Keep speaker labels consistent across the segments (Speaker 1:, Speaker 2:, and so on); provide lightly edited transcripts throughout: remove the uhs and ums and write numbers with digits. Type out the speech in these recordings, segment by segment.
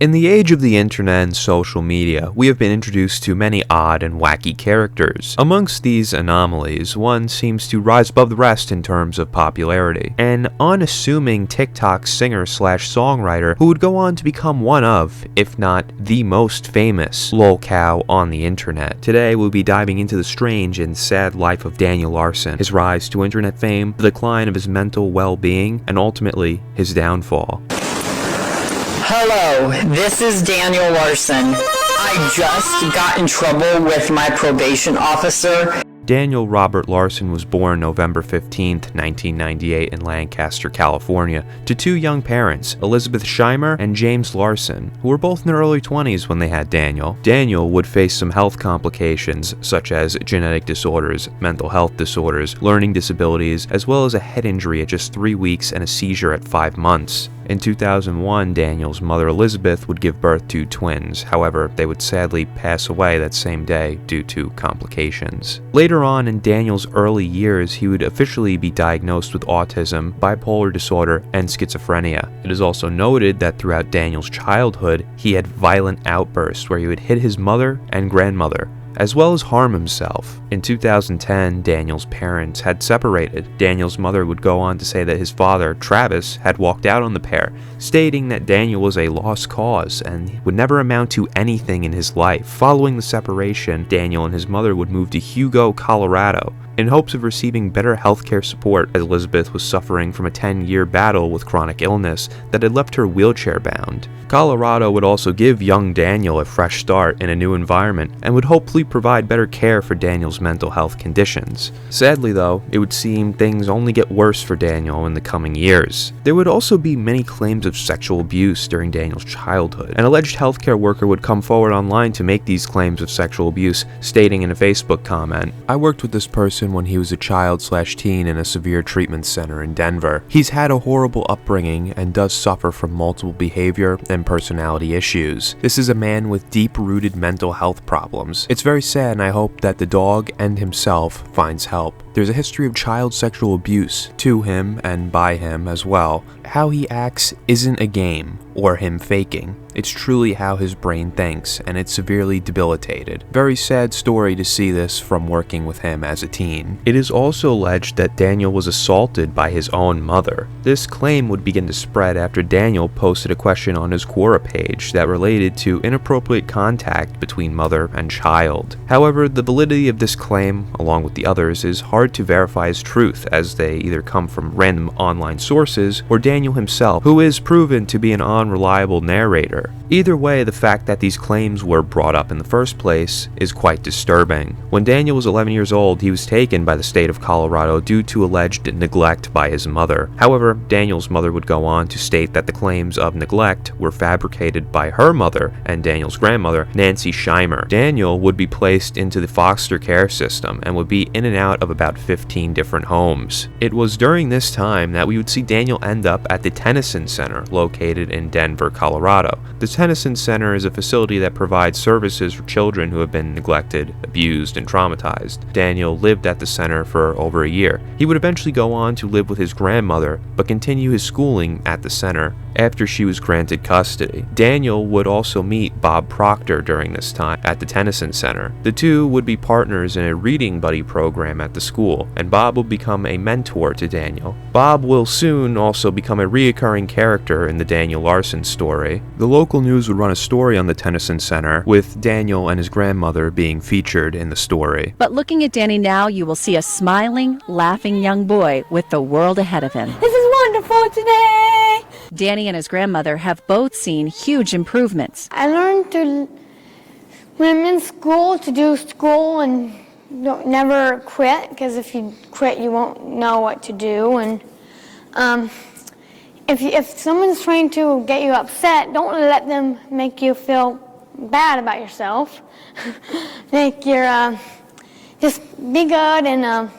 Speaker 1: In the age of the internet and social media, we have been introduced to many odd and wacky characters. Amongst these anomalies, one seems to rise above the rest in terms of popularity. An unassuming TikTok singer/songwriter who would go on to become one of, if not the most famous, Lolcow on the internet. Today we'll be diving into the strange and sad life of Daniel Larson, his rise to internet fame, the decline of his mental well-being, and ultimately, his downfall.
Speaker 2: Hello, this is Daniel Larson. I just got in trouble with my probation officer.
Speaker 1: Daniel Robert Larson was born November 15, 1998 in Lancaster, California, to two young parents, Elizabeth Scheimer and James Larson, who were both in their early 20s when they had Daniel. Daniel would face some health complications, such as genetic disorders, mental health disorders, learning disabilities, as well as a head injury at just 3 weeks and a seizure at 5 months. In 2001, Daniel's mother Elizabeth would give birth to twins. However, they would sadly pass away that same day due to complications. Later on in Daniel's early years, he would officially be diagnosed with autism, bipolar disorder, and schizophrenia. It is also noted that throughout Daniel's childhood, he had violent outbursts where he would hit his mother and grandmother, as well as harm himself. In 2010, Daniel's parents had separated. Daniel's mother would go on to say that his father, Travis, had walked out on the pair, stating that Daniel was a lost cause and would never amount to anything in his life. Following the separation, Daniel and his mother would move to Hugo, Colorado, in hopes of receiving better healthcare support, as Elizabeth was suffering from a 10-year battle with chronic illness that had left her wheelchair-bound. Colorado would also give young Daniel a fresh start in a new environment and would hopefully provide better care for Daniel's mental health conditions. Sadly though, it would seem things only get worse for Daniel in the coming years. There would also be many claims of sexual abuse during Daniel's childhood. An alleged healthcare worker would come forward online to make these claims of sexual abuse, stating in a Facebook comment, "I worked with this person when he was a child/teen in a severe treatment center in Denver. He's had a horrible upbringing and does suffer from multiple behavior and personality issues. This is a man with deep-rooted mental health problems. It's very sad, and I hope that the dog and himself finds help. There's a history of child sexual abuse to him and by him as well. How he acts isn't a game or him faking. It's truly how his brain thinks, and it's severely debilitated. Very sad story to see this from working with him as a teen." It is also alleged that Daniel was assaulted by his own mother. This claim would begin to spread after Daniel posted a question on his Quora page that related to inappropriate contact between mother and child. However, the validity of this claim, along with the others, is hard to verify as truth, as they either come from random online sources or Daniel himself, who is proven to be an unreliable narrator. Either way, the fact that these claims were brought up in the first place is quite disturbing. When Daniel was 11 years old, he was taken by the state of Colorado due to alleged neglect by his mother. However, Daniel's mother would go on to state that the claims of neglect were fabricated by her mother and Daniel's grandmother, Nancy Scheimer. Daniel would be placed into the foster care system and would be in and out of about 15 different homes. It was during this time that we would see Daniel end up at the Tennyson Center, located in Denver, Colorado. The Tennyson Center is a facility that provides services for children who have been neglected, abused, and traumatized. Daniel lived at the center for over a year. He would eventually go on to live with his grandmother, but continue his schooling at the center after she was granted custody. Daniel would also meet Bob Proctor during this time at the Tennyson Center. The two would be partners in a reading buddy program at the school, and Bob will become a mentor to Daniel. Bob will soon also become a reoccurring character in the Daniel Larson story. The local news would run a story on the Tennyson Center, with Daniel and his grandmother being featured in the story.
Speaker 3: But looking at Danny now, you will see a smiling, laughing young boy with the world ahead of him.
Speaker 4: This is wonderful today!
Speaker 3: Danny and his grandmother have both seen huge improvements.
Speaker 4: I learned to, when I'm in school, to do school and don't never quit, because if you quit, you won't know what to do. And if someone's trying to get you upset, don't let them make you feel bad about yourself. Just be good and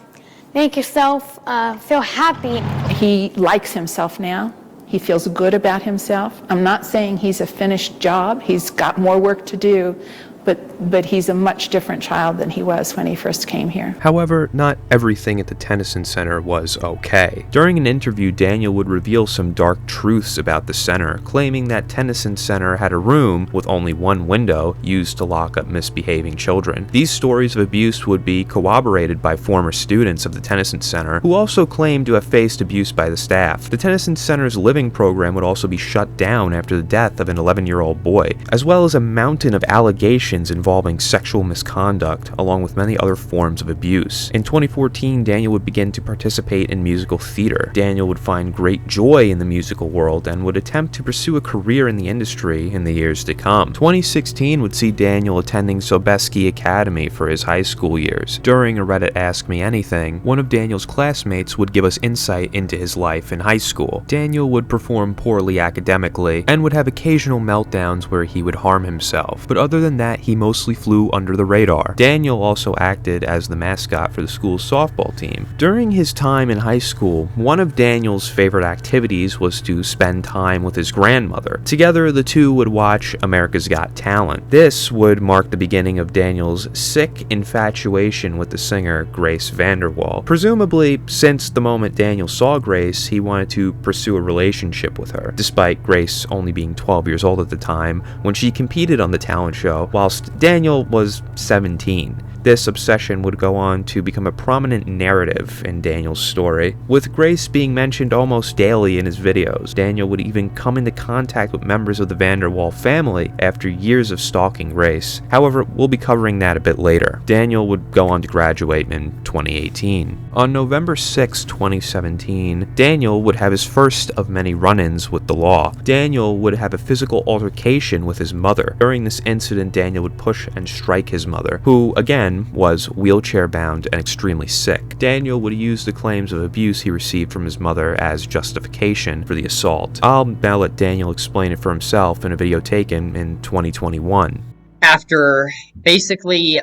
Speaker 4: make yourself feel happy.
Speaker 5: He likes himself now. He feels good about himself. I'm not saying he's a finished job. He's got more work to do, but he's a much different child than he was when he first came here.
Speaker 1: However, not everything at the Tennyson Center was okay. During an interview, Daniel would reveal some dark truths about the center, claiming that Tennyson Center had a room with only one window used to lock up misbehaving children. These stories of abuse would be corroborated by former students of the Tennyson Center, who also claimed to have faced abuse by the staff. The Tennyson Center's living program would also be shut down after the death of an 11-year-old boy, as well as a mountain of allegations involving sexual misconduct, along with many other forms of abuse. In 2014, Daniel would begin to participate in musical theater. Daniel would find great joy in the musical world and would attempt to pursue a career in the industry in the years to come. 2016 would see Daniel attending Sobeski Academy for his high school years. During a Reddit Ask Me Anything, one of Daniel's classmates would give us insight into his life in high school. Daniel would perform poorly academically and would have occasional meltdowns where he would harm himself, but other than that, he mostly flew under the radar. Daniel also acted as the mascot for the school's softball team. During his time in high school, one of Daniel's favorite activities was to spend time with his grandmother. Together, the two would watch America's Got Talent. This would mark the beginning of Daniel's sick infatuation with the singer Grace Vanderwall. Presumably, since the moment Daniel saw Grace, he wanted to pursue a relationship with her, despite Grace only being 12 years old at the time when she competed on the talent show, whilst Daniel was 17. This obsession would go on to become a prominent narrative in Daniel's story, with Grace being mentioned almost daily in his videos. Daniel would even come into contact with members of the Vanderwall family after years of stalking Grace. However, we'll be covering that a bit later. Daniel would go on to graduate in 2018. On November 6, 2017, Daniel would have his first of many run-ins with the law. Daniel would have a physical altercation with his mother. During this incident, Daniel would push and strike his mother, who, again, was wheelchair-bound and extremely sick. Daniel would use the claims of abuse he received from his mother as justification for the assault. I'll now let Daniel explain it for himself in a video taken in 2021.
Speaker 6: After basically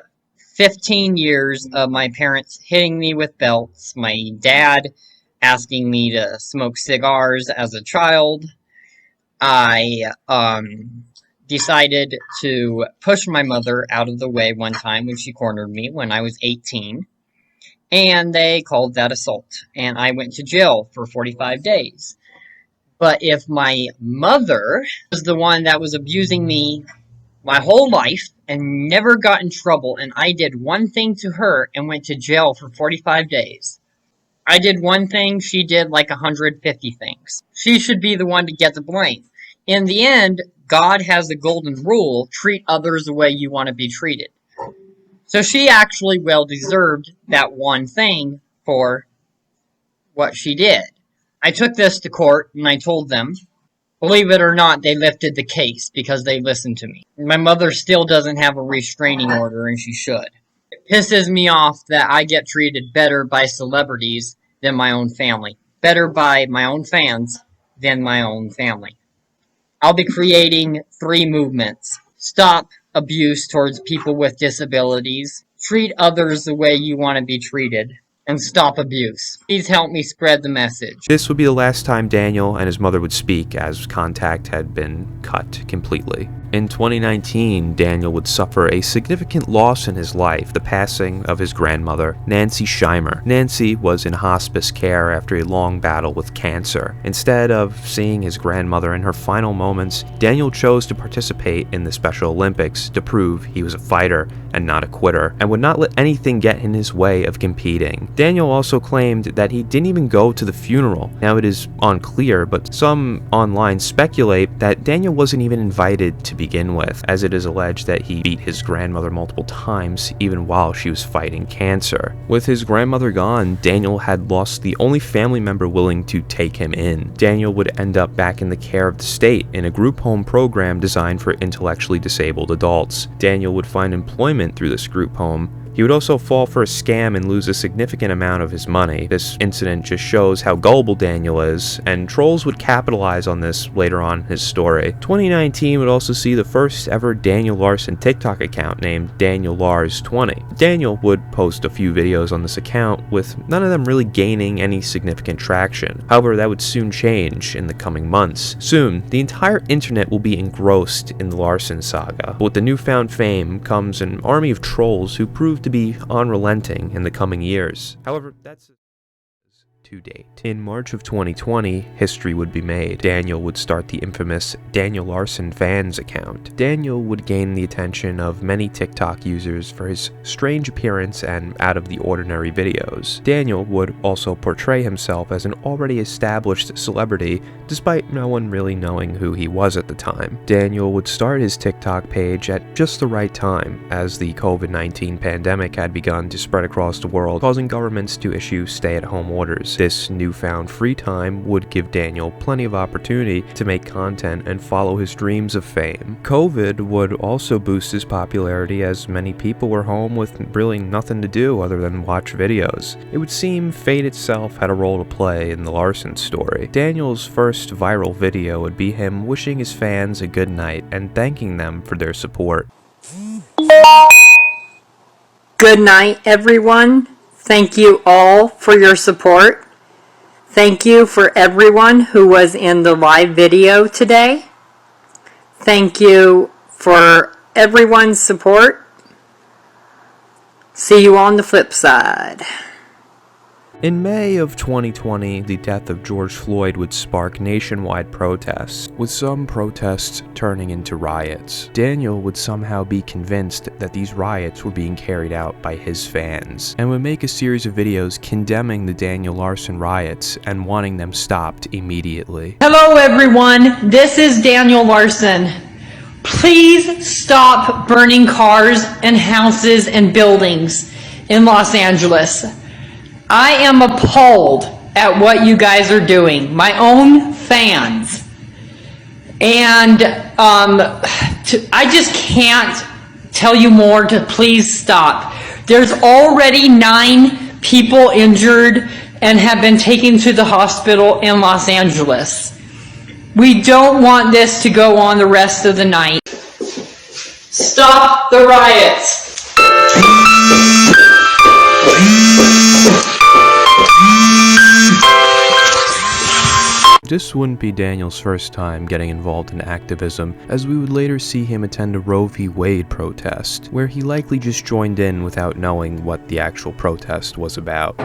Speaker 6: 15 years of my parents hitting me with belts, my dad asking me to smoke cigars as a child, I decided to push my mother out of the way one time when she cornered me when I was 18, and they called that assault, and I went to jail for 45 days. But if my mother was the one that was abusing me my whole life and never got in trouble, and I did one thing to her and went to jail for 45 days, I did one thing, she did like 150 things. She should be the one to get the blame. In the end, God has a golden rule, treat others the way you want to be treated. So she actually well deserved that one thing for what she did. I took this to court and I told them, believe it or not, they lifted the case because they listened to me. My mother still doesn't have a restraining order and she should. It pisses me off that I get treated better by celebrities than my own family. Better by my own fans than my own family. I'll be creating 3 movements. Stop abuse towards people with disabilities. Treat others the way you want to be treated. And stop abuse. Please help me spread the message.
Speaker 1: This would be the last time Daniel and his mother would speak, as contact had been cut completely. In 2019, Daniel would suffer a significant loss in his life, the passing of his grandmother, Nancy Scheimer. Nancy was in hospice care after a long battle with cancer. Instead of seeing his grandmother in her final moments, Daniel chose to participate in the Special Olympics to prove he was a fighter and not a quitter, and would not let anything get in his way of competing. Daniel also claimed that he didn't even go to the funeral. Now, it is unclear, but some online speculate that Daniel wasn't even invited to begin with, as it is alleged that he beat his grandmother multiple times even while she was fighting cancer. With his grandmother gone, Daniel had lost the only family member willing to take him in. Daniel would end up back in the care of the state in a group home program designed for intellectually disabled adults. Daniel would find employment through this group home. He would also fall for a scam and lose a significant amount of his money. This incident just shows how gullible Daniel is, and trolls would capitalize on this later on in his story. 2019 would also see the first ever Daniel Larson TikTok account named Daniel Lars 20. Daniel would post a few videos on this account, with none of them really gaining any significant traction. However, that would soon change in the coming months. Soon, the entire internet will be engrossed in the Larson saga. But with the newfound fame comes an army of trolls who prove to be unrelenting in the coming years. However, that's to date. In March of 2020, history would be made. Daniel would start the infamous Daniel Larson fans account. Daniel would gain the attention of many TikTok users for his strange appearance and out-of-the-ordinary videos. Daniel would also portray himself as an already established celebrity, despite no one really knowing who he was at the time. Daniel would start his TikTok page at just the right time, as the COVID-19 pandemic had begun to spread across the world, causing governments to issue stay-at-home orders. This newfound free time would give Daniel plenty of opportunity to make content and follow his dreams of fame. COVID would also boost his popularity, as many people were home with really nothing to do other than watch videos. It would seem fate itself had a role to play in the Larson story. Daniel's first viral video would be him wishing his fans a good night and thanking them for their support.
Speaker 2: Good night, everyone. Thank you all for your support. Thank you for everyone who was in the live video today. Thank you for everyone's support. See you on the flip side.
Speaker 1: In May of 2020, the death of George Floyd would spark nationwide protests, with some protests turning into riots. Daniel would somehow be convinced that these riots were being carried out by his fans, and would make a series of videos condemning the Daniel Larson riots and wanting them stopped immediately.
Speaker 7: Hello everyone, this is Daniel Larson. Please stop burning cars and houses and buildings in Los Angeles. I am appalled at what you guys are doing, my own fans. And I just can't tell you more to please stop. There's already 9 people injured and have been taken to the hospital in Los Angeles. We don't want this to go on the rest of the night. Stop the riots.
Speaker 1: This wouldn't be Daniel's first time getting involved in activism, as we would later see him attend a Roe v. Wade protest, where he likely just joined in without knowing what the actual protest was about.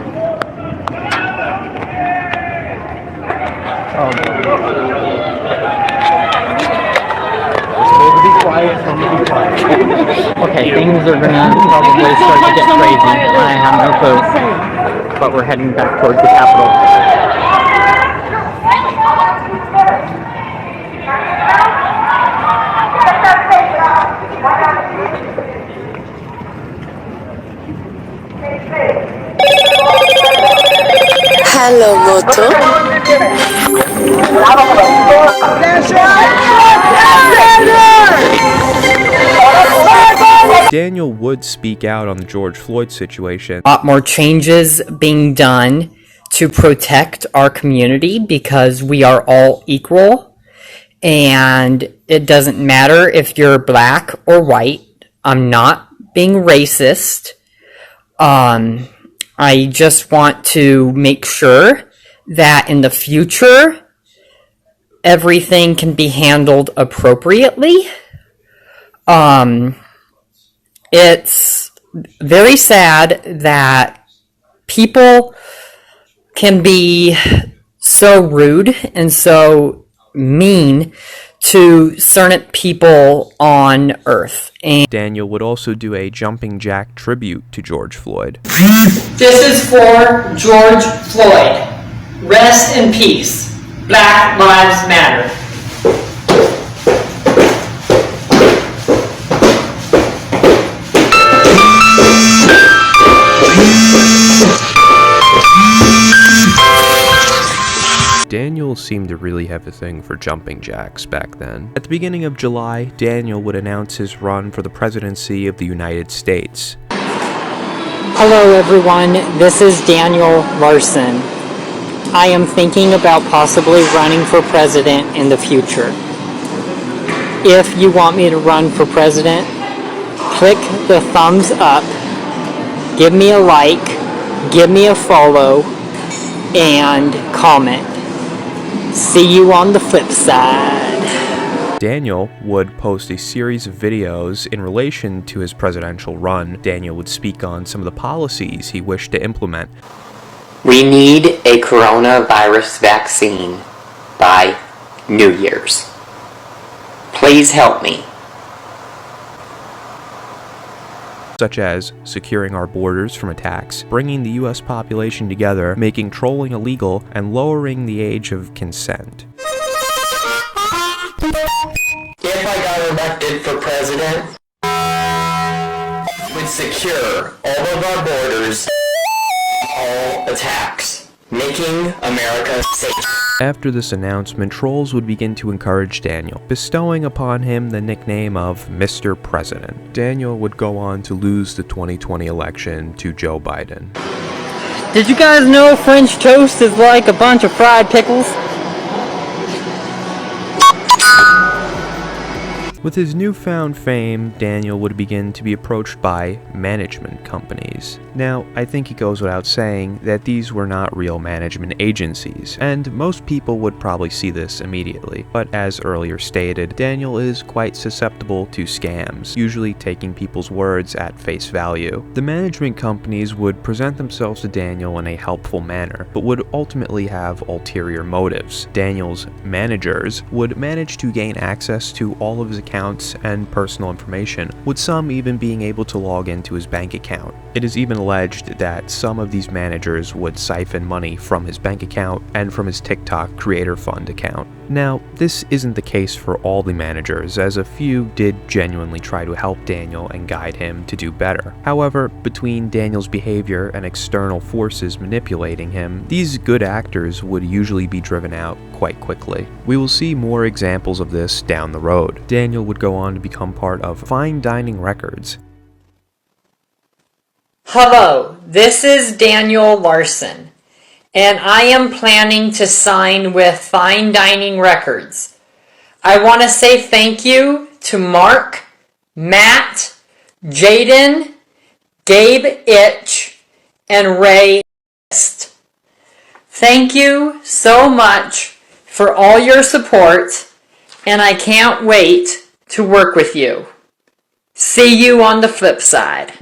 Speaker 6: Okay, things are gonna probably start to get crazy. I have no clue, but we're heading back towards the Capitol.
Speaker 8: Hello, Moto.
Speaker 1: Daniel would speak out on the George Floyd situation.
Speaker 2: A lot more changes being done to protect our community because we are all equal, and it doesn't matter if you're black or white. I'm not being racist. I just want to make sure that in the future everything can be handled appropriately. It's very sad that people can be so rude and so mean to certain people on Earth. And
Speaker 1: Daniel would also do a jumping jack tribute to George Floyd.
Speaker 7: This is for George Floyd. Rest in peace. Black Lives Matter.
Speaker 1: Daniel seemed to really have a thing for jumping jacks back then. At the beginning of July, Daniel would announce his run for the presidency of the United States.
Speaker 2: Hello everyone, this is Daniel Larson. I am thinking about possibly running for president in the future. If you want me to run for president, click the thumbs up, give me a like, give me a follow, and comment. See you on the flip side.
Speaker 1: Daniel would post a series of videos in relation to his presidential run. Daniel would speak on some of the policies he wished to implement.
Speaker 8: We need a coronavirus vaccine by New Year's. Please help me.
Speaker 1: Such as securing our borders from attacks, bringing the US population together, making trolling illegal, and lowering the age of consent.
Speaker 8: If I got elected for president, I would secure all of our borders, all attacks, making America safe.
Speaker 1: After this announcement, trolls would begin to encourage Daniel, bestowing upon him the nickname of Mr. President. Daniel would go on to lose the 2020 election to Joe Biden.
Speaker 2: Did you guys know French toast is like a bunch of fried pickles?
Speaker 1: With his newfound fame, Daniel would begin to be approached by management companies. Now, I think it goes without saying that these were not real management agencies, and most people would probably see this immediately. But as earlier stated, Daniel is quite susceptible to scams, usually taking people's words at face value. The management companies would present themselves to Daniel in a helpful manner, but would ultimately have ulterior motives. Daniel's managers would manage to gain access to all of his accounts and personal information, with some even being able to log into his bank account. It is even alleged that some of these managers would siphon money from his bank account and from his TikTok Creator Fund account. Now, this isn't the case for all the managers, as a few did genuinely try to help Daniel and guide him to do better. However, between Daniel's behavior and external forces manipulating him, these good actors would usually be driven out quite quickly. We will see more examples of this down the road. Daniel would go on to become part of Fine Dining Records.
Speaker 2: Hello, this is Daniel Larson, and I am planning to sign with Fine Dining Records. I want to say thank you to Mark, Matt, Jaden, Gabe Itch, and Ray. Thank you so much for all your support, and I can't wait to work with you. See you on the flip side.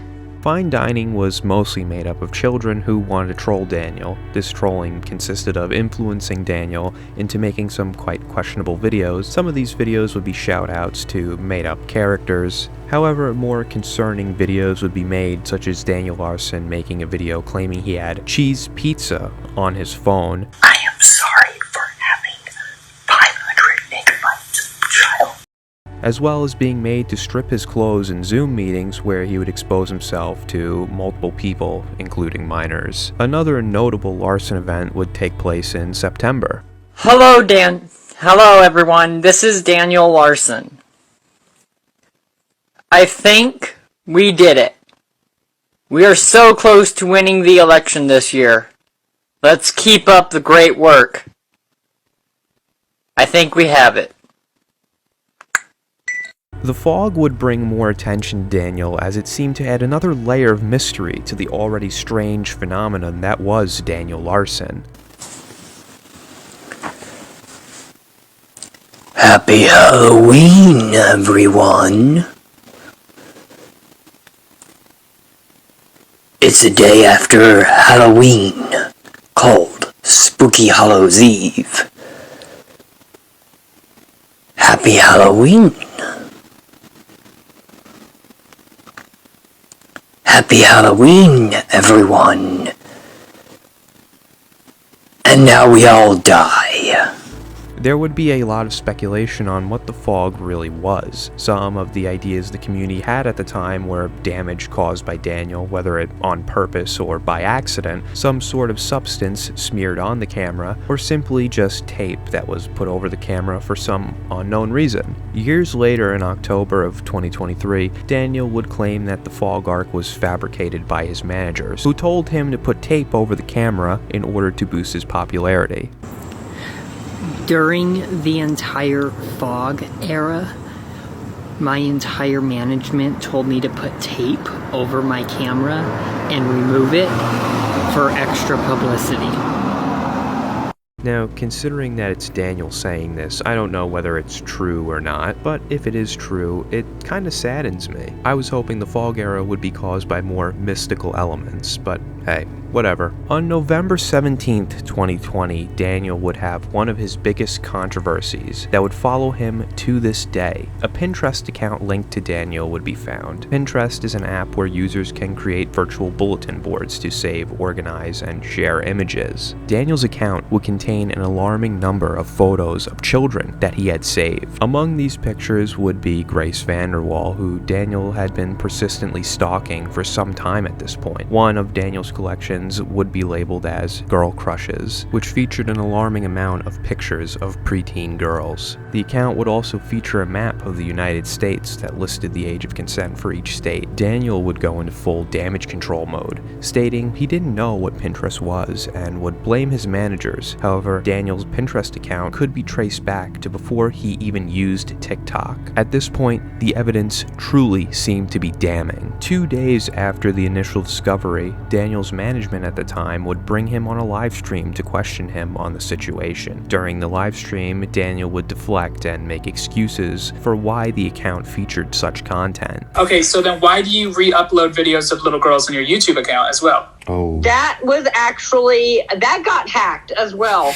Speaker 1: Fine Dining was mostly made up of children who wanted to troll Daniel. This trolling consisted of influencing Daniel into making some quite questionable videos. Some of these videos would be shout-outs to made-up characters. However, more concerning videos would be made, such as Daniel Larson making a video claiming he had cheese pizza on his phone.
Speaker 8: I am sorry for having 500 megabytes of child.
Speaker 1: As well as being made to strip his clothes in Zoom meetings where he would expose himself to multiple people, including minors. Another notable Larson event would take place in September.
Speaker 2: Hello everyone, this is Daniel Larson. I think we did it. We are so close to winning the election this year. Let's keep up the great work. I think we have it.
Speaker 1: The fog would bring more attention to Daniel, as it seemed to add another layer of mystery to the already strange phenomenon that was Daniel Larson.
Speaker 8: Happy Halloween, everyone. It's the day after Halloween, called Spooky Hallows Eve. Happy Halloween. Happy Halloween, everyone. And now we all die.
Speaker 1: There would be a lot of speculation on what the fog really was. Some of the ideas the community had at the time were damage caused by Daniel, whether it on purpose or by accident, some sort of substance smeared on the camera, or simply just tape that was put over the camera for some unknown reason. Years later, in October of 2023, Daniel would claim that the fog arc was fabricated by his managers, who told him to put tape over the camera in order to boost his popularity.
Speaker 9: During the entire fog era, my entire management told me to put tape over my camera and remove it for extra publicity.
Speaker 1: Now, considering that it's Daniel saying this, I don't know whether it's true or not, but if it is true, it kinda saddens me. I was hoping the fog era would be caused by more mystical elements, but hey, whatever. On November 17th, 2020, Daniel would have one of his biggest controversies that would follow him to this day. A Pinterest account linked to Daniel would be found. Pinterest is an app where users can create virtual bulletin boards to save, organize, and share images. Daniel's account would contain an alarming number of photos of children that he had saved. Among these pictures would be Grace Vanderwall, who Daniel had been persistently stalking for some time at this point. One of Daniel's collections would be labeled as Girl Crushes, which featured an alarming amount of pictures of preteen girls. The account would also feature a map of the United States that listed the age of consent for each state. Daniel would go into full damage control mode, stating he didn't know what Pinterest was and would blame his managers. However, Daniel's Pinterest account could be traced back to before he even used TikTok. At this point, the evidence truly seemed to be damning. 2 days after the initial discovery, Daniel's management at the time would bring him on a live stream to question him on the situation. During the live stream, Daniel would deflect and make excuses for why the account featured such content.
Speaker 10: Okay, so then why do you re-upload videos of little girls on your YouTube account as well?
Speaker 11: Oh.
Speaker 12: That was actually, that got hacked as well.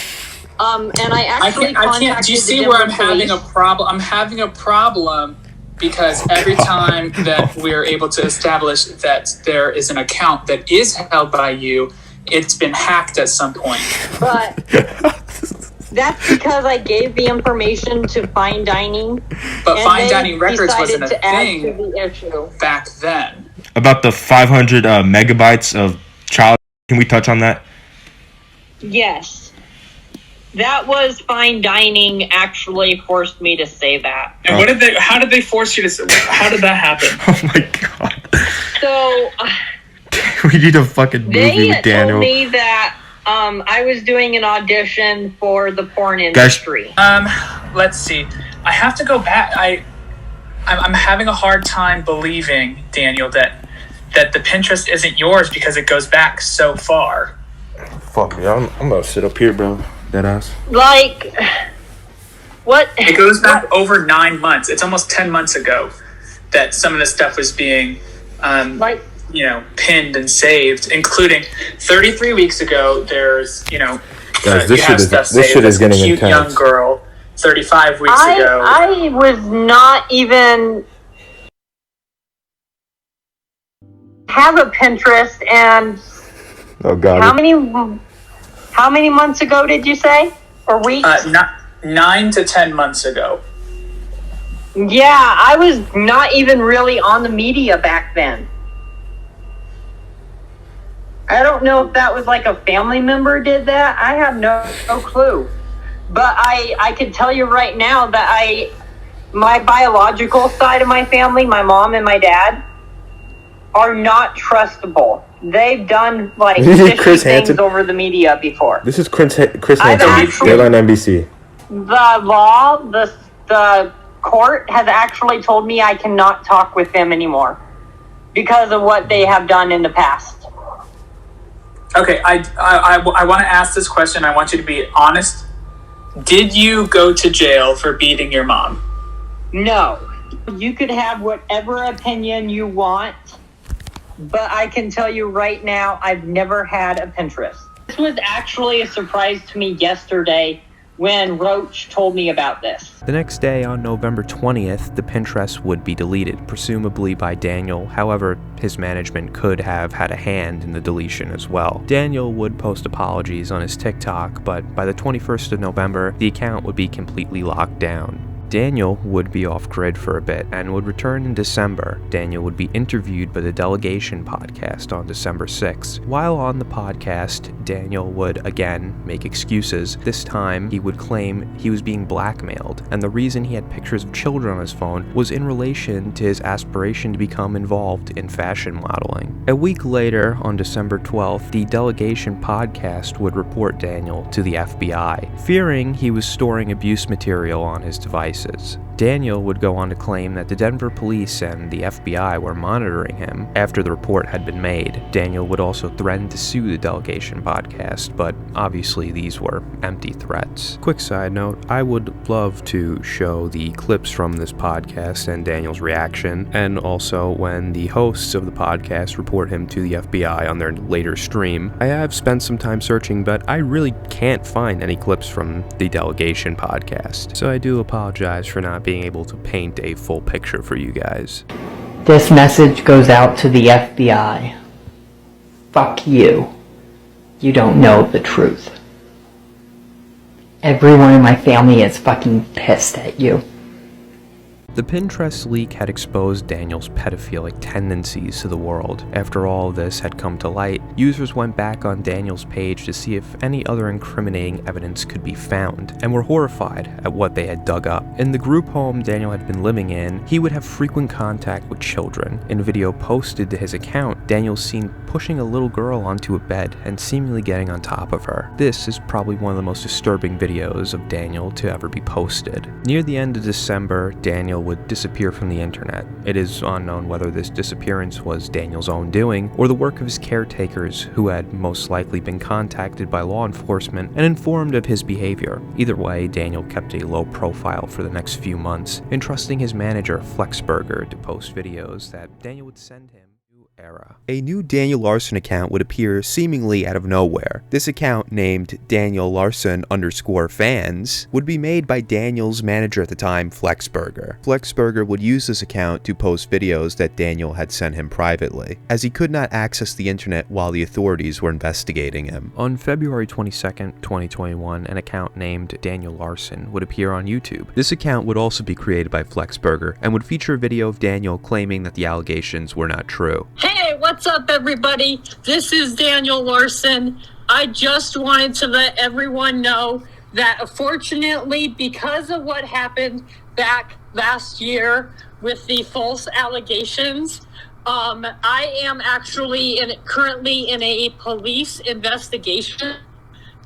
Speaker 12: And I actually contacted
Speaker 10: do you see where I'm having a problem? I'm having a problem because every time that we're able to establish that there is an account that is held by you, it's been hacked at some point.
Speaker 12: But that's because I gave the information to Fine Dining.
Speaker 10: But Fine Dining Records wasn't a thing
Speaker 12: to the issue
Speaker 10: back then.
Speaker 11: About the 500 megabytes of child, can we touch on that?
Speaker 12: Yes. That was Fine Dining actually forced me to say that.
Speaker 10: And how did they force you to say, how did that happen?
Speaker 11: Oh my god.
Speaker 12: So
Speaker 11: we need a fucking movie with Daniel.
Speaker 12: They told me that I was doing an audition for the porn industry.
Speaker 10: Let's see. I have to go back. I'm having a hard time believing, Daniel, that the Pinterest isn't yours because it goes back so far.
Speaker 11: Fuck me, I'm gonna sit up here, bro. That ass.
Speaker 12: Like, what?
Speaker 10: It goes back over 9 months. It's almost 10 months ago that some of this stuff was being, pinned and saved, including 33 weeks ago. There's,
Speaker 11: Guys, this shit is getting
Speaker 10: cute
Speaker 11: intense.
Speaker 10: Young girl. 35 weeks ago.
Speaker 12: I was not even have a Pinterest, and
Speaker 11: oh god.
Speaker 12: How many months ago did you say? Or weeks?
Speaker 10: 9 to 10 months ago.
Speaker 12: Yeah, I was not even really on the media back then. I don't know if that was like a family member did that. I have no clue. But I can tell you right now that my biological side of my family, my mom and my dad, are not trustable. They've done like fishy things over the media before.
Speaker 11: This is Chris Hansen, Deadline NBC.
Speaker 12: The law, the court has actually told me I cannot talk with them anymore because of what they have done in the past.
Speaker 10: Okay, I want to ask this question. I want you to be honest. Did you go to jail for beating your mom?
Speaker 12: No. You could have whatever opinion you want, but I can tell you right now, I've never had a Pinterest. This was actually a surprise to me yesterday when Roach told me about this.
Speaker 1: The next day, on November 20th, the Pinterest would be deleted, presumably by Daniel. However, his management could have had a hand in the deletion as well. Daniel would post apologies on his TikTok, but by the 21st of November, the account would be completely locked down. Daniel would be off-grid for a bit and would return in December. Daniel would be interviewed by the Delegation podcast on December 6th. While on the podcast, Daniel would again make excuses. This time, he would claim he was being blackmailed, and the reason he had pictures of children on his phone was in relation to his aspiration to become involved in fashion modeling. A week later, on December 12th, the Delegation podcast would report Daniel to the FBI, fearing he was storing abuse material on his device. Daniel would go on to claim that the Denver police and the FBI were monitoring him after the report had been made. Daniel would also threaten to sue the Delegation podcast, but obviously these were empty threats. Quick side note, I would love to show the clips from this podcast and Daniel's reaction, and also when the hosts of the podcast report him to the FBI on their later stream. I have spent some time searching, but I really can't find any clips from the Delegation podcast, so I do apologize for not being able to paint a full picture for you guys.
Speaker 9: This message goes out to the FBI. Fuck you. You don't know the truth. Everyone in my family is fucking pissed at you.
Speaker 1: The Pinterest leak had exposed Daniel's pedophilic tendencies to the world. After all of this had come to light, users went back on Daniel's page to see if any other incriminating evidence could be found, and were horrified at what they had dug up. In the group home Daniel had been living in, he would have frequent contact with children. In a video posted to his account, Daniel's seen pushing a little girl onto a bed and seemingly getting on top of her. This is probably one of the most disturbing videos of Daniel to ever be posted. Near the end of December, Daniel would disappear from the internet. It is unknown whether this disappearance was Daniel's own doing or the work of his caretakers, who had most likely been contacted by law enforcement and informed of his behavior. Either way, Daniel kept a low profile for the next few months, entrusting his manager Flexburger to post videos that Daniel would send him. Era. A new Daniel Larson account would appear seemingly out of nowhere. This account, named Daniel Larson _fans, would be made by Daniel's manager at the time, Flexburger. Flexburger would use this account to post videos that Daniel had sent him privately, as he could not access the internet while the authorities were investigating him. On February 22nd, 2021, an account named Daniel Larson would appear on YouTube. This account would also be created by Flexburger and would feature a video of Daniel claiming that the allegations were not true.
Speaker 7: Hey, what's up, everybody? This is Daniel Larson. I just wanted to let everyone know that unfortunately, because of what happened back last year with the false allegations, I am actually currently in a police investigation.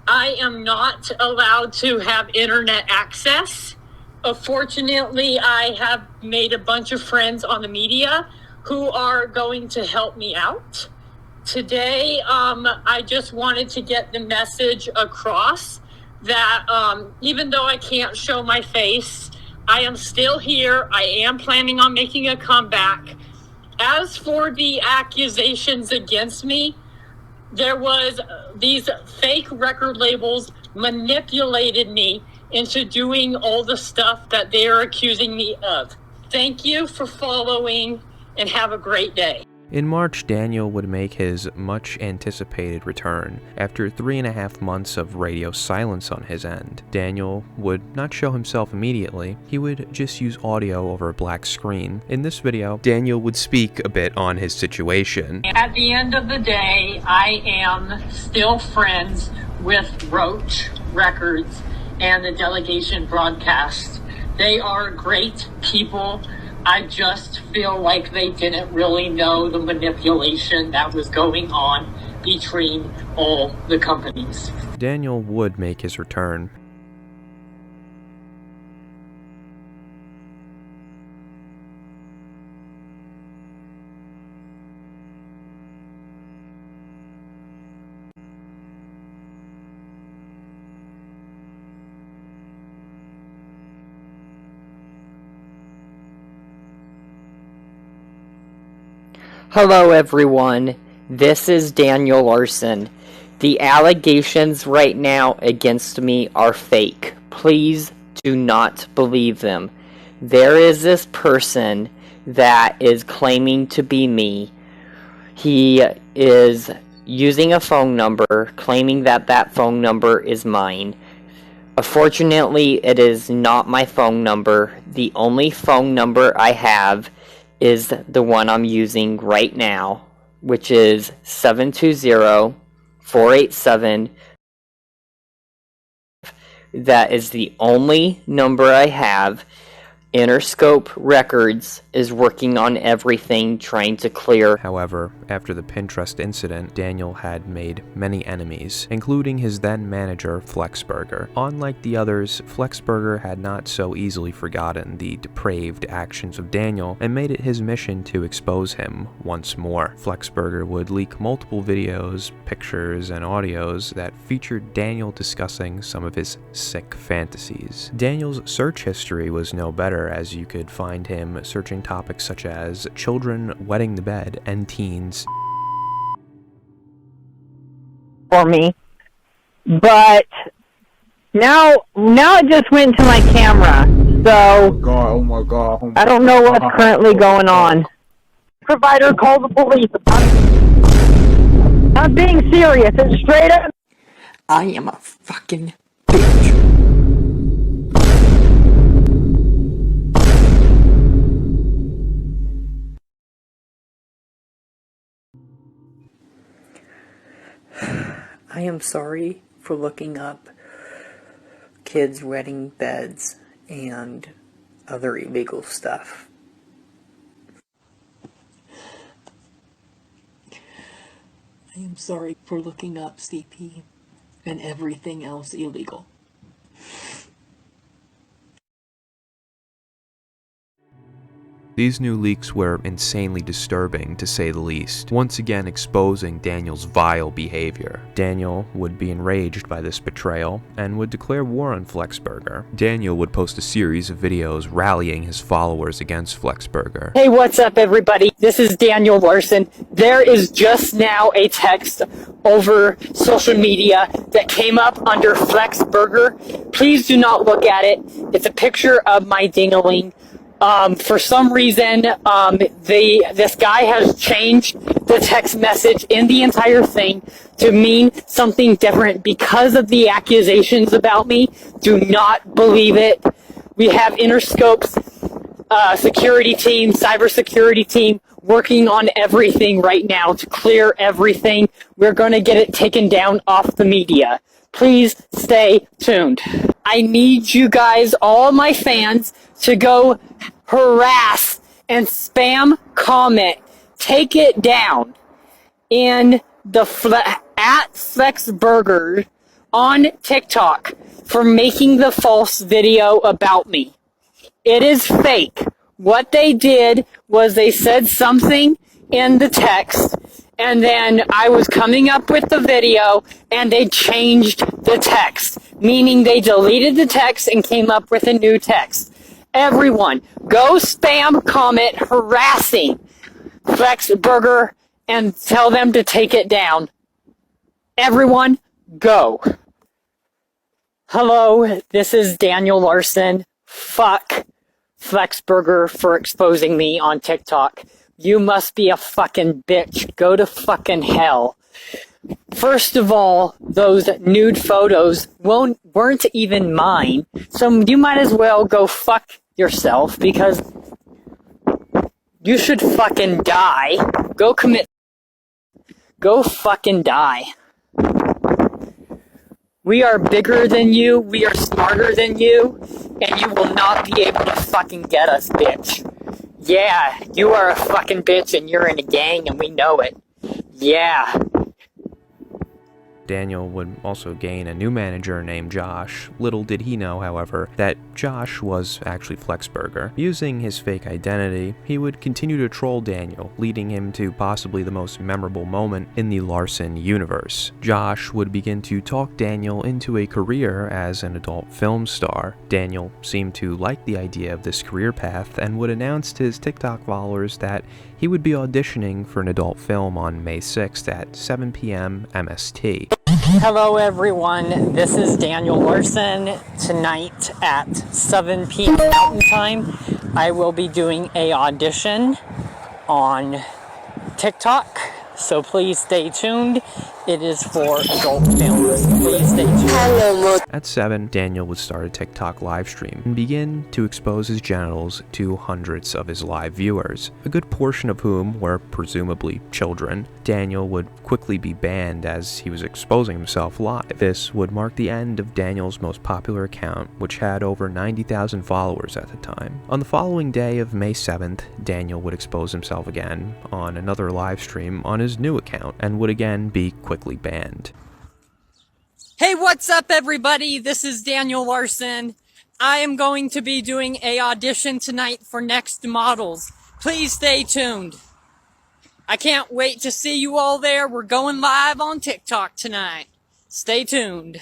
Speaker 7: I am not allowed to have internet access. Unfortunately, I have made a bunch of friends on the media who are going to help me out. Today, I just wanted to get the message across that even though I can't show my face, I am still here. I am planning on making a comeback. As for the accusations against me, there was these fake record labels manipulated me into doing all the stuff that they are accusing me of. Thank you for following, and have a great day.
Speaker 1: In March, Daniel would make his much-anticipated return. After 3.5 months of radio silence on his end, Daniel would not show himself immediately. He would just use audio over a black screen. In this video, Daniel would speak a bit on his situation.
Speaker 7: At the end of the day, I am still friends with Roach Records and the Delegation broadcast. They are great people. I just feel like they didn't really know the manipulation that was going on between all the companies.
Speaker 1: Daniel would make his return.
Speaker 2: Hello everyone, this is Daniel Larson. The allegations right now against me are fake. please do not believe them. There is this person that is claiming to be me. He is using a phone number, claiming that that phone number is mine. Unfortunately, it is not my phone number. The only phone number I have is the one I'm using right now, which is 720-487. That is the only number I have. Interscope Records is working on everything, trying to clear.
Speaker 1: However, after the Pinterest incident, Daniel had made many enemies, including his then manager, Flexburger. Unlike the others, Flexburger had not so easily forgotten the depraved actions of Daniel and made it his mission to expose him once more. Flexburger would leak multiple videos, pictures, and audios that featured Daniel discussing some of his sick fantasies. Daniel's search history was no better, as you could find him searching topics such as children wetting the bed and teens.
Speaker 13: For me, but now it just went to my camera, so
Speaker 14: oh my God.
Speaker 13: I don't know what's currently going on. Provider, call the police. I'm being serious. It's straight up.
Speaker 2: I am a fucking bitch. I am sorry for looking up kids wetting beds and other illegal stuff. I am sorry for looking up CP and everything else illegal.
Speaker 1: These new leaks were insanely disturbing, to say the least, once again exposing Daniel's vile behavior. Daniel would be enraged by this betrayal and would declare war on Flexburger. Daniel would post a series of videos rallying his followers against Flexburger.
Speaker 2: Hey, what's up, everybody? This is Daniel Larson. There is just now a text over social media that came up under Flexburger. Please do not look at it. It's a picture of my ding-a-ling. For some reason, this guy has changed the text message in the entire thing to mean something different because of the accusations about me. Do not believe it. We have Interscope's security team, cybersecurity team, working on everything right now to clear everything. We're going to get it taken down off the media. Please stay tuned. I need you guys, all my fans, to go harass and spam comment. Take it down in the at Flexburger on TikTok for making the false video about me. It is fake. What they did was they said something in the text, and then I was coming up with the video, and they changed the text, meaning they deleted the text and came up with a new text. Everyone, go spam comment harassing Flexburger and tell them to take it down. Everyone, go. Hello, this is Daniel Larson. Fuck Flexburger for exposing me on TikTok. You must be a fucking bitch. Go to fucking hell. First of all, those nude photos weren't even mine, so you might as well go fuck yourself, because you should fucking die. Go fucking die. We are bigger than you, we are smarter than you, and you will not be able to fucking get us, bitch. Yeah, you are a fucking bitch and you're in a gang and we know it. Yeah.
Speaker 1: Daniel would also gain a new manager named Josh. Little did he know, however, that Josh was actually Flexburger. Using his fake identity, he would continue to troll Daniel, leading him to possibly the most memorable moment in the Larson universe. Josh would begin to talk Daniel into a career as an adult film star. Daniel seemed to like the idea of this career path and would announce to his TikTok followers that he would be auditioning for an adult film on May 6th at 7 p.m. MST.
Speaker 2: Hello everyone, this is Daniel Larson. Tonight at 7 p.m. Mountain Time, I will be doing a audition on TikTok, so please stay tuned. It is for adult films. Please stay tuned.
Speaker 1: At 7, Daniel would start a TikTok live stream and begin to expose his genitals to hundreds of his live viewers, a good portion of whom were presumably children. Daniel would quickly be banned as he was exposing himself live. This would mark the end of Daniel's most popular account, which had over 90,000 followers at the time. On the following day of May 7th, Daniel would expose himself again on another live stream on his new account and would again be quickly banned.
Speaker 2: Hey, what's up everybody? This is Daniel Larson. I am going to be doing a audition tonight for Next Models. Please stay tuned. I can't wait to see you all there. We're going live on TikTok tonight. Stay tuned.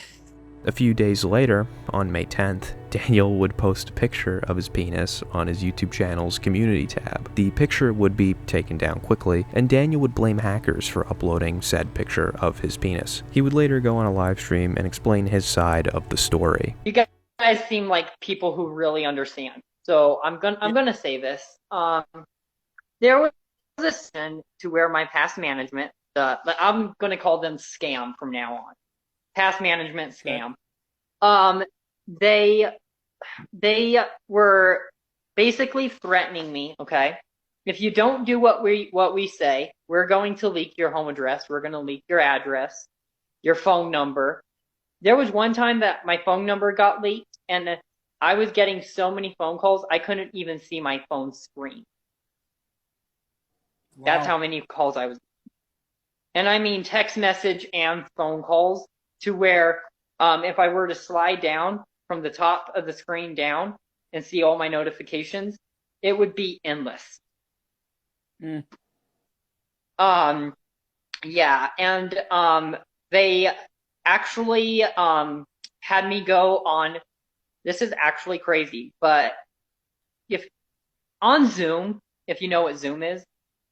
Speaker 1: A few days later, on May 10th, Daniel would post a picture of his penis on his YouTube channel's community tab. The picture would be taken down quickly, and Daniel would blame hackers for uploading said picture of his penis. He would later go on a live stream and explain his side of the story.
Speaker 2: You guys seem like people who really understand. So I'm gonna say this. There was a sin to where my past management, I'm gonna call them scam from now on. Past management scam. They were basically threatening me, okay? If you don't do what we say, we're going to leak your home address, we're going to leak your address, your phone number. There was one time that my phone number got leaked, and I was getting so many phone calls, I couldn't even see my phone screen. Wow. That's how many calls I was. And I mean text message and phone calls, to where if I were to slide down from the top of the screen down and see all my notifications, it would be endless. Yeah, and they actually had me go on, this is actually crazy, but if on Zoom, if you know what Zoom is,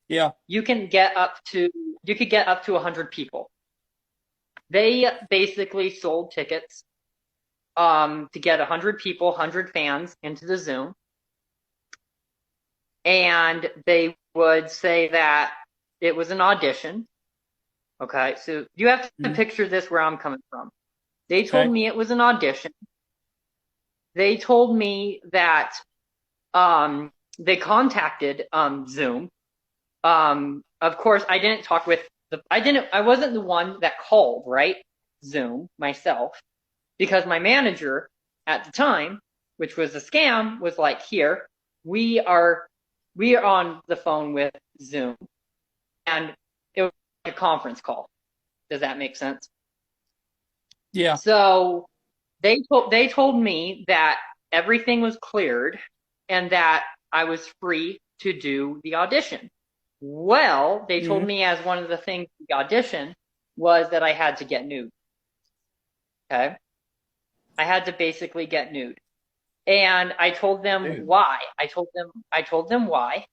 Speaker 2: yeah, you could get up to 100 people. They basically sold tickets to get 100 people, 100 fans into the Zoom. And they would say that it was an audition. Okay, so you have to picture this where I'm coming from. They told me it was an audition. They told me that they contacted Zoom. Of course, I didn't talk with I wasn't the one that called, right? Zoom myself, because my manager at the time, which was a scam, was like, here, we are on the phone with Zoom. And it was like a conference call. Does that make sense? Yeah. So they told me that everything was cleared and that I was free to do the audition. Well, they told me as one of the things of the audition was that I had to get nude. Okay? I had to basically get nude. And I told them why. I told them why.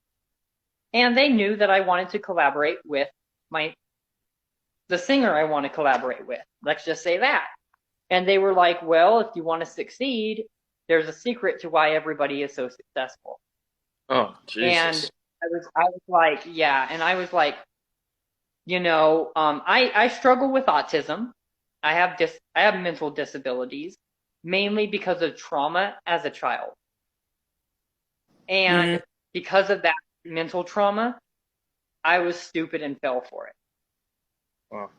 Speaker 2: And they knew that I wanted to collaborate with the singer I want to collaborate with. Let's just say that. And they were like, well, if you want to succeed, there's a secret to why everybody is so successful. Oh, Jesus. And I was like, yeah, and I was like, you know, I struggle with autism. I have mental disabilities, mainly because of trauma as a child. And because of that mental trauma, I was stupid and fell for it. Wow.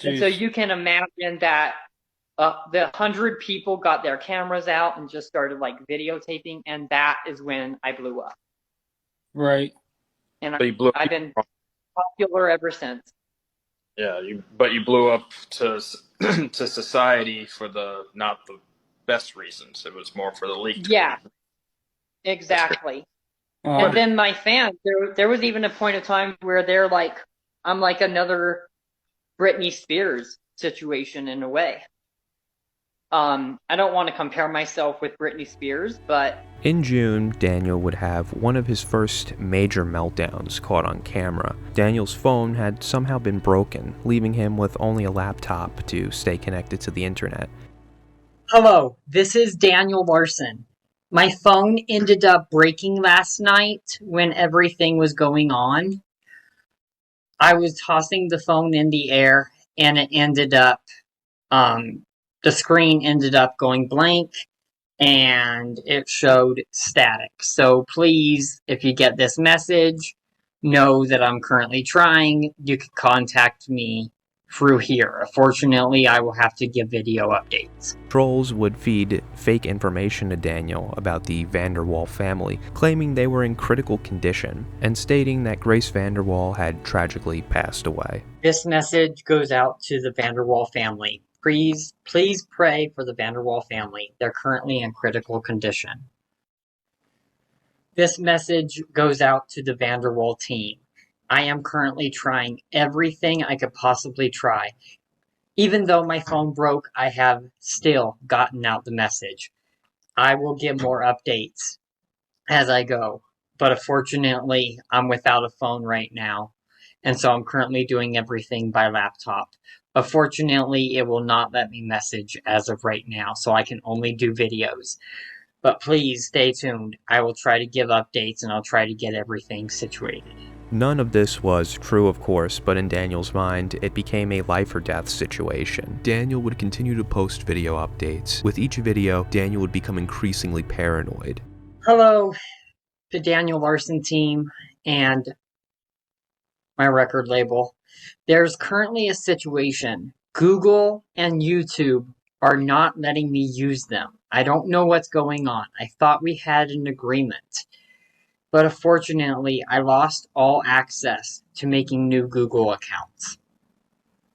Speaker 2: And so you can imagine that the 100 people got their cameras out and just started like videotaping, and that is when I blew up. Right. And I've been popular ever since.
Speaker 14: Yeah, but you blew up to to society for not the best reasons. It was more for the leak.
Speaker 2: Yeah, exactly. And then my fans, there was even a point of time where they're like, I'm like another Britney Spears situation in a way.
Speaker 6: I don't want to compare myself with Britney Spears, but
Speaker 1: In June, Daniel would have one of his first major meltdowns caught on camera. Daniel's phone had somehow been broken, leaving him with only a laptop to stay connected to the internet.
Speaker 2: Hello, this is Daniel Larson. My phone ended up breaking last night when everything was going on. I was tossing the phone in the air and it ended up, the screen ended up going blank and it showed static. So please, if you get this message, know that I'm currently trying. You can contact me through here. Unfortunately, I will have to give video updates.
Speaker 1: Trolls would feed fake information to Daniel about the Vanderwall family, claiming they were in critical condition, and stating that Grace Vanderwall had tragically passed away.
Speaker 2: This message goes out to the Vanderwall family. Please pray for the Vanderwall family. They're currently in critical condition. This message goes out to the Vanderwall team. I am currently trying everything I could possibly try. Even though my phone broke, I have still gotten out the message. I will give more updates as I go, but unfortunately, I'm without a phone right now, and so I'm currently doing everything by laptop. Unfortunately, it will not let me message as of right now, so I can only do videos. But please stay tuned. I will try to give updates and I'll try to get everything situated.
Speaker 1: None of this was true, of course, but in Daniel's mind, it became a life or death situation. Daniel would continue to post video updates. With each video, Daniel would become increasingly paranoid.
Speaker 2: Hello, the Daniel Larson team and my record label. There's currently a situation. Google and YouTube are not letting me use them. I don't know what's going on. I thought we had an agreement. But unfortunately, I lost all access to making new Google accounts.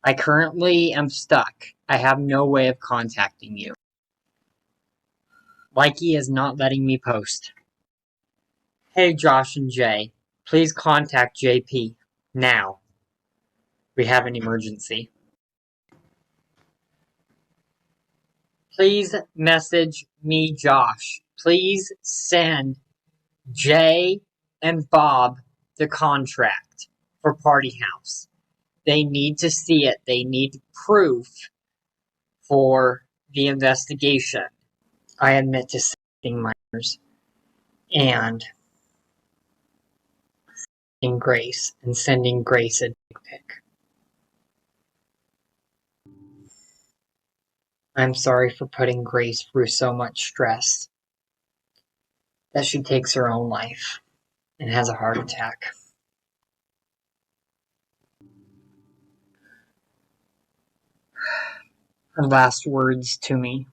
Speaker 2: I currently am stuck. I have no way of contacting you. Likey is not letting me post. Hey Josh and Jay, please contact JP now. We have an emergency. Please message me, Josh. Please send Jay and Bob the contract for Party House. They need to see it. They need proof for the investigation. I admit to sending minors and sending Grace a dick pic. I'm sorry for putting Grace through so much stress that she takes her own life and has a heart attack. Her last words to me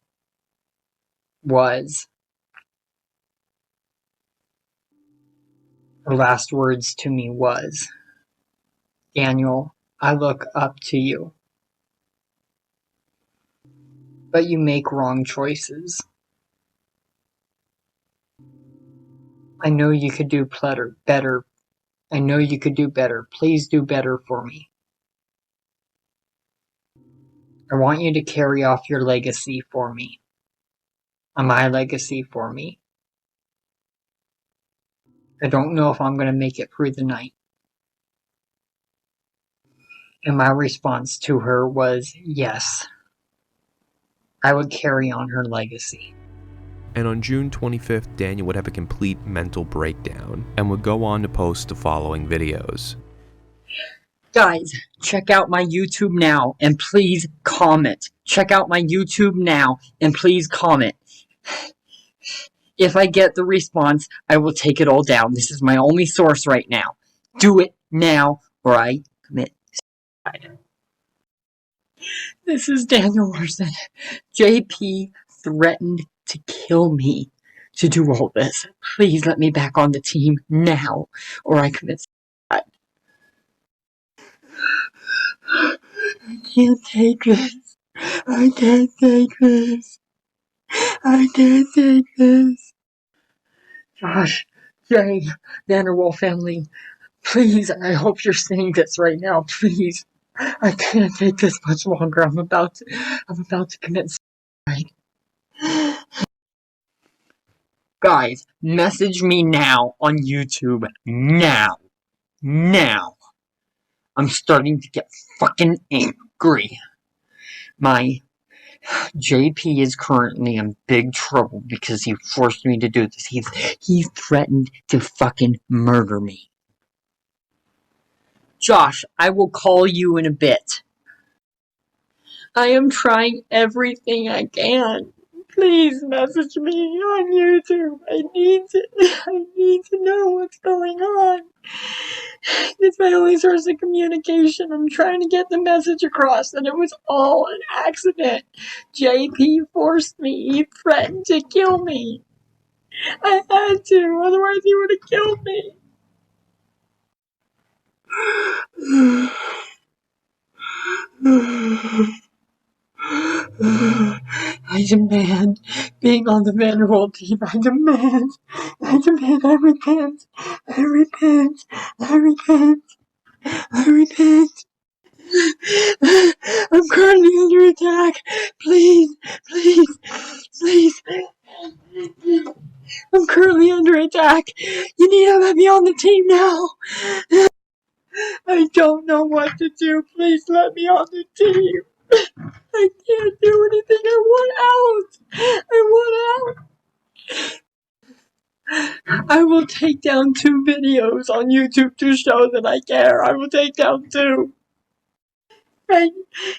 Speaker 2: was, Daniel, I look up to you, but you make wrong choices. I know you could do better. I know you could do better. Please do better for me. I want you to carry off your legacy for me. My legacy for me. I don't know if I'm going to make it through the night. And my response to her was yes. I would carry on her legacy.
Speaker 1: And on June 25th, Daniel would have a complete mental breakdown and would go on to post the following videos.
Speaker 2: Guys, check out my YouTube now and please comment. Check out my YouTube now and please comment. If I get the response, I will take it all down. This is my only source right now. Do it now or I commit suicide. This is Daniel Larson. JP threatened to kill me to do all this. Please let me back on the team now or I commit suicide. I can't take this. I can't take this. I can't take this. Josh, Jay, Vanderwall family, please, I hope you're seeing this right now, please. I can't take this much longer. I'm about to commit suicide.
Speaker 6: Guys, message me now on YouTube. Now. Now. I'm starting to get fucking angry. My JP is currently in big trouble because he forced me to do this. He threatened to fucking murder me. Josh, I will call you in a bit. I am trying everything I can. Please message me on YouTube. I need to know what's going on. It's my only source of communication. I'm trying to get the message across that it was all an accident. JP forced me. He threatened to kill me. I had to, otherwise he would have killed me. I demand being on the Vanderbilt team. I demand, I repent, I repent, I repent, I repent. I'm currently under attack. Please, please, please. I'm currently under attack. You need to let me on the team now. I don't know what to do. Please let me on the team. I can't do anything. I want out. I want out. I will take down 2 videos on YouTube to show that I care. I will take down 2. Right?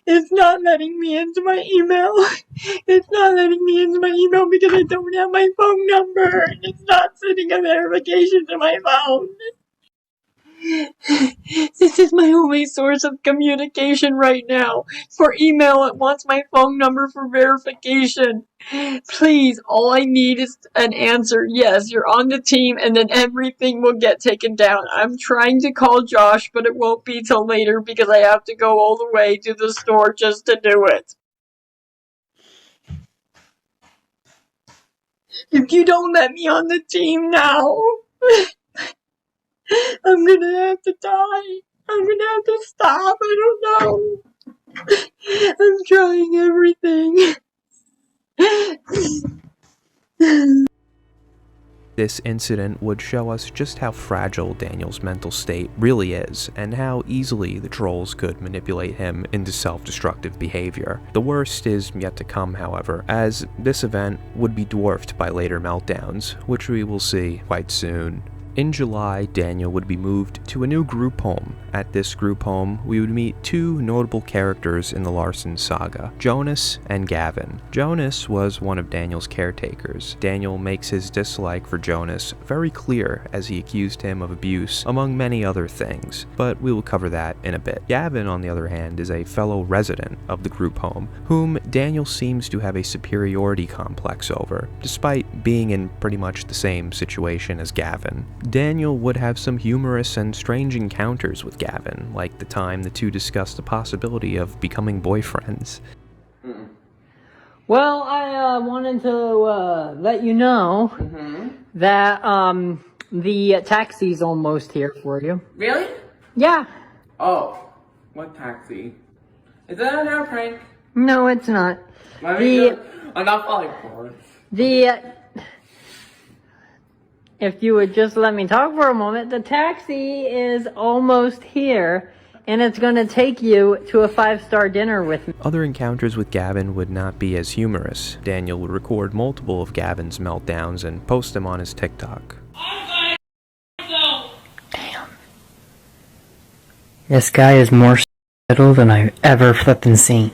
Speaker 6: It's not letting me into my email. It's not letting me into my email because I don't have my phone number. And it's not sending a verification to my phone. This is my only source of communication right now. For email, it wants my phone number for verification. Please, all I need is an answer. Yes, you're on the team, and then everything will get taken down. I'm trying to call Josh, but it won't be till later because I have to go all the way to the store just to do it. If you don't let me on the team now, I'm gonna have to die. I'm gonna have to stop. I don't know. I'm trying everything.
Speaker 1: This incident would show us just how fragile Daniel's mental state really is, and how easily the trolls could manipulate him into self-destructive behavior. The worst is yet to come, however, as this event would be dwarfed by later meltdowns, which we will see quite soon. In July, Daniel would be moved to a new group home. At this group home, we would meet 2 notable characters in the Larson saga, Jonas and Gavin. Jonas was one of Daniel's caretakers. Daniel makes his dislike for Jonas very clear as he accused him of abuse, among many other things, but we will cover that in a bit. Gavin, on the other hand, is a fellow resident of the group home, whom Daniel seems to have a superiority complex over, despite being in pretty much the same situation as Gavin. Daniel would have some humorous and strange encounters with Gavin, like the time the 2 discussed the possibility of becoming boyfriends.
Speaker 2: Well, I wanted to let you know that the taxi's almost here for you.
Speaker 15: Really?
Speaker 2: Yeah.
Speaker 15: Oh, what taxi? Is that another prank?
Speaker 2: No, it's not.
Speaker 15: I'm not falling for it.
Speaker 2: If you would just let me talk for a moment, the taxi is almost here, and it's going to take you to a 5-star dinner with me.
Speaker 1: Other encounters with Gavin would not be as humorous. Daniel would record multiple of Gavin's meltdowns and post them on his TikTok.
Speaker 9: Damn. This guy is more settled than I've ever flippin' seen.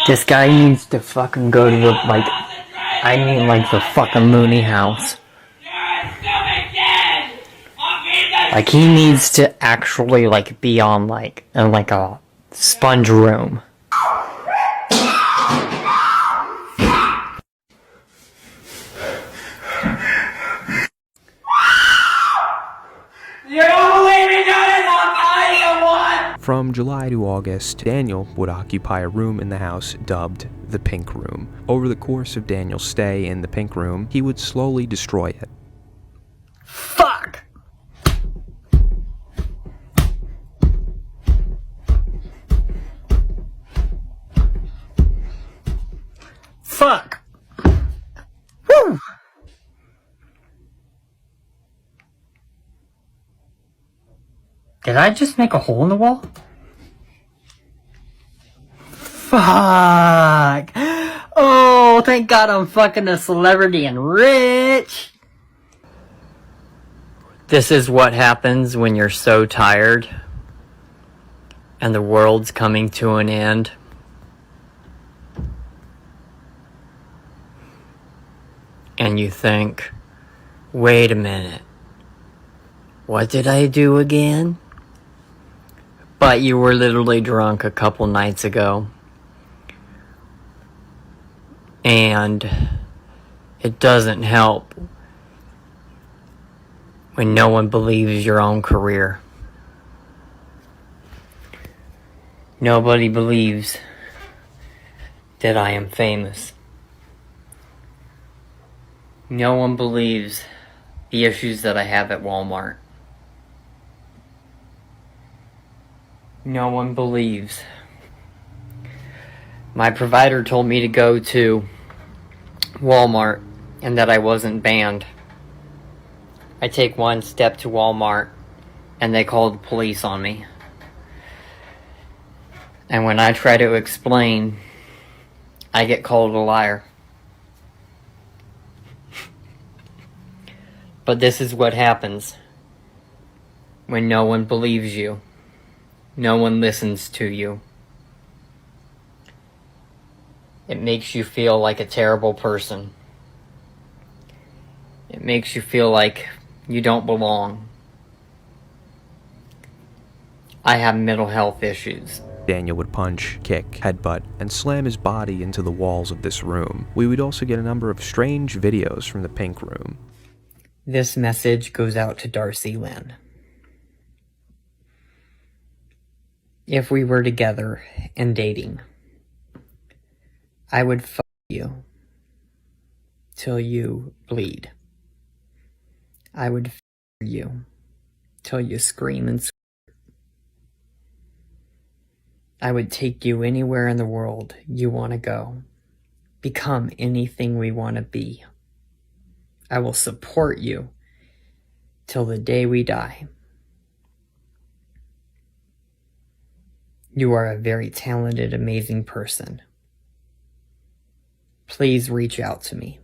Speaker 9: This guy needs to fucking go to the, the fucking loony house. Like, he needs to actually, be on, in a sponge room.
Speaker 1: From July to August, Daniel would occupy a room in the house dubbed the Pink Room. Over the course of Daniel's stay in the Pink Room, he would slowly destroy it.
Speaker 2: Fuck!
Speaker 9: Did I just make a hole in the wall? Fuck! Oh, thank God I'm fucking a celebrity and rich! This is what happens when you're so tired and the world's coming to an end. And you think, wait a minute, what did I do again? But you were literally drunk a couple nights ago. And it doesn't help when no one believes your own career. Nobody believes that I am famous. No one believes the issues that I have at Walmart. No one believes. My provider told me to go to Walmart and that I wasn't banned. I take one step to Walmart and they call the police on me. And when I try to explain, I get called a liar. But this is what happens when no one believes you. No one listens to you. It makes you feel like a terrible person. It makes you feel like you don't belong. I have mental health issues.
Speaker 1: Daniel would punch, kick, headbutt, and slam his body into the walls of this room. We would also get a number of strange videos from the pink room.
Speaker 9: This message goes out to Darcy Lynn. If we were together and dating, I would fuck you till you bleed. I would fuck you till you scream and scream. I would take you anywhere in the world you want to go. Become anything we want to be. I will support you till the day we die. You are a very talented, amazing person. Please reach out to me.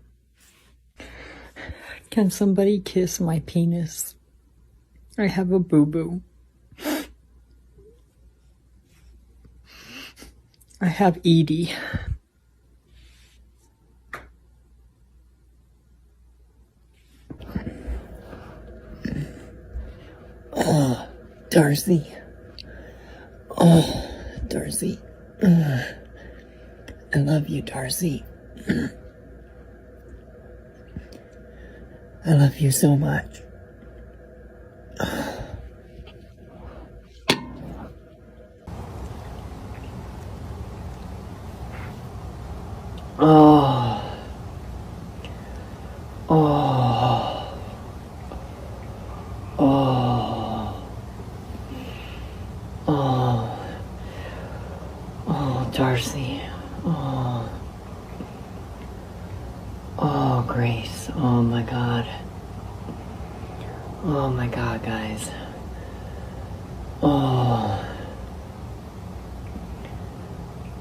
Speaker 9: Can somebody kiss my penis? I have a boo-boo. I have Edie. Oh, Darcy. Oh, Darcy. I love you, Darcy. I love you so much. Oh. Oh. Oh. Oh. Oh, Darcy. Oh. Oh, Grace. Oh my God. Oh my God, guys. Oh.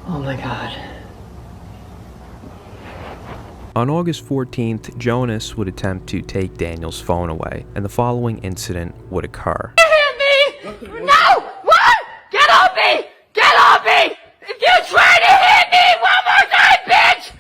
Speaker 9: Oh my God.
Speaker 1: On August 14th, Jonas would attempt to take Daniel's phone away, and the following incident would occur.
Speaker 16: Hit me! No! What? Get off me! Get off me! If you try to hit me one more time, bitch!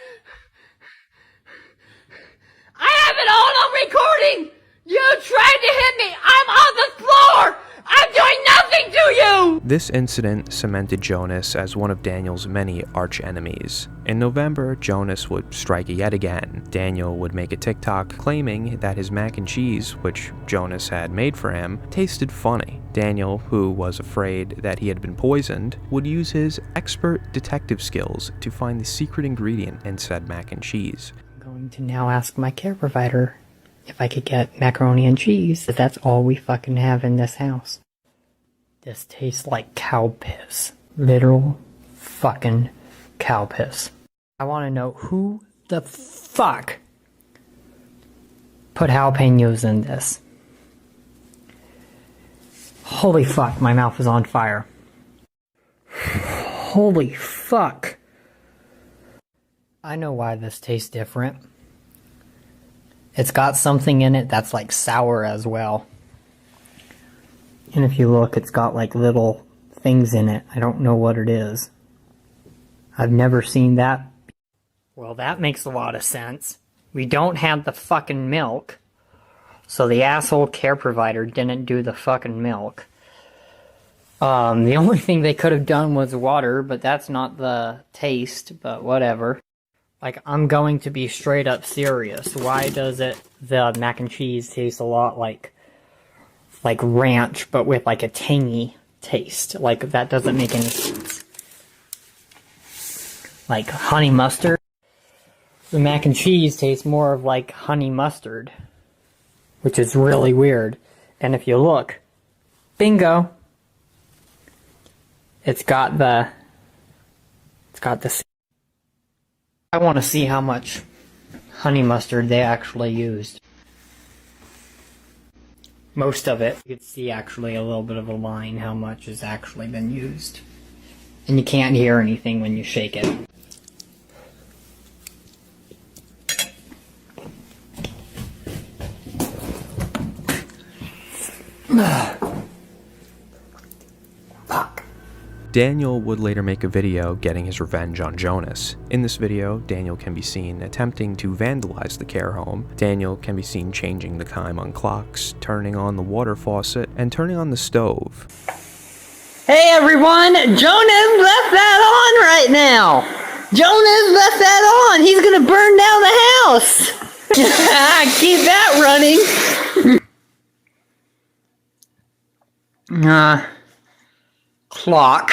Speaker 16: I have it all on recording! You tried to hit me! I'm on the floor! I'm doing nothing to you!
Speaker 1: This incident cemented Jonas as one of Daniel's many arch-enemies. In November, Jonas would strike yet again. Daniel would make a TikTok claiming that his mac and cheese, which Jonas had made for him, tasted funny. Daniel, who was afraid that he had been poisoned, would use his expert detective skills to find the secret ingredient in said mac and cheese.
Speaker 9: I'm going to now ask my care provider if I could get macaroni and cheese, if that's all we fucking have in this house. This tastes like cow piss. Literal fucking cow piss. I want to know who the fuck put jalapenos in this. Holy fuck, my mouth is on fire. Holy fuck. I know why this tastes different. It's got something in it that's like sour as well. And if you look, it's got like little things in it. I don't know what it is. I've never seen that. Well, that makes a lot of sense. We don't have the fucking milk. So the asshole care provider didn't do the fucking milk. The only thing they could have done was water, but that's not the taste, but whatever. Like, I'm going to be straight up serious. Why does the mac and cheese taste a lot like ranch, but with like a tangy taste? Like, that doesn't make any sense. Like honey mustard. The mac and cheese tastes more of like honey mustard, which is really weird. And if you look, bingo, it's got the. I want to see how much honey mustard they actually used. Most of it. You could see actually a little bit of a line how much has actually been used. And you can't hear anything when you shake it.
Speaker 1: Daniel would later make a video getting his revenge on Jonas. In this video, Daniel can be seen attempting to vandalize the care home. Daniel can be seen changing the time on clocks, turning on the water faucet, and turning on the stove.
Speaker 9: Hey everyone! Jonas left that on right now! Jonas left that on! He's gonna burn down the house! Keep that running! Clock.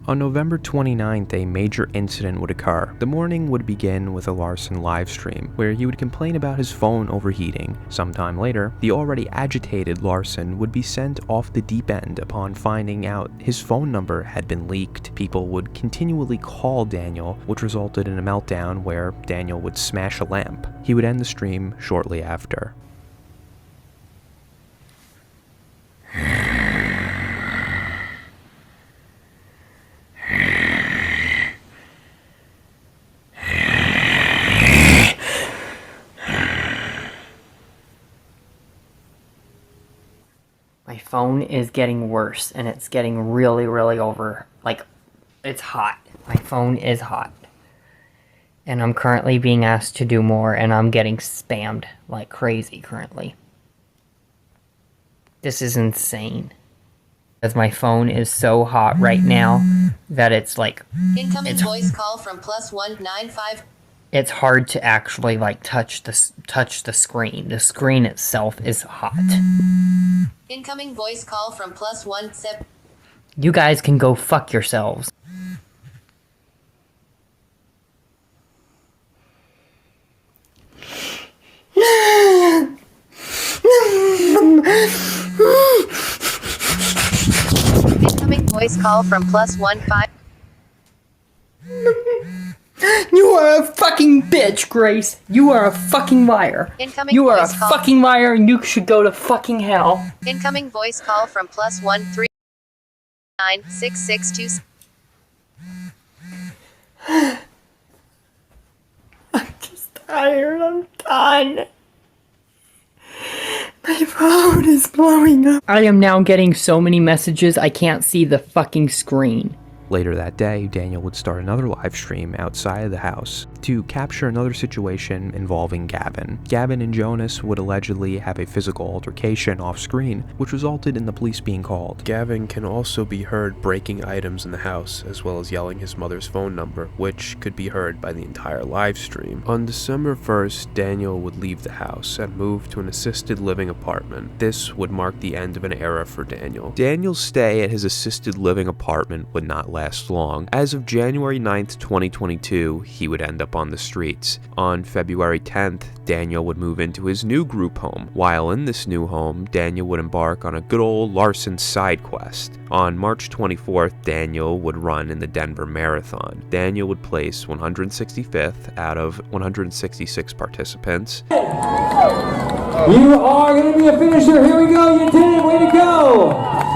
Speaker 1: On November 29th, a major incident would occur. The morning would begin with a Larson livestream, where he would complain about his phone overheating. Sometime later, the already agitated Larson would be sent off the deep end upon finding out his phone number had been leaked. People would continually call Daniel, which resulted in a meltdown where Daniel would smash a lamp. He would end the stream shortly after.
Speaker 9: My phone is getting worse, and it's getting really, really over. Like, it's hot. My phone is hot. And I'm currently being asked to do more, and I'm getting spammed like crazy currently. This is insane. Because my phone is so hot right now that it's like...
Speaker 17: Incoming voice call from +195.
Speaker 9: It's hard to actually like touch the screen. The screen itself is hot.
Speaker 17: Incoming voice call from +17.
Speaker 9: You guys can go fuck yourselves.
Speaker 17: Incoming voice call from +15.
Speaker 9: You are a fucking bitch, Grace. You are a fucking liar.
Speaker 17: Incoming
Speaker 9: You are a
Speaker 17: voice call.
Speaker 9: fucking liar, and you should go to fucking hell.
Speaker 17: Incoming voice call from +1396662.
Speaker 9: I'm just tired. I'm done. My phone is blowing up. I am now getting so many messages I can't see the fucking screen.
Speaker 1: Later that day, Daniel would start another live stream outside of the house to capture another situation involving Gavin. Gavin and Jonas would allegedly have a physical altercation off screen, which resulted in the police being called. Gavin can also be heard breaking items in the house, as well as yelling his mother's phone number, which could be heard by the entire live stream. On December 1st, Daniel would leave the house and move to an assisted living apartment. This would mark the end of an era for Daniel. Daniel's stay at his assisted living apartment would not last long. As of January 9th, 2022, he would end up on the streets. On February 10th, Daniel would move into his new group home. While in this new home, Daniel would embark on a good old Larson side quest. On March 24th, Daniel would run in the Denver Marathon. Daniel would place 165th out of 166 participants.
Speaker 18: You are going to be a finisher. Here we go. You did it. Way to go.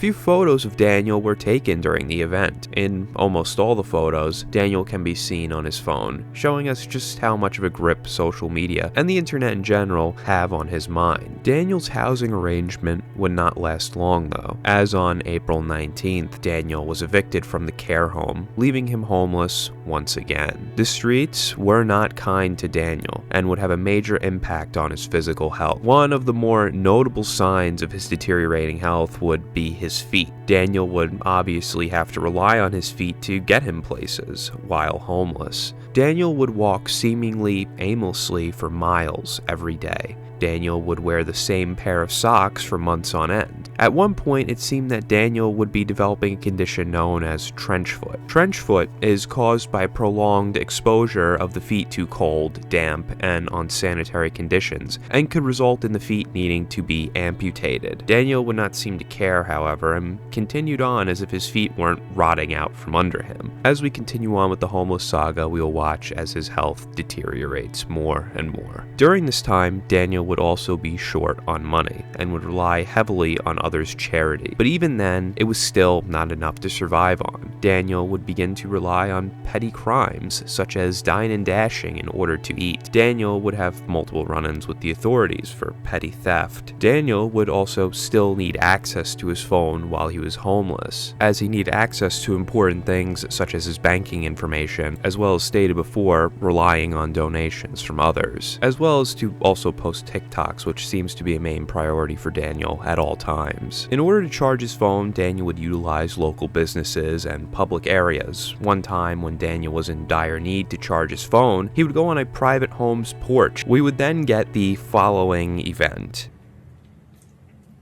Speaker 1: few photos of Daniel were taken during the event. In almost all the photos, Daniel can be seen on his phone, showing us just how much of a grip social media and the internet in general have on his mind. Daniel's housing arrangement would not last long though, as on April 19th, Daniel was evicted from the care home, leaving him homeless once again. The streets were not kind to Daniel and would have a major impact on his physical health. One of the more notable signs of his deteriorating health would be his feet. Daniel would obviously have to rely on his feet to get him places while homeless. Daniel would walk seemingly aimlessly for miles every day. Daniel would wear the same pair of socks for months on end. At one point, it seemed that Daniel would be developing a condition known as trench foot. Trench foot is caused by prolonged exposure of the feet to cold, damp, and unsanitary conditions, and could result in the feet needing to be amputated. Daniel would not seem to care, however, and continued on as if his feet weren't rotting out from under him. As we continue on with the homeless saga, we will watch as his health deteriorates more and more. During this time, Daniel would also be short on money and would rely heavily on others' charity. But even then, it was still not enough to survive on. Daniel would begin to rely on petty crimes, such as dine and dashing in order to eat. Daniel would have multiple run-ins with the authorities for petty theft. Daniel would also still need access to his phone while he was homeless, as he needed access to important things such as his banking information, as well as stated before, relying on donations from others, as well as to also post TikToks, which seems to be a main priority for Daniel at all times. In order to charge his phone, Daniel would utilize local businesses and public areas. One time when Daniel was in dire need to charge his phone, he would go on a private home's porch. We would then get the following event.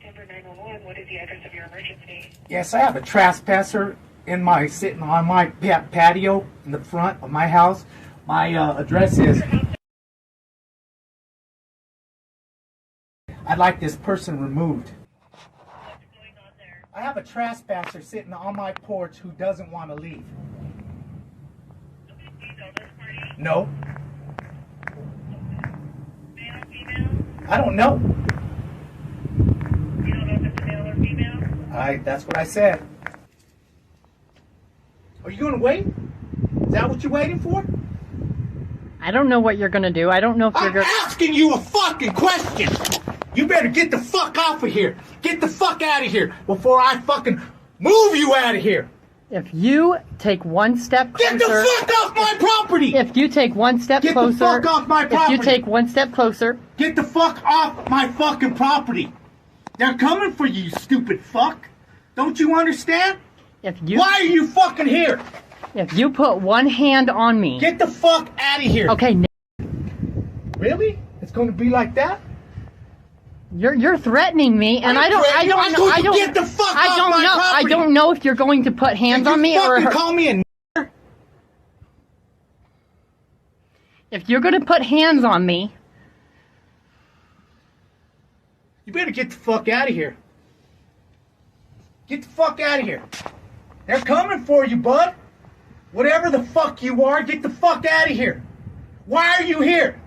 Speaker 18: Denver 911, what is the address of your emergency?
Speaker 19: Yes, I have a trespasser sitting on my patio in the front of my house. My address is... I'd like this person removed.
Speaker 18: What's going on there?
Speaker 19: I have a trespasser sitting on my porch who doesn't want to leave.
Speaker 18: Okay, do you know this party?
Speaker 19: No.
Speaker 18: Male, female?
Speaker 19: I don't know.
Speaker 18: You don't know if it's a male or female?
Speaker 19: That's what I said. Are you going to wait? Is that what you're waiting for?
Speaker 9: I don't know what you're going to do. I don't know if you're going to...
Speaker 19: I'm asking you a fucking question! You better get the fuck off of here! Get the fuck out of here before I fucking move you out of here!
Speaker 9: If you take one step closer...
Speaker 19: Get the fuck off my property!
Speaker 9: If you take one step closer...
Speaker 19: Get the fuck off my property!
Speaker 9: If you take one step closer...
Speaker 19: Get the fuck off my fucking property! They're coming for you, stupid fuck! Don't you understand? Why are you fucking here?
Speaker 9: If you put one hand on me...
Speaker 19: Get the fuck out of here!
Speaker 9: Okay,
Speaker 19: Really? It's going to be like that?
Speaker 9: You're threatening me, and I don't
Speaker 19: Get the fuck off my property!
Speaker 9: I don't know if you're going to put hands on me or...
Speaker 19: Call me a n***er?
Speaker 9: If you're going to put hands on me...
Speaker 19: You better get the fuck out of here. Get the fuck out of here. They're coming for you, bud. Whatever the fuck you are, get the fuck out of here. Why are you here?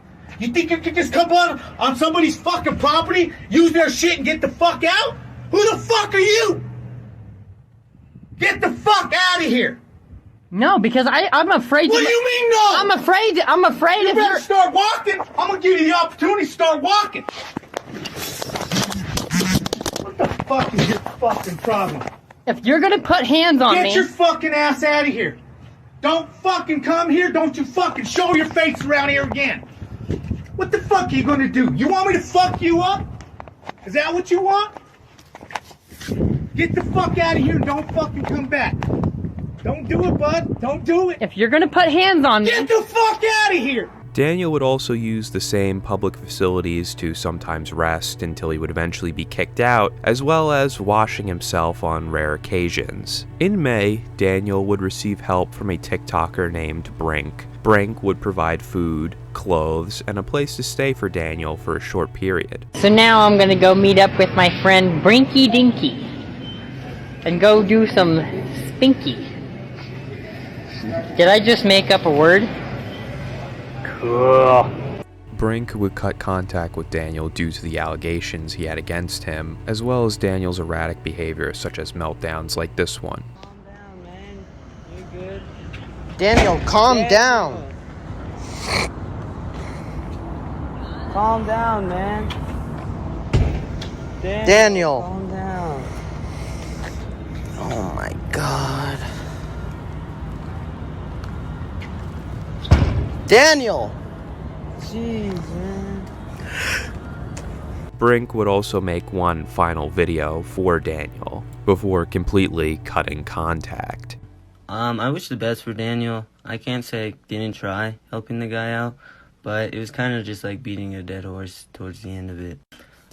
Speaker 19: You think you can just come on somebody's fucking property, use their shit and get the fuck out? Who the fuck are you? Get the fuck out of here.
Speaker 9: No, because I'm afraid...
Speaker 19: What do you mean no?
Speaker 9: I'm afraid
Speaker 19: you
Speaker 9: if
Speaker 19: better
Speaker 9: you're...
Speaker 19: start walking. I'm going to give you the opportunity to start walking. What the fuck is your fucking problem?
Speaker 9: If you're going to put hands on me...
Speaker 19: Get your fucking ass out of here. Don't fucking come here. Don't you fucking show your face around here again. What the fuck are you gonna do? You want me to fuck you up? Is that what you want? Get the fuck out of here and don't fucking come back. Don't do it, bud. Don't do it.
Speaker 9: If you're gonna put hands on me...
Speaker 19: Get the fuck out of here!
Speaker 1: Daniel would also use the same public facilities to sometimes rest until he would eventually be kicked out, as well as washing himself on rare occasions. In May, Daniel would receive help from a TikToker named Brink. Brink would provide food, clothes, and a place to stay for Daniel for a short period.
Speaker 9: So now I'm gonna go meet up with my friend Brinky Dinky and go do some spinky. Did I just make up a word? Cool.
Speaker 1: Brink would cut contact with Daniel due to the allegations he had against him, as well as Daniel's erratic behavior such as meltdowns like this one.
Speaker 20: Daniel, calm down. Calm down, man. Daniel. Calm down. Oh my God. Daniel. Jeez, man.
Speaker 1: Brink would also make one final video for Daniel before completely cutting contact.
Speaker 21: I wish the best for Daniel. I can't say I didn't try helping the guy out, but it was kind of just like beating a dead horse towards the end of it.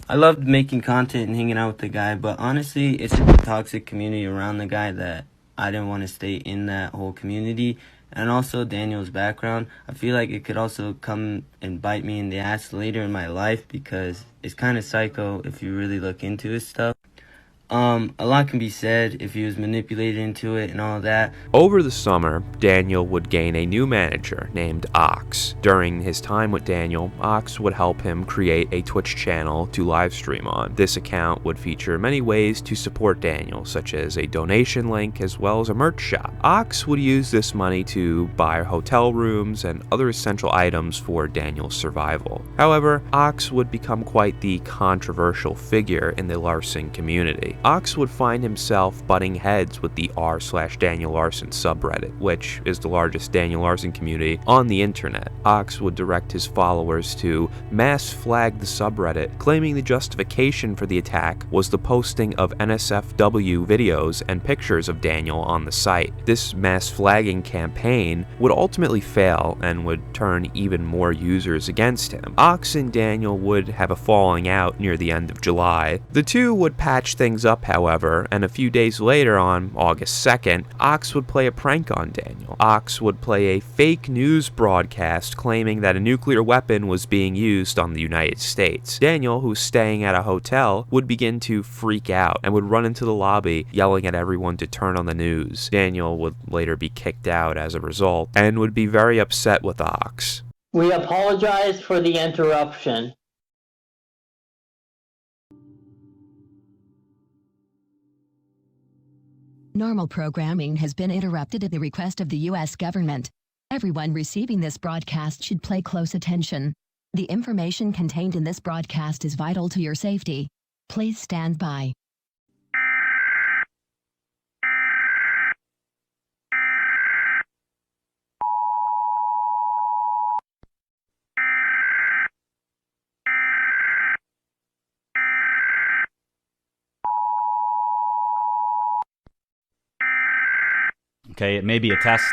Speaker 21: I loved making content and hanging out with the guy, but honestly, it's a toxic community around the guy that I didn't want to stay in that whole community. And also Daniel's background, I feel like it could also come and bite me in the ass later in my life because it's kind of psycho if you really look into his stuff. A lot can be said if he was manipulated into it and all that.
Speaker 1: Over the summer, Daniel would gain a new manager named Ox. During his time with Daniel, Ox would help him create a Twitch channel to live stream on. This account would feature many ways to support Daniel, such as a donation link as well as a merch shop. Ox would use this money to buy hotel rooms and other essential items for Daniel's survival. However, Ox would become quite the controversial figure in the Larson community. Ox would find himself butting heads with the r/Daniel Larson subreddit, which is the largest Daniel Larson community on the internet. Ox would direct his followers to mass flag the subreddit, claiming the justification for the attack was the posting of NSFW videos and pictures of Daniel on the site. This mass flagging campaign would ultimately fail and would turn even more users against him. Ox and Daniel would have a falling out near the end of July. The two would patch things up, however, and a few days later, on August 2nd, Ox would play a prank on Daniel. Ox would play a fake news broadcast claiming that a nuclear weapon was being used on the United States. Daniel, who was staying at a hotel, would begin to freak out and would run into the lobby yelling at everyone to turn on the news. Daniel would later be kicked out as a result and would be very upset with Ox.
Speaker 12: We apologize for the interruption.
Speaker 22: Normal programming has been interrupted at the request of the U.S. government. Everyone receiving this broadcast should pay close attention. The information contained in this broadcast is vital to your safety. Please stand by.
Speaker 23: Okay, it may be a test.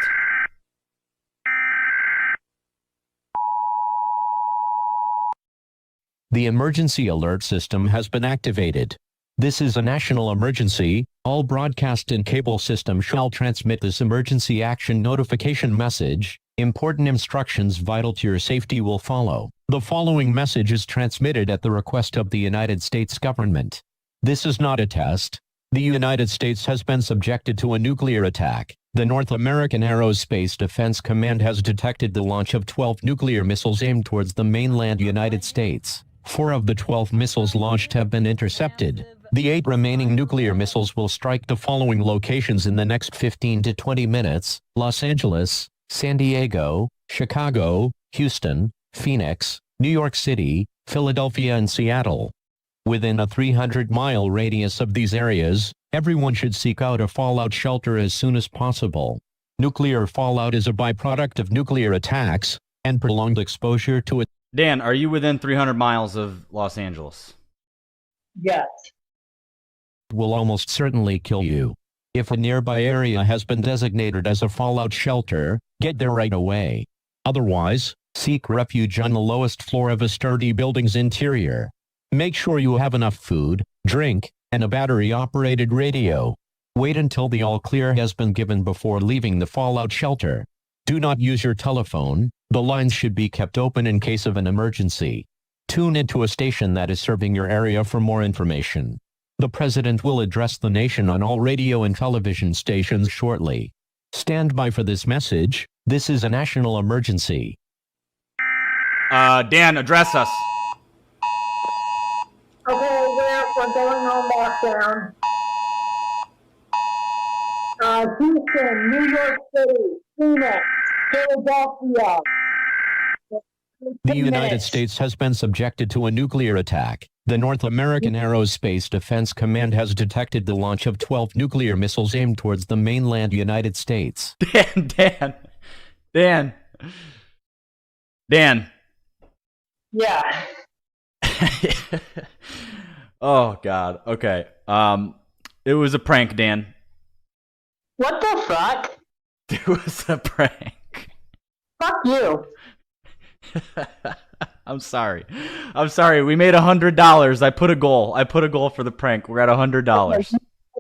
Speaker 24: The emergency alert system has been activated. This is a national emergency. All broadcast and cable systems shall transmit this emergency action notification message. Important instructions vital to your safety will follow. The following message is transmitted at the request of the United States government. This is not a test. The United States has been subjected to a nuclear attack. The North American Aerospace Defense Command has detected the launch of 12 nuclear missiles aimed towards the mainland United States. 4 of the 12 missiles launched have been intercepted. The 8 remaining nuclear missiles will strike the following locations in the next 15 to 20 minutes: Los Angeles, San Diego, Chicago, Houston, Phoenix, New York City, Philadelphia, and Seattle. Within a 300-mile radius of these areas, everyone should seek out a fallout shelter as soon as possible. Nuclear fallout is a byproduct of nuclear attacks, and prolonged exposure to it.
Speaker 23: Dan, are you within 300 miles of Los Angeles?
Speaker 12: Yes.
Speaker 24: Will almost certainly kill you. If a nearby area has been designated as a fallout shelter, get there right away. Otherwise, seek refuge on the lowest floor of a sturdy building's interior. Make sure you have enough food, drink, and a battery-operated radio. Wait until the all-clear has been given before leaving the fallout shelter. Do not use your telephone. The lines should be kept open in case of an emergency. Tune into a station that is serving your area for more information. The President will address the nation on all radio and television stations shortly. Stand by for this message. This is a national emergency.
Speaker 23: Dan, address us.
Speaker 13: Okay, we're going on lockdown. Houston, New York City, Phoenix, Philadelphia.
Speaker 24: The United States has been subjected to a nuclear attack. The North American Aerospace Defense Command has detected the launch of 12 nuclear missiles aimed towards the mainland United States.
Speaker 23: Dan.
Speaker 13: Yeah.
Speaker 23: Oh, God. Okay. It was a prank, Dan.
Speaker 13: What the fuck?
Speaker 23: It was a prank.
Speaker 13: Fuck you.
Speaker 23: I'm sorry. We made $100. I put a goal for the prank. We're at $100.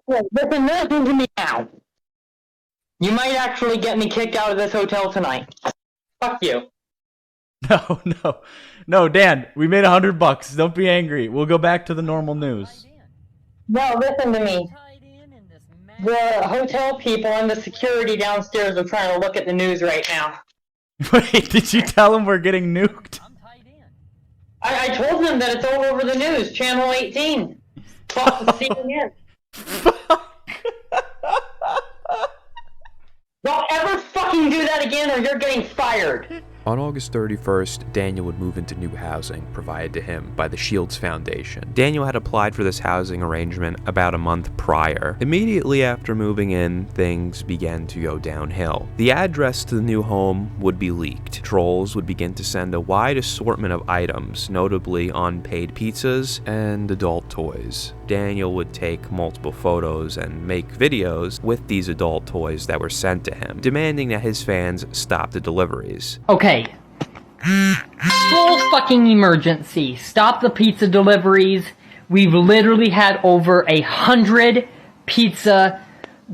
Speaker 13: Listen to me now. You might actually get me kicked out of this hotel tonight. Fuck you.
Speaker 23: No, Dan. We made $100. Don't be angry. We'll go back to the normal news.
Speaker 13: No, listen to me. The hotel people and the security downstairs are trying to look at the news right now.
Speaker 23: Wait, did you tell them we're getting nuked?
Speaker 13: I told them that it's all over the news. Channel 18. CNN. Don't ever fucking do that again or you're getting fired.
Speaker 1: On August 31st, Daniel would move into new housing provided to him by the Shields Foundation. Daniel had applied for this housing arrangement about a month prior. Immediately after moving in, things began to go downhill. The address to the new home would be leaked. Trolls would begin to send a wide assortment of items, notably unpaid pizzas and adult toys. Daniel would take multiple photos and make videos with these adult toys that were sent to him, demanding that his fans stop the deliveries.
Speaker 2: Okay. Full fucking emergency. Stop the pizza deliveries. We've literally had over 100 pizza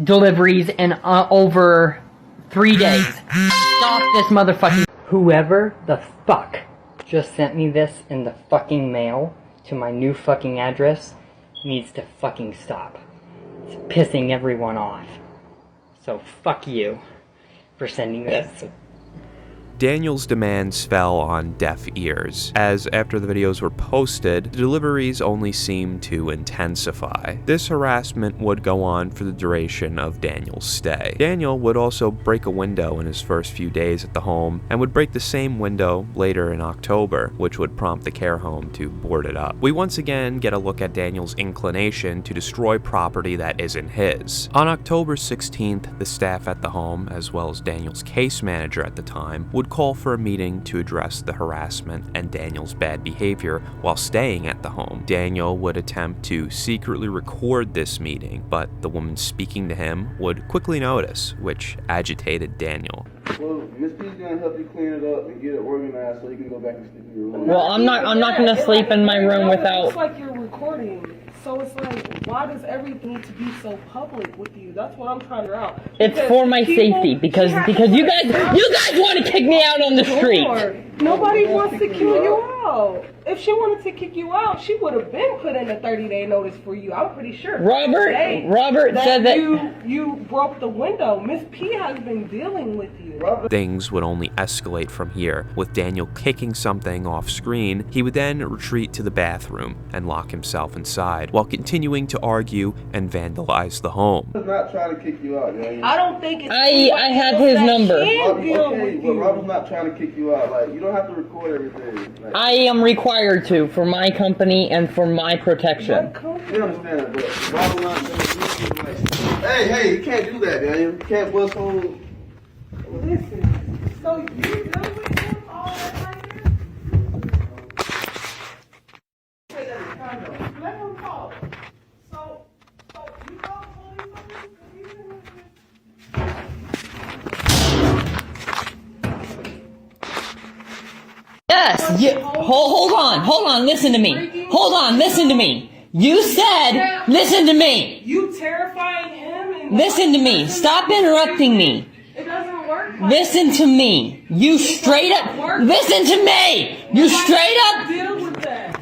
Speaker 2: deliveries in over 3 days. Stop this motherfucking... Whoever the fuck just sent me this in the fucking mail to my new fucking address needs to fucking stop. It's pissing everyone off. So fuck you for sending this.
Speaker 1: Daniel's demands fell on deaf ears, as after the videos were posted, the deliveries only seemed to intensify. This harassment would go on for the duration of Daniel's stay. Daniel would also break a window in his first few days at the home, and would break the same window later in October, which would prompt the care home to board it up. We once again get a look at Daniel's inclination to destroy property that isn't his. On October 16th, the staff at the home, as well as Daniel's case manager at the time, would call for a meeting to address the harassment and Daniel's bad behavior while staying at the home. Daniel would attempt to secretly record this meeting, but the woman speaking to him would quickly notice, which agitated Daniel.
Speaker 3: Well, Miss P's gonna help you clean it up and get it organized so you can go back and sleep in your room.
Speaker 13: Well, I'm not gonna sleep in my room without...
Speaker 4: It's like you're recording, so it's like, why does everything need to be so public with you? That's what I'm trying to figure out.
Speaker 2: It's for my safety, because you guys want to kick me out on the street.
Speaker 4: Nobody wants to kick you out. If she wanted to kick you out, she would have been put in a 30-day notice for you. I'm pretty sure.
Speaker 2: Robert said that
Speaker 4: you broke the window. Miss P has been dealing with you.
Speaker 1: Things would only escalate from here, with Daniel kicking something off screen. He would then retreat to the bathroom and lock himself inside, while continuing to argue and vandalize the home.
Speaker 3: I'm not trying to kick you out, man.
Speaker 4: I don't think it's...
Speaker 2: I have his number.
Speaker 3: Okay, but Robert's not trying to kick you out. Like, you don't have to record everything. Like,
Speaker 2: I am required to, for my company and for my protection.
Speaker 3: you understand that, but Robert's not going to do like, hey, you can't do that, man. You can't bust home.
Speaker 4: Listen, so you done with him all that right here? Let him talk. So you call police on this?
Speaker 2: Yes. Hold on. Listen to me. You said, listen to me.
Speaker 4: You terrifying him? And
Speaker 2: listen to me. Stop interrupting me.
Speaker 4: It doesn't work.
Speaker 2: Listen to me. You straight up. Listen to me. You straight up.
Speaker 4: Deal with that.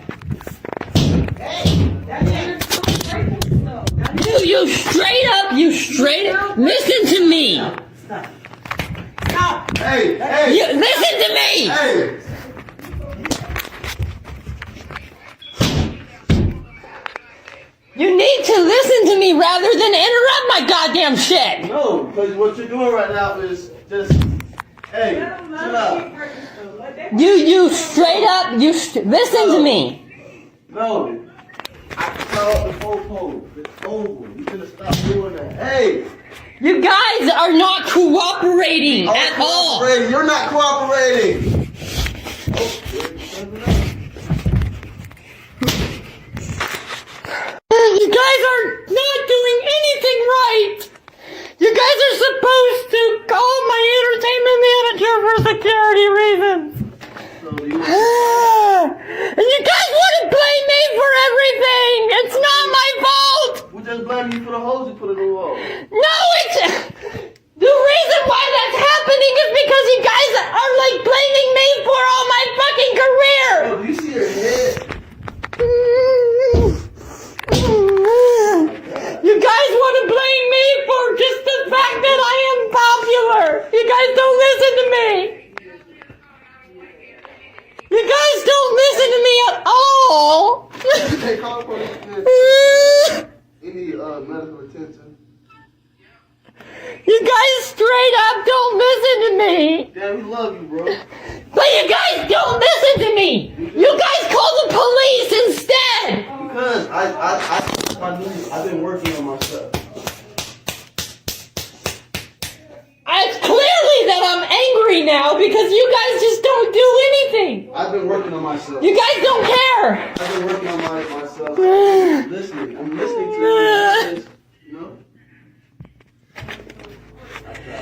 Speaker 2: You straight up. Listen to me.
Speaker 3: Hey.
Speaker 2: Listen to me.
Speaker 3: Hey.
Speaker 7: You need to listen to me rather than interrupt my goddamn shit.
Speaker 3: No, because what you're doing right now is just, hey, chill out.
Speaker 7: You straight up, listen to me.
Speaker 3: No, I can tell the pole. It's over. You gonna stop doing that. Hey.
Speaker 7: You guys are not cooperating at all.
Speaker 3: You're not cooperating.
Speaker 7: You guys are not doing anything right. You guys are supposed to call my entertainment manager for security reasons. And you guys want to blame me for everything. It's not my fault.
Speaker 3: We just blame you for the holes you put in the wall.
Speaker 7: No, it's the reason why that's happening is because you guys are like blaming me for all my fucking career.
Speaker 3: Oh, do you see your head?
Speaker 7: You guys want to blame me for just the fact that I am popular. You guys don't listen to me. You guys don't listen to me at all.
Speaker 3: Hey, call the police. You need medical attention.
Speaker 7: You guys straight up don't listen to me.
Speaker 3: Damn, we love you, bro.
Speaker 7: But you guys don't listen to me. You guys call the police instead.
Speaker 3: Because I've been working on myself.
Speaker 7: It's clearly that I'm angry now because you guys just don't do anything.
Speaker 3: I've been working on myself.
Speaker 7: You guys don't care.
Speaker 3: I've been working on myself. I'm listening to you. You know?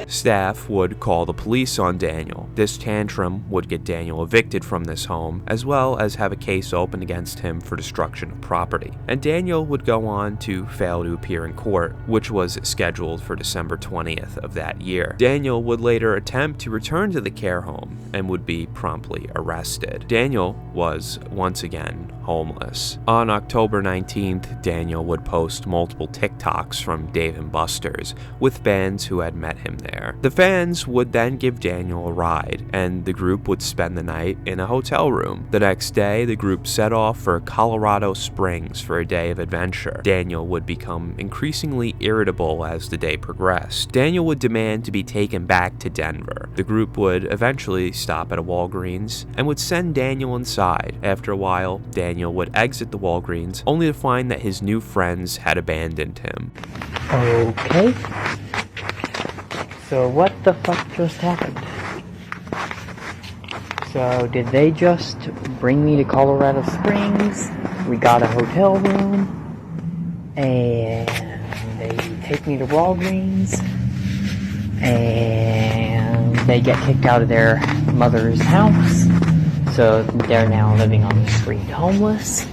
Speaker 1: Staff would call the police on Daniel. This tantrum would get Daniel evicted from this home, as well as have a case opened against him for destruction of property. And Daniel would go on to fail to appear in court, which was scheduled for December 20th of that year. Daniel would later attempt to return to the care home and would be promptly arrested. Daniel was once again homeless. On October 19th, Daniel would post multiple TikToks from Dave & Buster's with fans who had met him there. The fans would then give Daniel a ride, and the group would spend the night in a hotel room. The next day, the group set off for Colorado Springs for a day of adventure. Daniel would become increasingly irritable as the day progressed. Daniel would demand to be taken back to Denver. The group would eventually stop at a Walgreens and would send Daniel inside. After a while, Daniel would exit the Walgreens, only to find that his new friends had abandoned him.
Speaker 9: Okay. So what the fuck just happened? So did they just bring me to Colorado Springs? We got a hotel room, and they take me to Walgreens, and they get kicked out of their mother's house, so they're now living on the street homeless,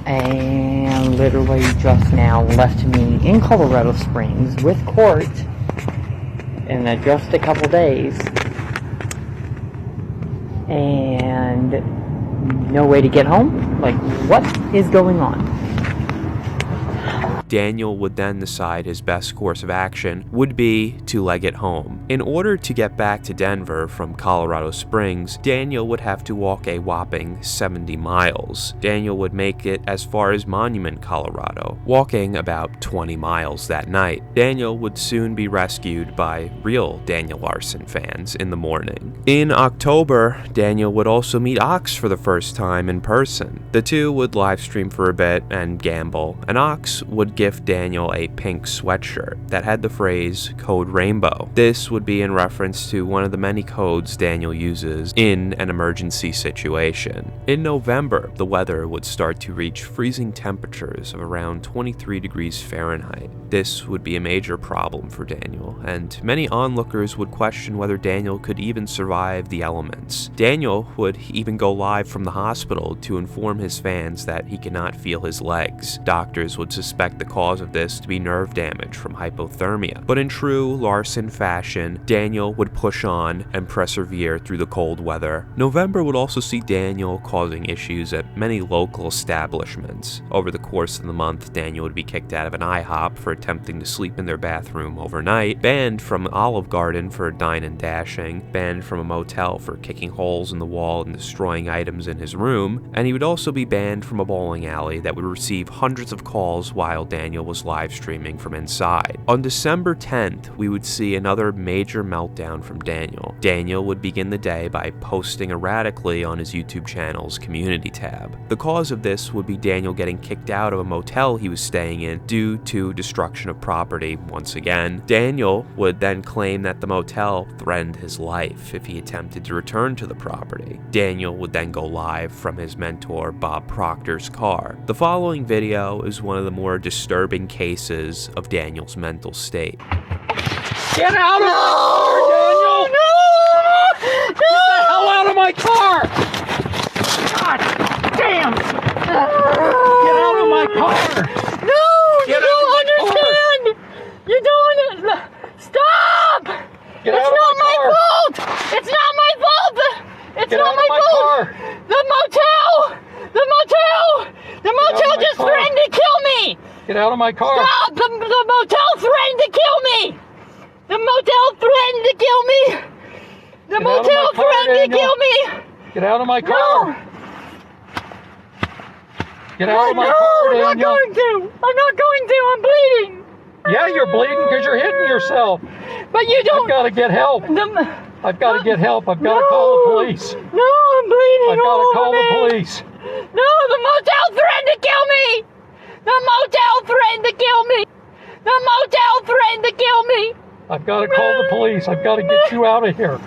Speaker 9: and literally just now left me in Colorado Springs with court in just a couple days, and no way to get home? Like, what is going on?
Speaker 1: Daniel would then decide his best course of action would be to leg it home. In order to get back to Denver from Colorado Springs, Daniel would have to walk a whopping 70 miles. Daniel would make it as far as Monument, Colorado, walking about 20 miles that night. Daniel would soon be rescued by real Daniel Larson fans in the morning. In October, Daniel would also meet Ox for the first time in person. The two would live stream for a bit and gamble, and Ox would gift Daniel a pink sweatshirt that had the phrase Code Rainbow. This would be in reference to one of the many codes Daniel uses in an emergency situation. In November, the weather would start to reach freezing temperatures of around 23 degrees Fahrenheit. This would be a major problem for Daniel, and many onlookers would question whether Daniel could even survive the elements. Daniel would even go live from the hospital to inform his fans that he could not feel his legs. Doctors would suspect the cause of this to be nerve damage from hypothermia. But in true Larson fashion, Daniel would push on and persevere through the cold weather. November would also see Daniel causing issues at many local establishments. Over the course of the month, Daniel would be kicked out of an IHOP for attempting to sleep in their bathroom overnight, banned from Olive Garden for dine and dashing, banned from a motel for kicking holes in the wall and destroying items in his room, and he would also be banned from a bowling alley that would receive hundreds of calls while Daniel was live streaming from inside. On December 10th, we would see another major meltdown from Daniel. Daniel would begin the day by posting erratically on his YouTube channel's community tab. The cause of this would be Daniel getting kicked out of a motel he was staying in due to destruction of property once again. Daniel would then claim that the motel threatened his life if he attempted to return to the property. Daniel would then go live from his mentor Bob Proctor's car. The following video is one of the more disturbing cases of Daniel's mental state.
Speaker 5: Get out of my car, Daniel! No! Get the hell out of my car! God damn! Get out of my car!
Speaker 16: No! You don't understand! You don't... Stop!
Speaker 5: Get
Speaker 16: It's
Speaker 5: out of
Speaker 16: not
Speaker 5: my
Speaker 16: my
Speaker 5: car!
Speaker 16: fault! It's not my fault! It's
Speaker 5: Get
Speaker 16: not
Speaker 5: out of
Speaker 16: my
Speaker 5: my
Speaker 16: fault!
Speaker 5: car!
Speaker 16: The motel! The motel! The motel just
Speaker 5: car.
Speaker 16: threatened to kill me!
Speaker 5: Get out of my car!
Speaker 16: Stop! The motel threatened to kill me! The motel threatened to kill me! The
Speaker 5: Get out of
Speaker 16: motel
Speaker 5: my car,
Speaker 16: threatened to
Speaker 5: Daniel.
Speaker 16: kill me!
Speaker 5: Get out of my
Speaker 16: No!
Speaker 5: car! Get out of my
Speaker 16: No,
Speaker 5: car,
Speaker 16: I'm not
Speaker 5: Daniel!
Speaker 16: going to! I'm not going to! I'm bleeding!
Speaker 5: Yeah, you're bleeding because you're hitting yourself.
Speaker 16: But you don't...
Speaker 5: I've got to get help. I've got to get help. I've got to call the police.
Speaker 16: No, I'm bleeding.
Speaker 5: I've got to
Speaker 16: all
Speaker 5: call
Speaker 16: over
Speaker 5: the
Speaker 16: me.
Speaker 5: police.
Speaker 16: No, the motel threatened to kill me! The motel threatened to kill me! The motel threatened to kill me!
Speaker 5: I've got to call the police. I've got to get you out of here.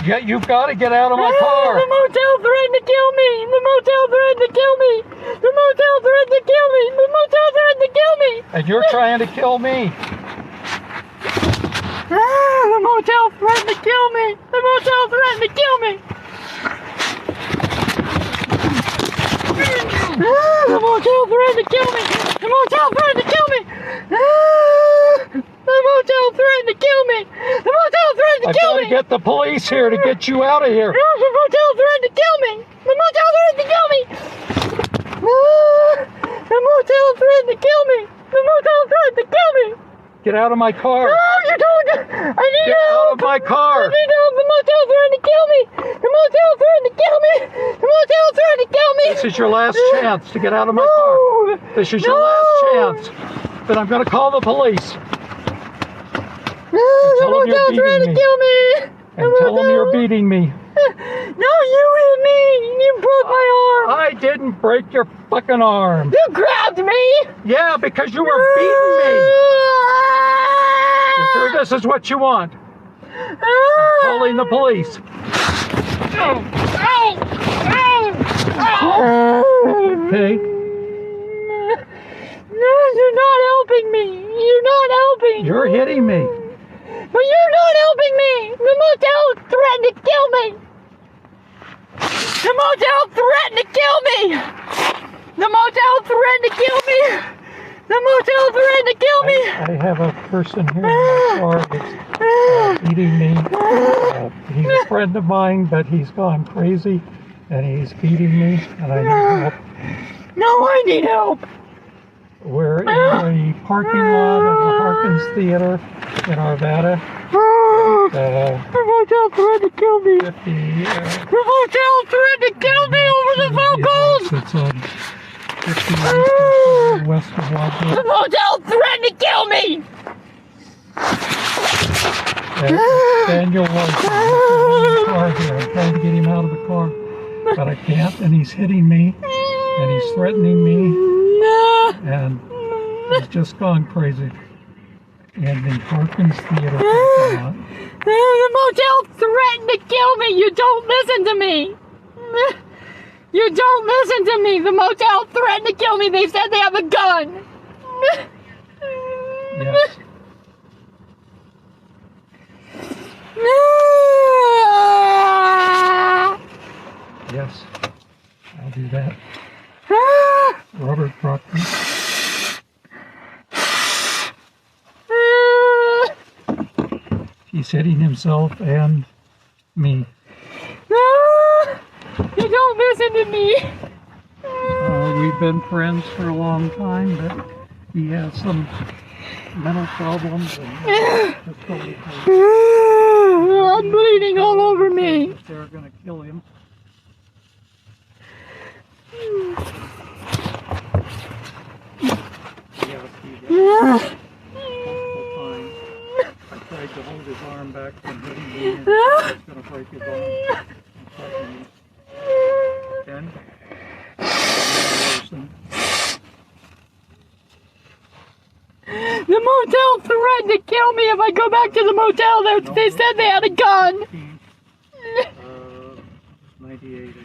Speaker 5: Yeah, you've got to get out of my car.
Speaker 16: The motel threatened to kill me! The motel threatened to kill me! The motel threatened to kill me! The motel threatened to kill me!
Speaker 5: And you're trying to kill me.
Speaker 16: The motel threatened to kill me! The motel threatened to kill me! The motel threatened to kill me! The motel threatened to kill me! The motel threatened to kill me! The motel threatened to
Speaker 5: I've
Speaker 16: kill
Speaker 5: got
Speaker 16: me!
Speaker 5: to get the police here to get you out of here.
Speaker 16: The motel threatened to kill me! The motel threatened to kill me! The motel threatened to kill me! The motel threatened to kill me!
Speaker 5: Get out of my car.
Speaker 16: No, you don't! I need
Speaker 5: Get
Speaker 16: help!
Speaker 5: out of my car.
Speaker 16: I need help! The motel threatened to kill me! The motel threatened to kill me! The motel threatened to kill me!
Speaker 5: This is your last chance to get out of my car. This is your last chance. Then I'm going to call the police.
Speaker 16: The motel threatened to kill me!
Speaker 5: And tell them you're beating me.
Speaker 16: No, you hit me! You broke my arm!
Speaker 5: I didn't break your fucking arm.
Speaker 16: You grabbed me!
Speaker 5: Yeah, because you were beating me. You sure this is what you want? I'm calling the police. Okay.
Speaker 16: No, you're not helping me. You're not helping.
Speaker 5: You're hitting me.
Speaker 16: But you're not helping me. The motel threatened to kill me. The motel threatened to kill me. The motel threatened to kill me. The motel threatened to kill me.
Speaker 5: I have a person here in my car that's beating me. He's a friend of mine, but he's gone crazy, and he's beating me, and I need help.
Speaker 16: No, I need help.
Speaker 5: We're in the parking lot of the Harkins Theater in Arvada.
Speaker 16: The motel threatened to kill me. The motel threatened to kill me over the phone calls.
Speaker 5: It's on 58 west of Wadsworth.
Speaker 16: The motel threatened to kill me.
Speaker 5: Daniel Larson in the car here. I'm trying to get him out of the car, but I can't, and he's hitting me, and he's threatening me. And he's just gone crazy. In the Harkins Theater parking lot.
Speaker 16: The motel threatened to kill me. You don't listen to me. You don't listen to me. The motel threatened to kill me. They said they have a gun.
Speaker 5: Yes. Yes. I'll do that. Robert Proctor. He's hitting himself and me.
Speaker 16: Ah, you don't listen to me.
Speaker 5: We've been friends for a long time, but he has some mental problems. And
Speaker 16: I'm bleeding all over me.
Speaker 5: They're going to kill him. I tried to hold his arm back from hitting me, and I was going to break his arm. Ken?
Speaker 16: The motel threatened to kill me if I go back to the motel. They said they had a gun.
Speaker 5: 98,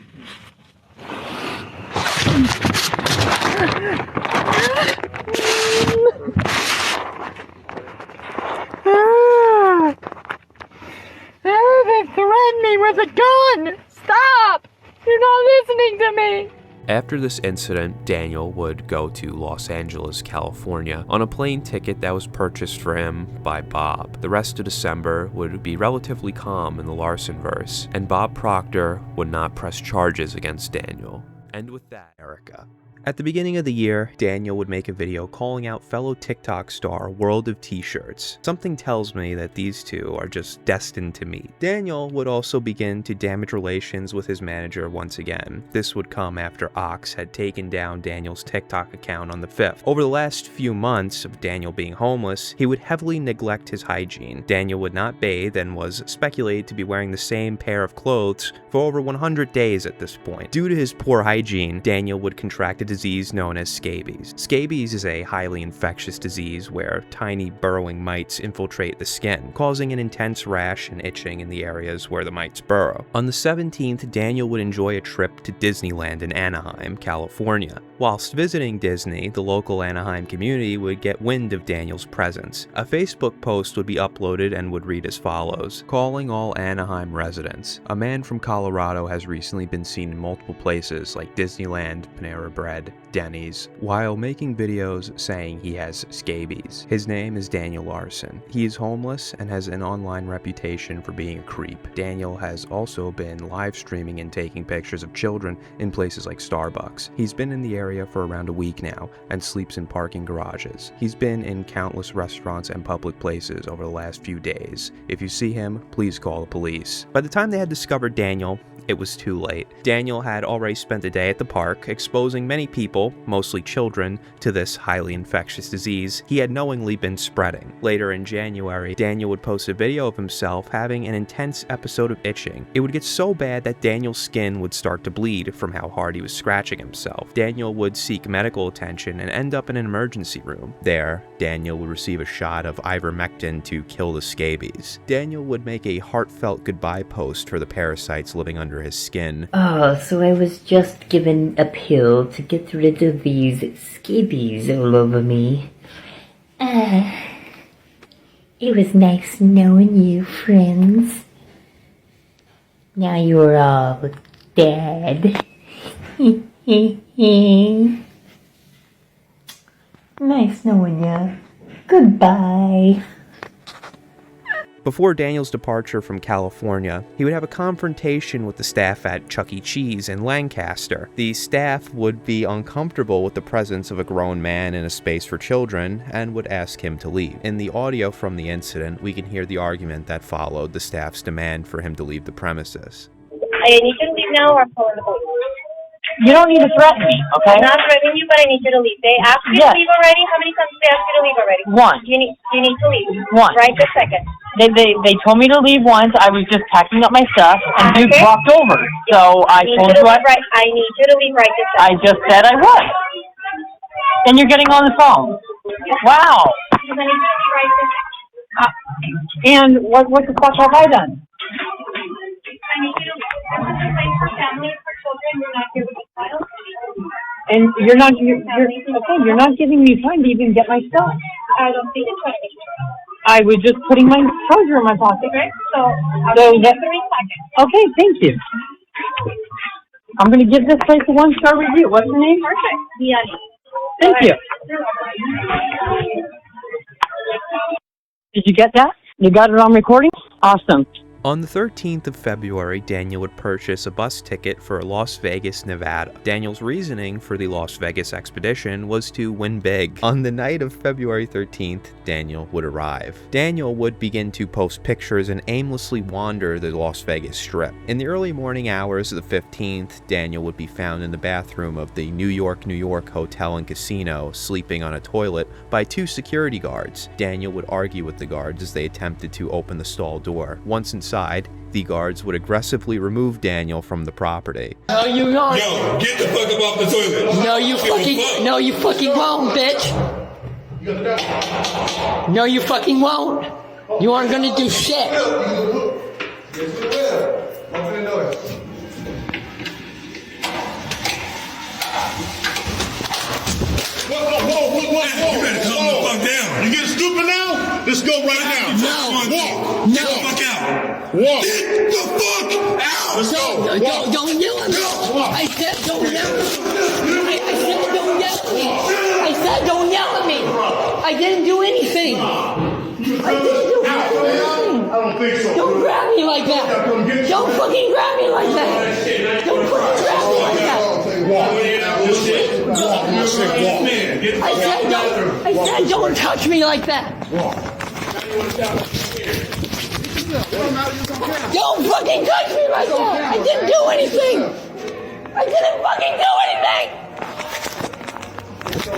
Speaker 16: They threatened me with a gun. Stop! You're not listening to me.
Speaker 1: After this incident, Daniel would go to Los Angeles, California on a plane ticket that was purchased for him by Bob. The rest of December would be relatively calm in the Larson-verse, and Bob Proctor would not press charges against Daniel. And with that, Erica. At the beginning of the year, Daniel would make a video calling out fellow TikTok star World of T-Shirts. Something tells me that these two are just destined to meet. Daniel would also begin to damage relations with his manager once again. This would come after Ox had taken down Daniel's TikTok account on the 5th. Over the last few months of Daniel being homeless, he would heavily neglect his hygiene. Daniel would not bathe and was speculated to be wearing the same pair of clothes for over 100 days at this point. Due to his poor hygiene, Daniel would contract a disease known as scabies. Scabies is a highly infectious disease where tiny burrowing mites infiltrate the skin, causing an intense rash and itching in the areas where the mites burrow. On the 17th, Daniel would enjoy a trip to Disneyland in Anaheim, California. Whilst visiting Disney, the local Anaheim community would get wind of Daniel's presence. A Facebook post would be uploaded and would read as follows: "Calling all Anaheim residents. A man from Colorado has recently been seen in multiple places like Disneyland, Panera Bread, Denny's, while making videos saying he has scabies. His name is Daniel Larson. He is homeless and has an online reputation for being a creep. Daniel has also been live streaming and taking pictures of children in places like Starbucks. He's been in the area for around a week now and sleeps in parking garages. He's been in countless restaurants and public places over the last few days. If you see him, please call the police." By the time they had discovered Daniel, it was too late. Daniel had already spent the day at the park, exposing many people, mostly children, to this highly infectious disease he had knowingly been spreading. Later in January, Daniel would post a video of himself having an intense episode of itching. It would get so bad that Daniel's skin would start to bleed from how hard he was scratching himself. Daniel would seek medical attention and end up in an emergency room. There, Daniel would receive a shot of ivermectin to kill the scabies. Daniel would make a heartfelt goodbye post for the parasites living under his skin.
Speaker 8: "Oh, so I was just given a pill to get rid of these scabies all over me. It was nice knowing you, friends. Now you're all dead." Nice knowing you. Goodbye.
Speaker 1: Before Daniel's departure from California, he would have a confrontation with the staff at Chuck E. Cheese in Lancaster. The staff would be uncomfortable with the presence of a grown man in a space for children and would ask him to leave. In the audio from the incident, we can hear the argument that followed the staff's demand for him to leave the premises.
Speaker 10: "I need you to leave now or I'm calling the police."
Speaker 13: You don't need to threaten me, okay?
Speaker 10: I'm not threatening you, but I need you to leave. They asked you
Speaker 13: Yes.
Speaker 10: to leave already. How many times did they ask you to leave already?
Speaker 13: Once.
Speaker 10: You need to leave.
Speaker 13: Once.
Speaker 10: Right this second.
Speaker 13: They told me to leave once. I was just packing up my stuff, and you walked over. So I told you
Speaker 10: I need you to leave right this
Speaker 13: I
Speaker 10: second.
Speaker 13: just said I would. And you're getting on the phone. Wow.
Speaker 10: Because I need you to leave right this
Speaker 13: And
Speaker 10: second.
Speaker 13: what the fuck have I done?
Speaker 10: I need you to leave. This is a place for families, for children. You're not here with a child.
Speaker 13: And you're not giving me time to even get my stuff.
Speaker 10: I don't think it's right.
Speaker 13: I was just putting my charger in my pocket.
Speaker 10: Okay, so I'll give you 3 seconds.
Speaker 13: Okay, thank you. I'm going to give this place a 1-star review. What's your name?
Speaker 10: Perfect. Diani.
Speaker 13: Thank you. Did you get that? You got it on recording? Awesome.
Speaker 1: On the 13th of February, Daniel would purchase a bus ticket for Las Vegas, Nevada. Daniel's reasoning for the Las Vegas expedition was to win big. On the night of February 13th, Daniel would arrive. Daniel would begin to post pictures and aimlessly wander the Las Vegas Strip. In the early morning hours of the 15th, Daniel would be found in the bathroom of the New York Hotel and Casino, sleeping on a toilet by 2 security guards. Daniel would argue with the guards as they attempted to open the stall door. Once inside, the guards would aggressively remove Daniel from the property.
Speaker 6: No, you won't. Yo, get the fuck up off the toilet. No, you fucking won't, bitch. No, you fucking won't. You aren't gonna do shit.
Speaker 11: Whoa. You better calm the fuck down. You get stupid now? Let's go right now.
Speaker 6: No.
Speaker 11: Walk. Get the fuck out. Walk. Get the fuck out. Let's go.
Speaker 6: Don't yell at me. I said don't yell at me. I said don't yell at me. I said don't yell at me. I didn't do anything.
Speaker 11: I don't think so.
Speaker 6: Don't grab me like that. Don't fucking grab me like that. Don't fucking grab me like that.
Speaker 11: Walk.
Speaker 6: I said don't touch me like that. Don't fucking touch me like that. I didn't do anything. I didn't fucking do anything.
Speaker 11: To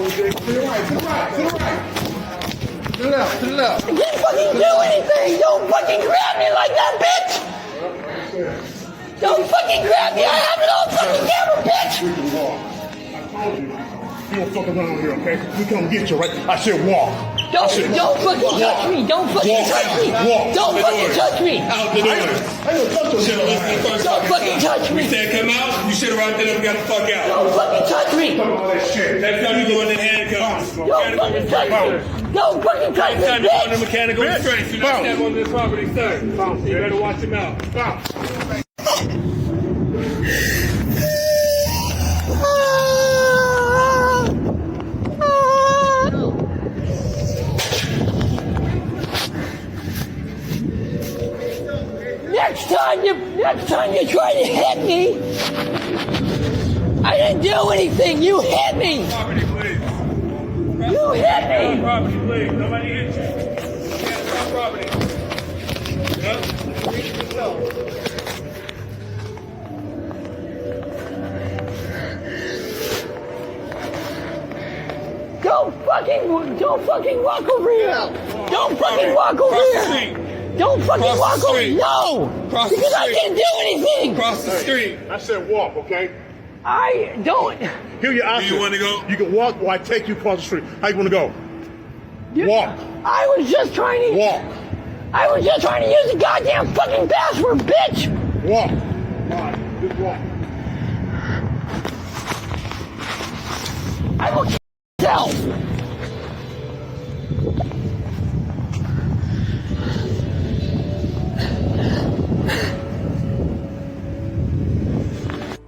Speaker 11: the left.
Speaker 6: I didn't fucking do anything. Don't fucking grab me like that, bitch. Don't fucking grab me. I have it on fucking camera, bitch.
Speaker 11: You don't fuck around here, okay? We come get you, right? I said walk.
Speaker 6: Don't fucking touch me. Don't fucking touch me. Don't fucking touch me.
Speaker 11: Out the door. I ain't gonna touch you.
Speaker 6: Don't fucking touch me.
Speaker 11: You said come out. You should have right there and got the fuck out.
Speaker 6: Don't fucking touch me.
Speaker 11: All that shit. Next time you go in the handcuffs.
Speaker 6: Don't fucking touch me. Don't fucking touch me,
Speaker 11: Next time you go in the
Speaker 6: bitch.
Speaker 11: mechanical restraints. You not step on this property, sir. You better watch your mouth.
Speaker 6: Next time you try to hit me, I didn't do anything. You hit me.
Speaker 11: Property, please.
Speaker 6: You hit me.
Speaker 11: Property, please. Nobody hit you. Get property.
Speaker 6: Don't fucking walk over here. Don't fucking walk over here. Don't fucking walk over here. No. Because I didn't do anything.
Speaker 11: Cross the street. I said walk, okay?
Speaker 6: I don't.
Speaker 11: Here your option. You want to go? You can walk or I take you across the street. How you want to go? Walk.
Speaker 6: I was just trying to.
Speaker 11: Walk.
Speaker 6: I was just trying to use the goddamn fucking password, bitch.
Speaker 11: Walk. All right, just walk.
Speaker 6: I will kill myself.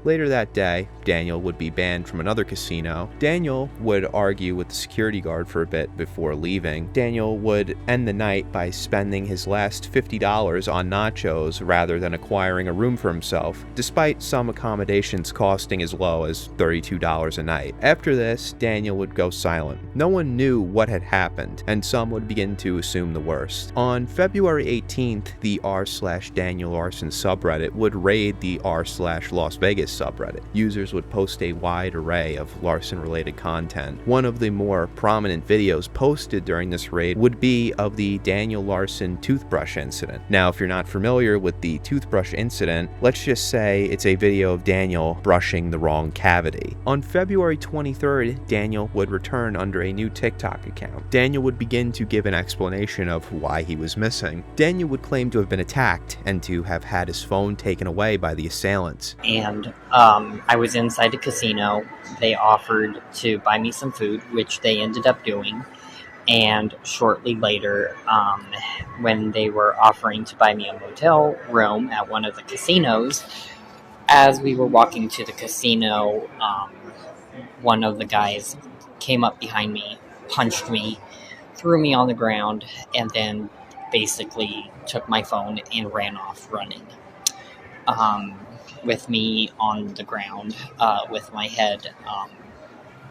Speaker 1: Later that day, Daniel would be banned from another casino. Daniel would argue with the security guard for a bit before leaving. Daniel would end the night by spending his last $50 on nachos rather than acquiring a room for himself, despite some accommodations costing as low as $32 a night. After this, Daniel would go silent. No one knew what had happened, and some would begin to assume the worst. On February 18th, the r/Daniel Larson subreddit would raid the r/Las Vegas subreddit. Users would post a wide array of Larson-related content. One of the more prominent videos posted during this raid would be of the Daniel Larson toothbrush incident. Now, if you're not familiar with the toothbrush incident, let's just say it's a video of Daniel brushing the wrong cavity. On February 23rd, Daniel would return under a new TikTok account. Daniel would begin to give an explanation of why he was missing. Daniel would claim to have been attacked and to have had his phone taken away by the assailants.
Speaker 9: And I was inside the casino. They offered to buy me some food, which they ended up doing. And shortly later, when they were offering to buy me a motel room at one of the casinos, as we were walking to the casino, one of the guys came up behind me, punched me, threw me on the ground, and then basically took my phone and ran off running. With me on the ground, with my head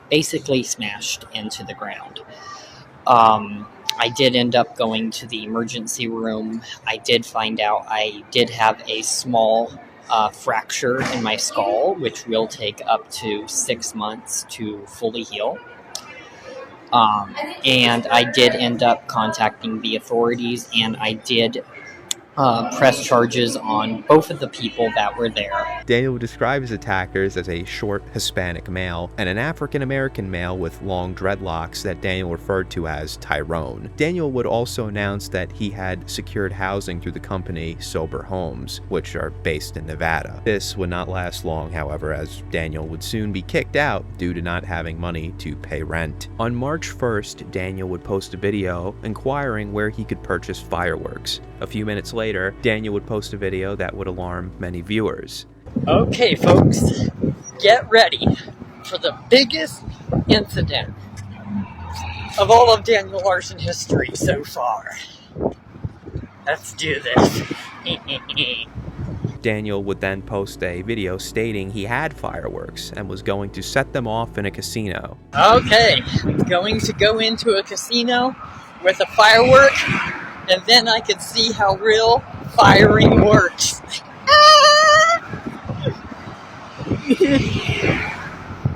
Speaker 9: basically smashed into the ground. I did end up going to the emergency room. I did find out I did have a small fracture in my skull, which will take up to 6 months to fully heal. And I did end up contacting the authorities, and I did press charges on both of the people that were there.
Speaker 1: Daniel would describe his attackers as a short Hispanic male and an African-American male with long dreadlocks that Daniel referred to as Tyrone. Daniel would also announce that he had secured housing through the company Sober Homes, which are based in Nevada. This would not last long, however, as Daniel would soon be kicked out due to not having money to pay rent. On March 1st, Daniel would post a video inquiring where he could purchase fireworks. A few minutes later, Daniel would post a video that would alarm many viewers.
Speaker 9: Okay, folks, get ready for the biggest incident of all of Daniel Larson history so far. Let's do this.
Speaker 1: Daniel would then post a video stating he had fireworks and was going to set them off in a casino.
Speaker 9: Okay, I'm going to go into a casino with a firework, and then I can see how real firing works.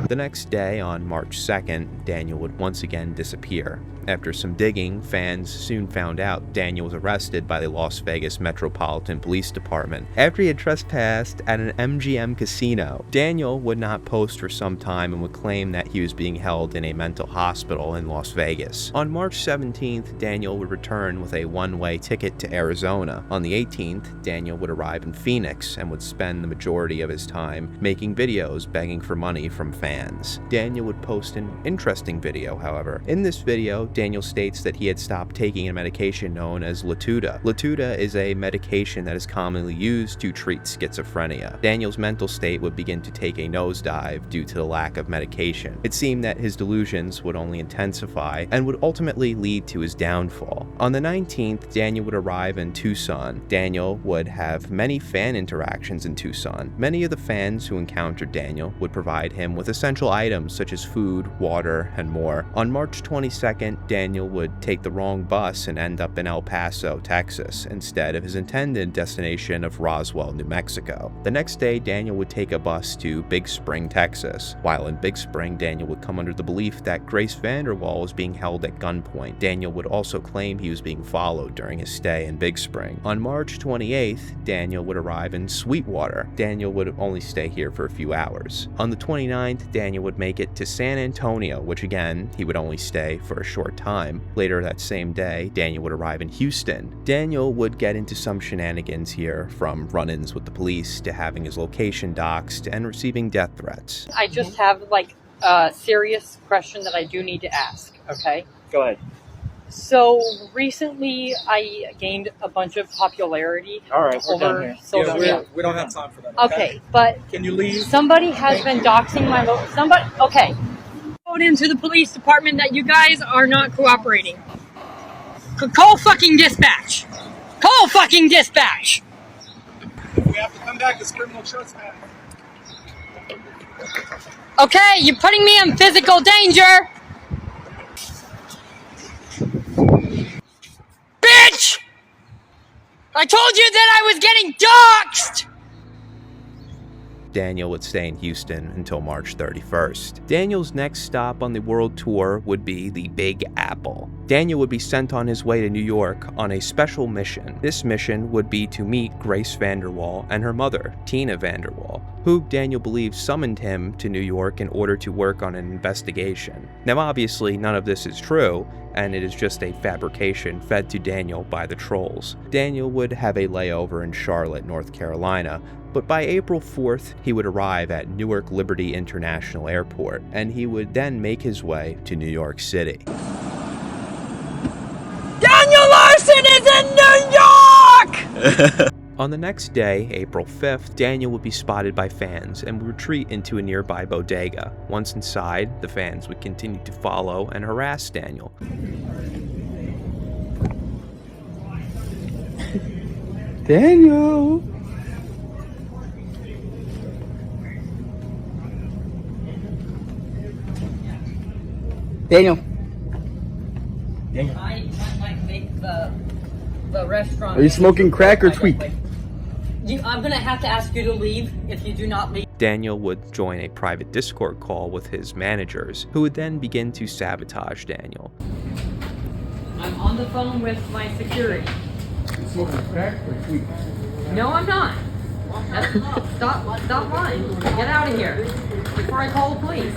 Speaker 1: The next day, on March 2nd, Daniel would once again disappear. After some digging, fans soon found out Daniel was arrested by the Las Vegas Metropolitan Police Department after he had trespassed at an MGM casino. Daniel would not post for some time and would claim that he was being held in a mental hospital in Las Vegas. On March 17th, Daniel would return with a one-way ticket to Arizona. On the 18th, Daniel would arrive in Phoenix and would spend the majority of his time making videos begging for money from fans. Daniel would post an interesting video, however. In this video, Daniel states that he had stopped taking a medication known as Latuda. Latuda is a medication that is commonly used to treat schizophrenia. Daniel's mental state would begin to take a nosedive due to the lack of medication. It seemed that his delusions would only intensify and would ultimately lead to his downfall. On the 19th, Daniel would arrive in Tucson. Daniel would have many fan interactions in Tucson. Many of the fans who encountered Daniel would provide him with essential items such as food, water, and more. On March 22nd, Daniel would take the wrong bus and end up in El Paso, Texas, instead of his intended destination of Roswell, New Mexico. The next day, Daniel would take a bus to Big Spring, Texas. While in Big Spring, Daniel would come under the belief that Grace Vanderwall was being held at gunpoint. Daniel would also claim he was being followed during his stay in Big Spring. On March 28th, Daniel would arrive in Sweetwater. Daniel would only stay here for a few hours. On the 29th, Daniel would make it to San Antonio, which again, he would only stay for a short time. Later that same day, Daniel would arrive in Houston. Daniel would get into some shenanigans here, from run-ins with the police to having his location doxed and receiving death threats.
Speaker 9: I just have like a serious question that I do need to ask, okay?
Speaker 23: Go ahead.
Speaker 9: So recently I gained a bunch of popularity over social media.
Speaker 23: We don't have time for that.
Speaker 9: Okay, but
Speaker 23: can you leave?
Speaker 9: Somebody has been doxing my okay. Into the police department that you guys are not cooperating. Call fucking dispatch. Call fucking dispatch.
Speaker 23: We have to come back as criminal trespass.
Speaker 9: Okay, you're putting me in physical danger. Bitch! I told you that I was getting doxed!
Speaker 1: Daniel would stay in Houston until March 31st. Daniel's next stop on the world tour would be the Big Apple. Daniel would be sent on his way to New York on a special mission. This mission would be to meet Grace Vanderwall and her mother, Tina Vanderwall, who Daniel believes summoned him to New York in order to work on an investigation. Now obviously none of this is true, and it is just a fabrication fed to Daniel by the trolls. Daniel would have a layover in Charlotte, North Carolina, but by April 4th, he would arrive at Newark Liberty International Airport, and he would then make his way to New York City.
Speaker 9: Daniel Larson is in New York!
Speaker 1: On the next day, April 5th, Daniel would be spotted by fans and would retreat into a nearby bodega. Once inside, the fans would continue to follow and harass Daniel.
Speaker 3: Daniel. Daniel. Daniel.
Speaker 9: I might make the restaurant.
Speaker 3: Are you smoking crack or tweak?
Speaker 9: I'm gonna have to ask you to leave if you do not leave.
Speaker 1: Daniel would join a private Discord call with his managers, who would then begin to sabotage Daniel.
Speaker 9: I'm on the phone with my security.
Speaker 3: You smoking crack or tweak?
Speaker 9: No, I'm not. Stop lying. Get out of here before I call the police.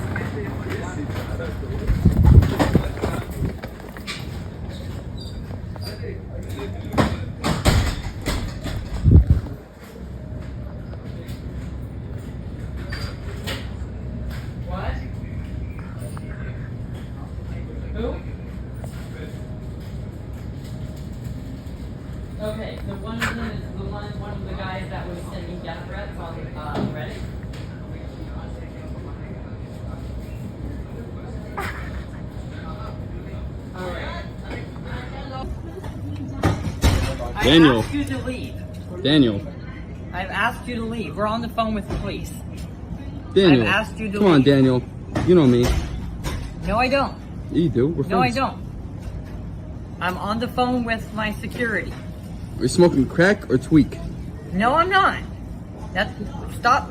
Speaker 9: What? Who? Okay, so one of them is one of the guys that was sending death threats on Reddit.
Speaker 3: Daniel.
Speaker 9: I've asked you to leave.
Speaker 3: Daniel.
Speaker 9: I've asked you to leave. We're on the phone with the police.
Speaker 3: Daniel.
Speaker 9: I've asked you to
Speaker 3: Come on,
Speaker 9: leave.
Speaker 3: Daniel. You know me.
Speaker 9: No, I don't.
Speaker 3: Yeah, you do. We're
Speaker 9: No, I
Speaker 3: friends.
Speaker 9: don't. I'm on the phone with my security.
Speaker 3: Are you smoking crack or tweak?
Speaker 9: No, I'm not. Stop.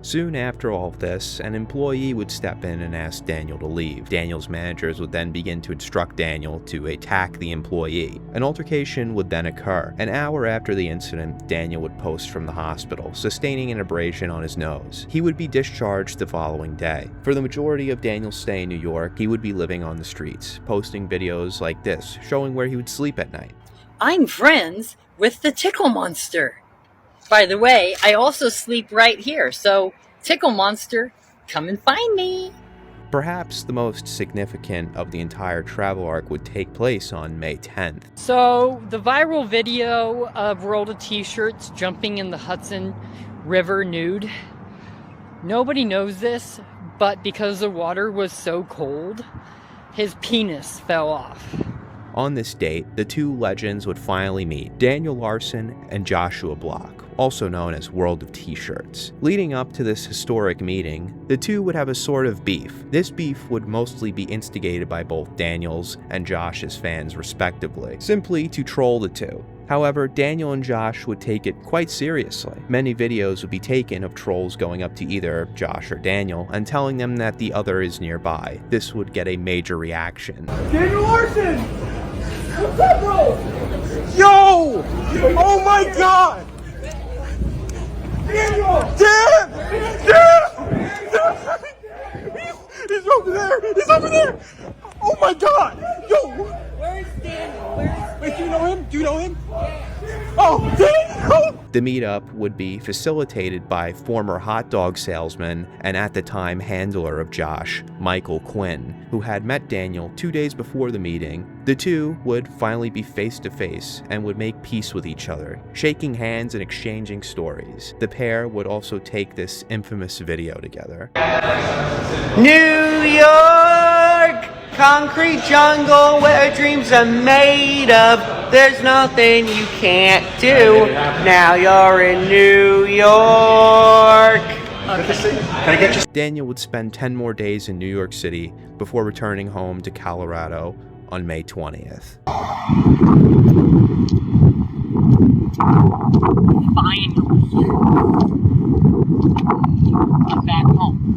Speaker 1: Soon after all of this, an employee would step in and ask Daniel to leave. Daniel's managers would then begin to instruct Daniel to attack the employee. An altercation would then occur. An hour after the incident, Daniel would post from the hospital, sustaining an abrasion on his nose. He would be discharged the following day. For the majority of Daniel's stay in New York, he would be living on the streets, posting videos like this, showing where he would sleep at night.
Speaker 9: I'm friends with the Tickle Monster. By the way, I also sleep right here, so Tickle Monster, come and find me.
Speaker 1: Perhaps the most significant of the entire travel arc would take place on May 10th.
Speaker 9: So, the viral video of rolled of t-shirts jumping in the Hudson River nude. Nobody knows this, but because the water was so cold, his penis fell off.
Speaker 1: On this date, the two legends would finally meet, Daniel Larson and Joshua Block, also known as World of T-Shirts. Leading up to this historic meeting, the two would have a sort of beef. This beef would mostly be instigated by both Daniel's and Josh's fans respectively, simply to troll the two. However, Daniel and Josh would take it quite seriously. Many videos would be taken of trolls going up to either Josh or Daniel and telling them that the other is nearby. This would get a major reaction.
Speaker 3: Daniel Larson! What's up, bro? Yo! Oh my god! Daniel! Damn! He's over there! He's over there! Oh my god! Yo!
Speaker 9: Where's Daniel?
Speaker 3: Wait, do you know him? Do you know him? Oh, Daniel!
Speaker 1: The meetup would be facilitated by former hot dog salesman and at the time handler of Josh, Michael Quinn, who had met Daniel 2 days before the meeting. The two would finally be face to face and would make peace with each other, shaking hands and exchanging stories. The pair would also take this infamous video together.
Speaker 20: New York! Concrete jungle where dreams are made of. There's nothing you can't do. Now you're in New York.
Speaker 1: Daniel would spend 10 more days in New York City before returning home to Colorado on May 20th.
Speaker 9: Finally. I'm back home.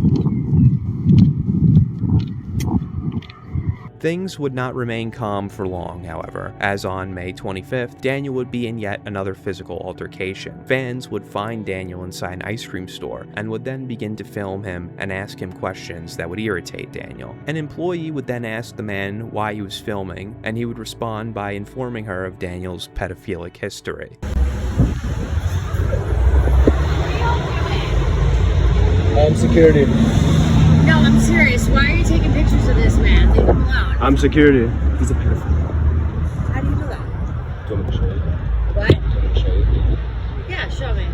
Speaker 1: Things would not remain calm for long, however, as on May 25th, Daniel would be in yet another physical altercation. Fans would find Daniel inside an ice cream store and would then begin to film him and ask him questions that would irritate Daniel. An employee would then ask the man why he was filming, and he would respond by informing her of Daniel's pedophilic history.
Speaker 3: I'm security.
Speaker 16: No, I'm serious. Why are you taking pictures of this man? Leave him alone.
Speaker 3: I'm security. He's a pedophile.
Speaker 16: How do you know that?
Speaker 3: Do you want me to show you?
Speaker 16: What?
Speaker 3: Do you want me to show you?
Speaker 16: Yeah, show me.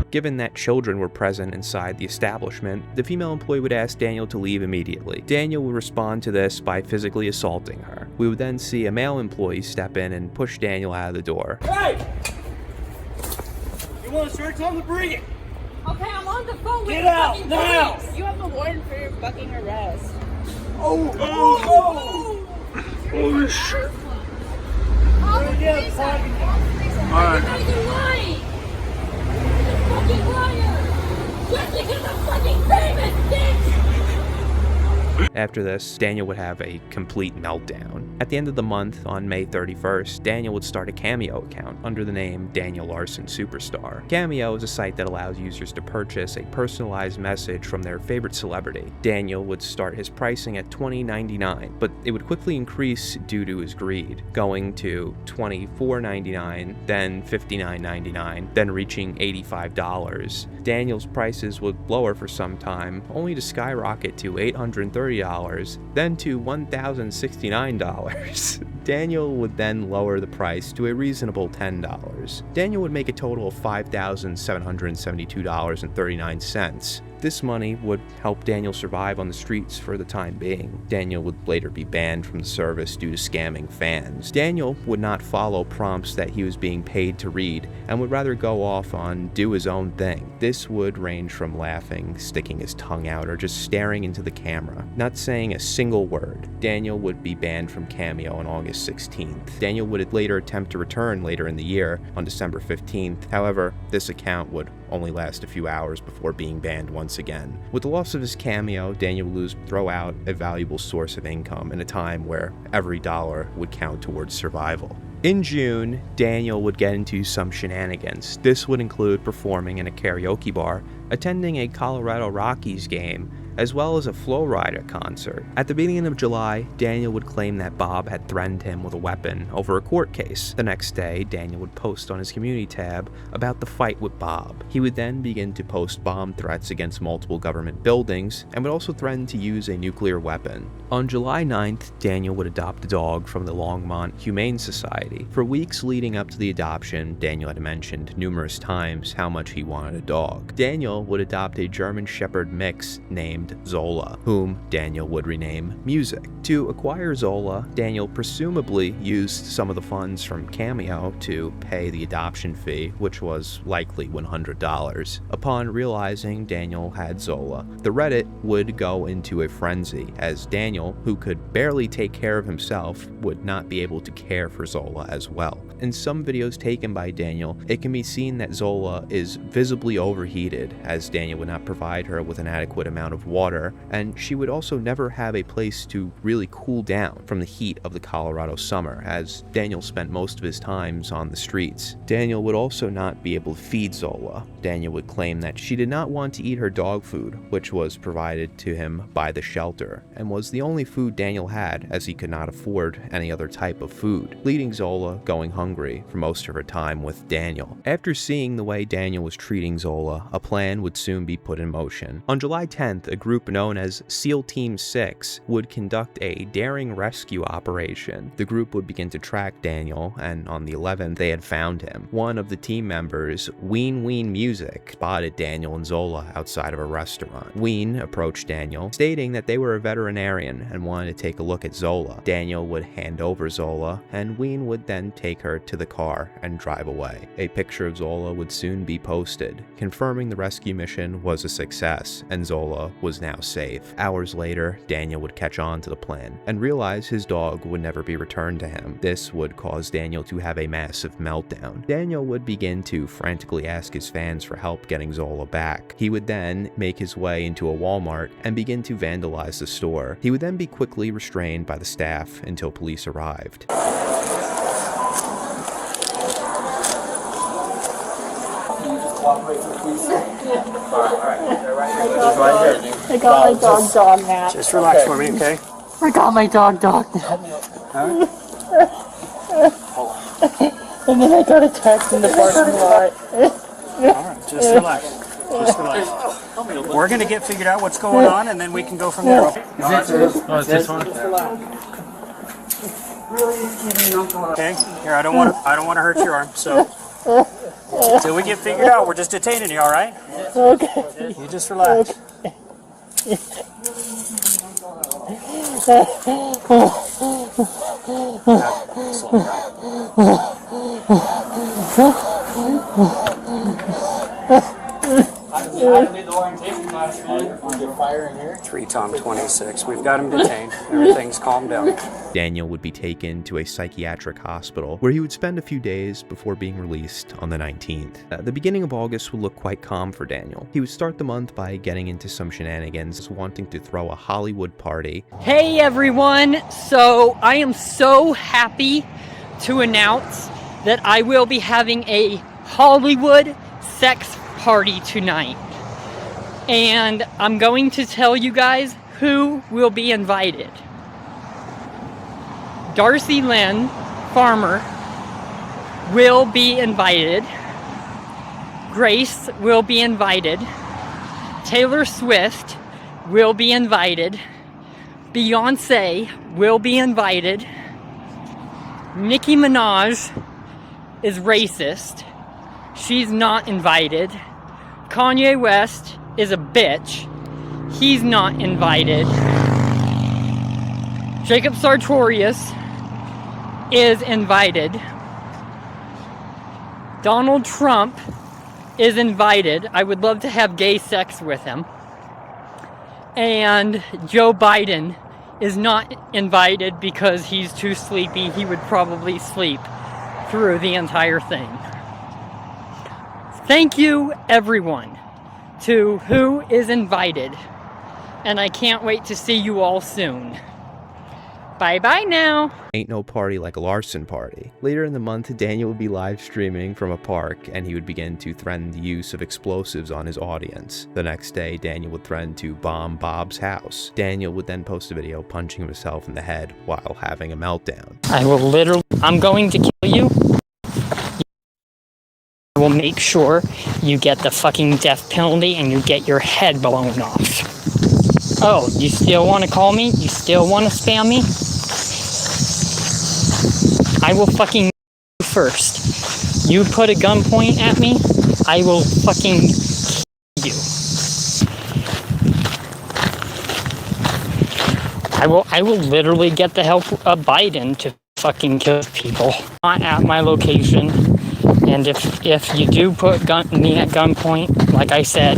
Speaker 1: Given that children were present inside the establishment, the female employee would ask Daniel to leave immediately. Daniel would respond to this by physically assaulting her. We would then see a male employee step in and push Daniel out of the door.
Speaker 3: Hey!
Speaker 6: You want to search? Tell them to bring it.
Speaker 16: Okay, I'm on the phone with
Speaker 6: Get
Speaker 16: the
Speaker 6: out
Speaker 16: fucking
Speaker 6: now.
Speaker 16: police. You have a warrant for your fucking arrest.
Speaker 6: Holy shit.
Speaker 16: All the police are.
Speaker 6: Alright.
Speaker 16: You're lying. You're a fucking liar. Just because I'm fucking famous, bitch.
Speaker 1: After this, Daniel would have a complete meltdown. At the end of the month, on May 31st, Daniel would start a Cameo account under the name Daniel Larson Superstar. Cameo is a site that allows users to purchase a personalized message from their favorite celebrity. Daniel would start his pricing at $20.99, but it would quickly increase due to his greed, going to $24.99, then $59.99, then reaching $85. Daniel's prices would lower for some time, only to skyrocket to $830, then to $1,069. Daniel would then lower the price to a reasonable $10. Daniel would make a total of $5,772.39. This money would help Daniel survive on the streets for the time being. Daniel would later be banned from the service due to scamming fans. Daniel would not follow prompts that he was being paid to read and would rather go off on do his own thing. This would range from laughing, sticking his tongue out, or just staring into the camera, not saying a single word. Daniel would be banned from Cameo on August 16th. Daniel would later attempt to return later in the year on December 15th. However, this account would only last a few hours before being banned once again. With the loss of his Cameo, Daniel would throw out a valuable source of income in a time where every dollar would count towards survival. In June, Daniel would get into some shenanigans. This would include performing in a karaoke bar, attending a Colorado Rockies game, as well as a Flow Rider concert. At the beginning of July, Daniel would claim that Bob had threatened him with a weapon over a court case. The next day, Daniel would post on his community tab about the fight with Bob. He would then begin to post bomb threats against multiple government buildings and would also threaten to use a nuclear weapon. On July 9th, Daniel would adopt a dog from the Longmont Humane Society. For weeks leading up to the adoption, Daniel had mentioned numerous times how much he wanted a dog. Daniel would adopt a German Shepherd mix named Zola, whom Daniel would rename Music. To acquire Zola, Daniel presumably used some of the funds from Cameo to pay the adoption fee, which was likely $100. Upon realizing Daniel had Zola, the Reddit would go into a frenzy, as Daniel, who could barely take care of himself, would not be able to care for Zola as well. In some videos taken by Daniel, it can be seen that Zola is visibly overheated, as Daniel would not provide her with an adequate amount of water, and she would also never have a place to really cool down from the heat of the Colorado summer, as Daniel spent most of his times on the streets. Daniel would also not be able to feed Zola. Daniel would claim that she did not want to eat her dog food, which was provided to him by the shelter, and was the only food Daniel had, as he could not afford any other type of food, leading Zola going hungry for most of her time with Daniel. After seeing the way Daniel was treating Zola, a plan would soon be put in motion. On July 10th, a group known as SEAL Team 6 would conduct a daring rescue operation. The group would begin to track Daniel, and on the 11th, they had found him. One of the team members, Ween Music, spotted Daniel and Zola outside of a restaurant. Ween approached Daniel, stating that they were a veterinarian and wanted to take a look at Zola. Daniel would hand over Zola, and Ween would then take her to the car and drive away. A picture of Zola would soon be posted, confirming the rescue mission was a success and Zola was now safe. Hours later, Daniel would catch on to the plan and realize his dog would never be returned to him. This would cause Daniel to have a massive meltdown. Daniel would begin to frantically ask his fans for help getting Zola back. He would then make his way into a Walmart and begin to vandalize the store. He would then be quickly restrained by the staff until police arrived.
Speaker 16: I got my dog now.
Speaker 19: Just relax for me, okay?
Speaker 16: I got my dog now. And then I got a text in the parking lot.
Speaker 19: Alright, just relax. Just relax. We're gonna get figured out what's going on and then we can go from there.
Speaker 23: Oh, it's this one?
Speaker 19: Okay, here I don't want to hurt your arm, so until we get figured out, we're just detaining you, alright?
Speaker 16: Okay.
Speaker 19: You just relax.
Speaker 14: Three Tom 26. We've got him detained. Everything's calmed down.
Speaker 1: Daniel would be taken to a psychiatric hospital where he would spend a few days before being released on the 19th. The beginning of August would look quite calm for Daniel. He would start the month by getting into some shenanigans, wanting to throw a Hollywood party.
Speaker 9: Hey everyone, so I am so happy to announce that I will be having a Hollywood sex party tonight. And I'm going to tell you guys who will be invited. Darcy Lynn Farmer will be invited. Grace will be invited. Taylor Swift will be invited. Beyonce will be invited. Nicki Minaj is racist. She's not invited. Kanye West is a bitch. He's not invited. Jacob Sartorius is invited. Donald Trump is invited. I would love to have gay sex with him. And Joe Biden is not invited because he's too sleepy. He would probably sleep through the entire thing. Thank you, everyone, to who is invited. And I can't wait to see you all soon. Bye-bye now.
Speaker 1: Ain't no party like a Larson party. Later in the month, Daniel would be live streaming from a park, and he would begin to threaten the use of explosives on his audience. The next day, Daniel would threaten to bomb Bob's house. Daniel would then post a video punching himself in the head while having a meltdown.
Speaker 9: I'm going to kill you. I will make sure you get the fucking death penalty and you get your head blown off. Oh, you still want to call me? You still want to spam me? I will fucking you first. You put a gunpoint at me, I will fucking kill you. I will literally get the help of Biden to fucking kill people. Not at my location. And if you do put me at gunpoint, like I said,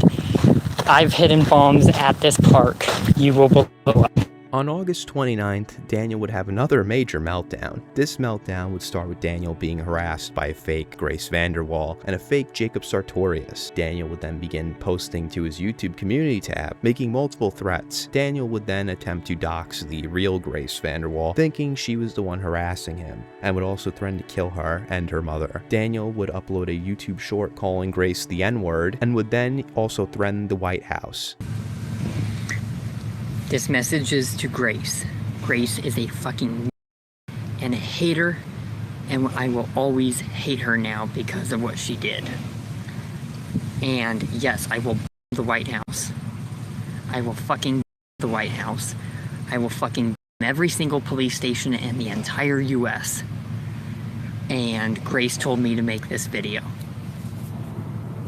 Speaker 9: I've hidden bombs at this park. You will blow up.
Speaker 1: On August 29th, Daniel would have another major meltdown. This meltdown would start with Daniel being harassed by a fake Grace VanderWaal and a fake Jacob Sartorius. Daniel would then begin posting to his YouTube community tab, making multiple threats. Daniel would then attempt to dox the real Grace VanderWaal, thinking she was the one harassing him, and would also threaten to kill her and her mother. Daniel would upload a YouTube short calling Grace the N-word, and would then also threaten the White House.
Speaker 9: This message is to Grace. Grace is a fucking and a hater, and I will always hate her now because of what she did. And yes, I will the White House. I will fucking the White House. I will fucking every single police station in the entire US. And Grace told me to make this video.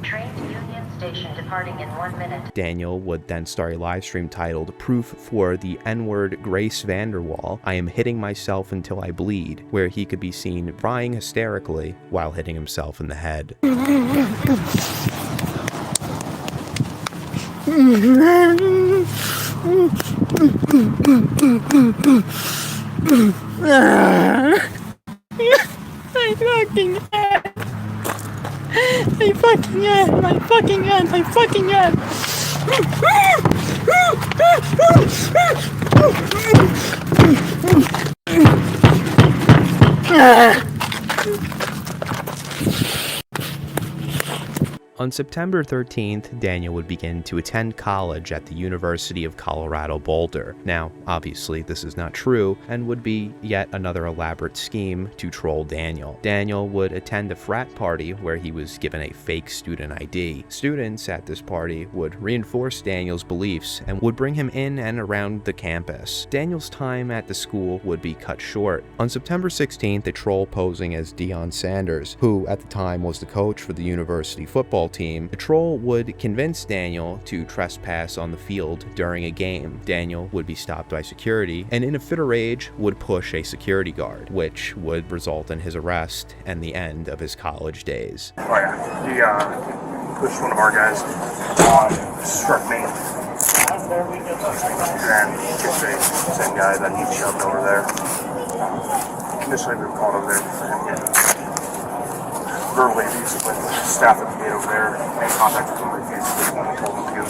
Speaker 15: Train to Union Station departing in 1 minute.
Speaker 1: Daniel would then start a live stream titled Proof for the N-word Grace VanderWaal, I am hitting myself until I bleed, where he could be seen crying hysterically while hitting himself in the head.
Speaker 16: My fucking head. My fucking head. My fucking head. My fucking head.
Speaker 1: On September 13th, Daniel would begin to attend college at the University of Colorado Boulder. Now, obviously, this is not true and would be yet another elaborate scheme to troll Daniel. Daniel would attend a frat party where he was given a fake student ID. Students at this party would reinforce Daniel's beliefs and would bring him in and around the campus. Daniel's time at the school would be cut short. On September 16th, a troll posing as Deion Sanders, who at the time was the coach for the university football team, the troll would convince Daniel to trespass on the field during a game. Daniel would be stopped by security and in a fit of rage would push a security guard, which would result in his arrest and the end of his college days.
Speaker 17: Oh yeah, he pushed one of our guys, struck me, and kicked the same guy that he shoved over there. Initially we were called over there for him getting verbally abusive with the staff at the gate over there, made contact with him repeatedly when we told him to.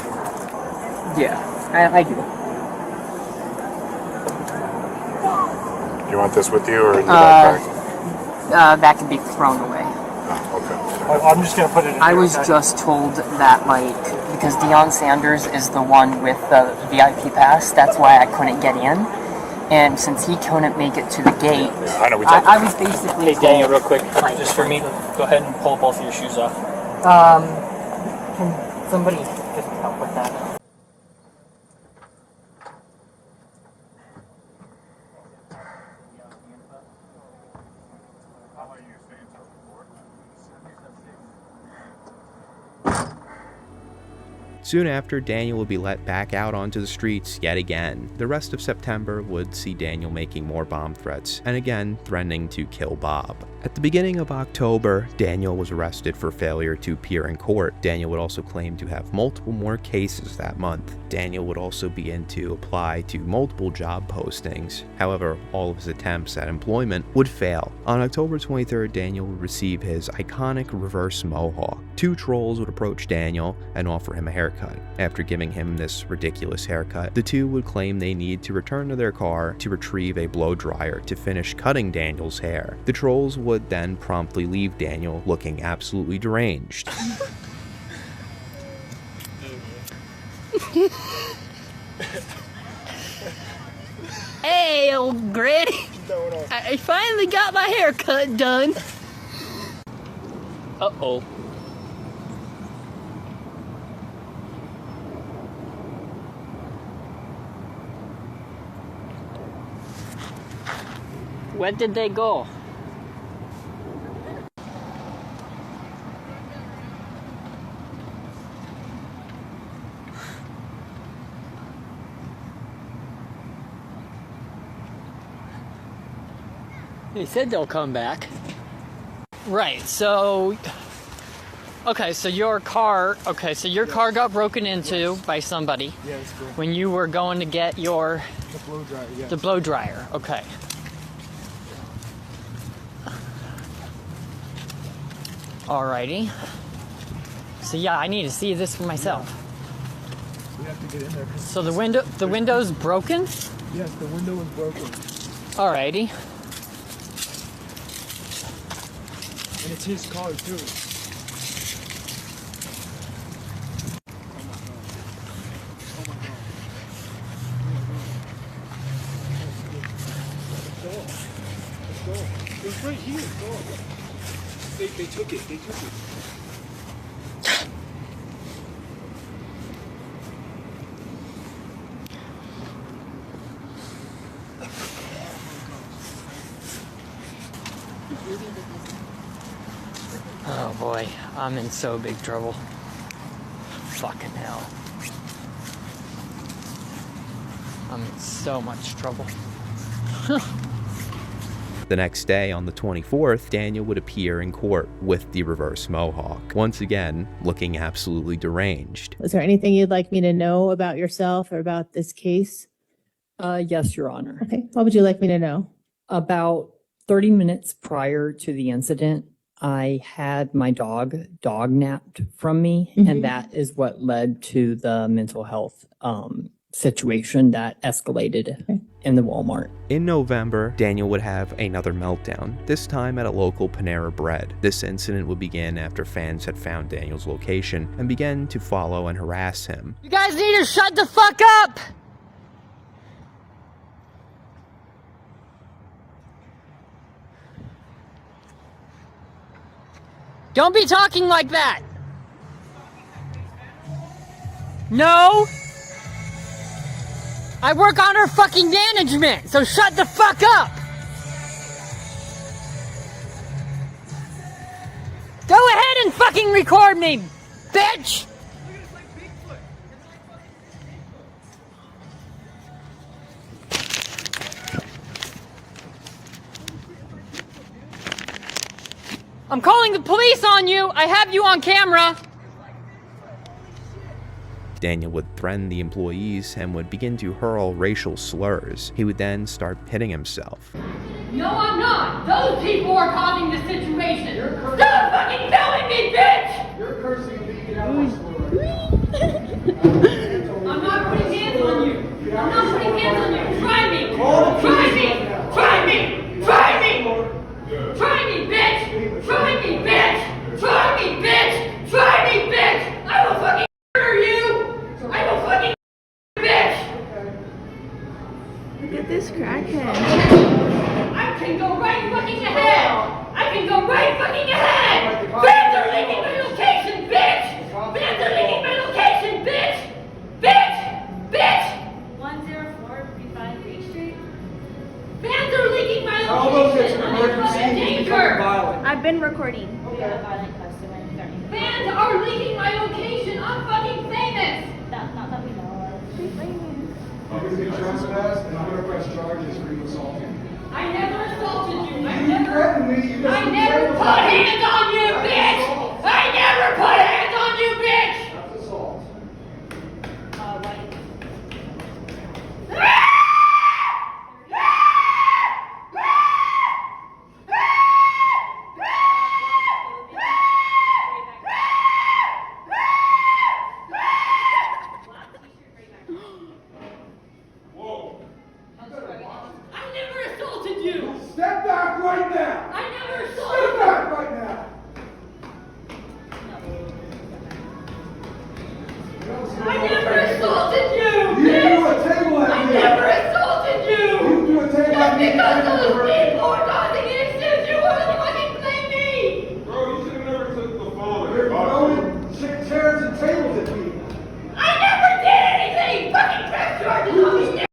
Speaker 9: Yeah, I do.
Speaker 17: You want this with you or in your backpack?
Speaker 9: That can be thrown away.
Speaker 17: Okay.
Speaker 14: I'm just gonna put it in
Speaker 9: I
Speaker 14: here,
Speaker 9: was
Speaker 14: okay?
Speaker 9: just told that, like, because Deion Sanders is the one with the VIP pass, that's why I couldn't get in. And since he couldn't make it to the gate, I was basically
Speaker 14: Hey, Daniel, real quick, just for me, go ahead and pull both of your shoes off.
Speaker 9: Can somebody just help with that?
Speaker 1: Soon after, Daniel would be let back out onto the streets yet again. The rest of September would see Daniel making more bomb threats, and again threatening to kill Bob. At the beginning of October, Daniel was arrested for failure to appear in court. Daniel would also claim to have multiple more cases that month. Daniel would also begin to apply to multiple job postings. However, all of his attempts at employment would fail. On October 23rd, Daniel would receive his iconic reverse mohawk. Two trolls would approach Daniel and offer him a haircut. After giving him this ridiculous haircut, the two would claim they need to return to their car to retrieve a blow dryer to finish cutting Daniel's hair. The trolls would then promptly leave Daniel looking absolutely deranged.
Speaker 16: Hey, old granny. I finally got my haircut done.
Speaker 14: Uh-oh.
Speaker 16: Where did they go? They said they'll come back. Right, so... Okay, so your car got broken into by somebody.
Speaker 14: Yeah, that's correct.
Speaker 16: When you were going to get your...
Speaker 14: The blow dryer, yeah.
Speaker 16: The blow dryer, okay. Alrighty. So yeah, I need to see this for myself.
Speaker 14: We have to get in there.
Speaker 16: So the window's broken?
Speaker 14: Yes, the window is broken.
Speaker 16: Alrighty.
Speaker 14: And it's his car, too. It was right here. Go. They took it. They took it.
Speaker 16: Oh boy, I'm in so big trouble. Fucking hell. I'm in so much trouble.
Speaker 1: The next day, on the 24th, Daniel would appear in court with the reverse mohawk, once again looking absolutely deranged.
Speaker 18: Was there anything you'd like me to know about yourself or about this case?
Speaker 9: Yes, Your Honor.
Speaker 18: Okay, what would you like me to know?
Speaker 9: About 30 minutes prior to the incident, I had my dog napped from me, and that is what led to the mental health situation that escalated in the Walmart.
Speaker 1: In November, Daniel would have another meltdown, this time at a local Panera Bread. This incident would begin after fans had found Daniel's location and began to follow and harass him.
Speaker 16: You guys need to shut the fuck up! Don't be talking like that! No! I work on her fucking management, so shut the fuck up! Go ahead and fucking record me, Bitch! I'm calling the police on you! I have you on camera!
Speaker 1: Daniel would threaten the employees and would begin to hurl racial slurs. He would then start hitting himself.
Speaker 16: No, I'm not! Those people are causing the situation! Stop fucking filming me, bitch!
Speaker 3: You're cursing and being out of my school.
Speaker 16: I'm not putting hands on you! I'm not putting hands on you! Try me! Try me! Try me! Try me! Try me, bitch! Try me, bitch! Try me, bitch! Try me, bitch! I will fucking murder you! I will fucking bitch!
Speaker 12: Look at this crackhead.
Speaker 16: I can go right fucking ahead! I can go right fucking ahead! Fans are leaking my location, bitch! Fans are leaking my location, bitch! Bitch! Bitch!
Speaker 12: 10455 Green Street.
Speaker 16: Fans are leaking my
Speaker 3: Tell them it's
Speaker 16: location!
Speaker 3: an
Speaker 16: I'm in
Speaker 3: emergency.
Speaker 16: fucking
Speaker 3: You become
Speaker 16: danger!
Speaker 3: violent.
Speaker 12: I've been recording. Violent customer starting.
Speaker 16: Fans are leaking my location! I'm fucking famous!
Speaker 12: Not that we know of. She's famous.
Speaker 3: I'm gonna get trespassed and I'm gonna press charges for you assaulting.
Speaker 16: I never assaulted you!
Speaker 3: You threatened me. You
Speaker 16: I never put hands on you, bitch! I never put hands on you, bitch!
Speaker 3: That's assault.
Speaker 16: I never assaulted you!
Speaker 3: Step back right now.
Speaker 16: I never
Speaker 3: Step
Speaker 16: assaulted
Speaker 3: back right now.
Speaker 16: I never assaulted you!
Speaker 3: You
Speaker 16: bitch!
Speaker 3: do a table at
Speaker 16: I
Speaker 3: me.
Speaker 16: never assaulted you!
Speaker 3: You do a table
Speaker 16: Just
Speaker 3: at me.
Speaker 16: because those people are causing issues, you want to fucking blame me!
Speaker 11: Bro, you should have never took the phone.
Speaker 3: You're throwing chairs and tables at me.
Speaker 16: I never did anything! Fucking press charges on me!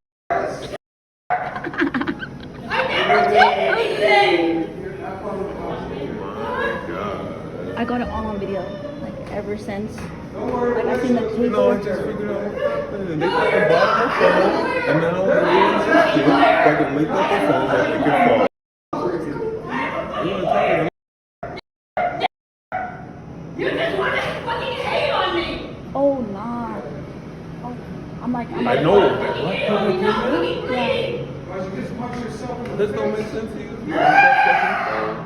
Speaker 16: I never did anything!
Speaker 12: I got it all on video. Like ever since.
Speaker 3: Don't worry.
Speaker 12: Like I've seen the tape.
Speaker 11: No, I just figured out. They fucking bought my phone, and now they're doing some shit that can link up the phone that they can fall.
Speaker 16: You just want to fucking hate on me!
Speaker 12: Oh nah. Oh, I'm like.
Speaker 11: I know.
Speaker 16: Fucking hate on me, not fucking bleed!
Speaker 3: Why'd you just punch yourself in the
Speaker 11: This don't make sense to you. You have that fucking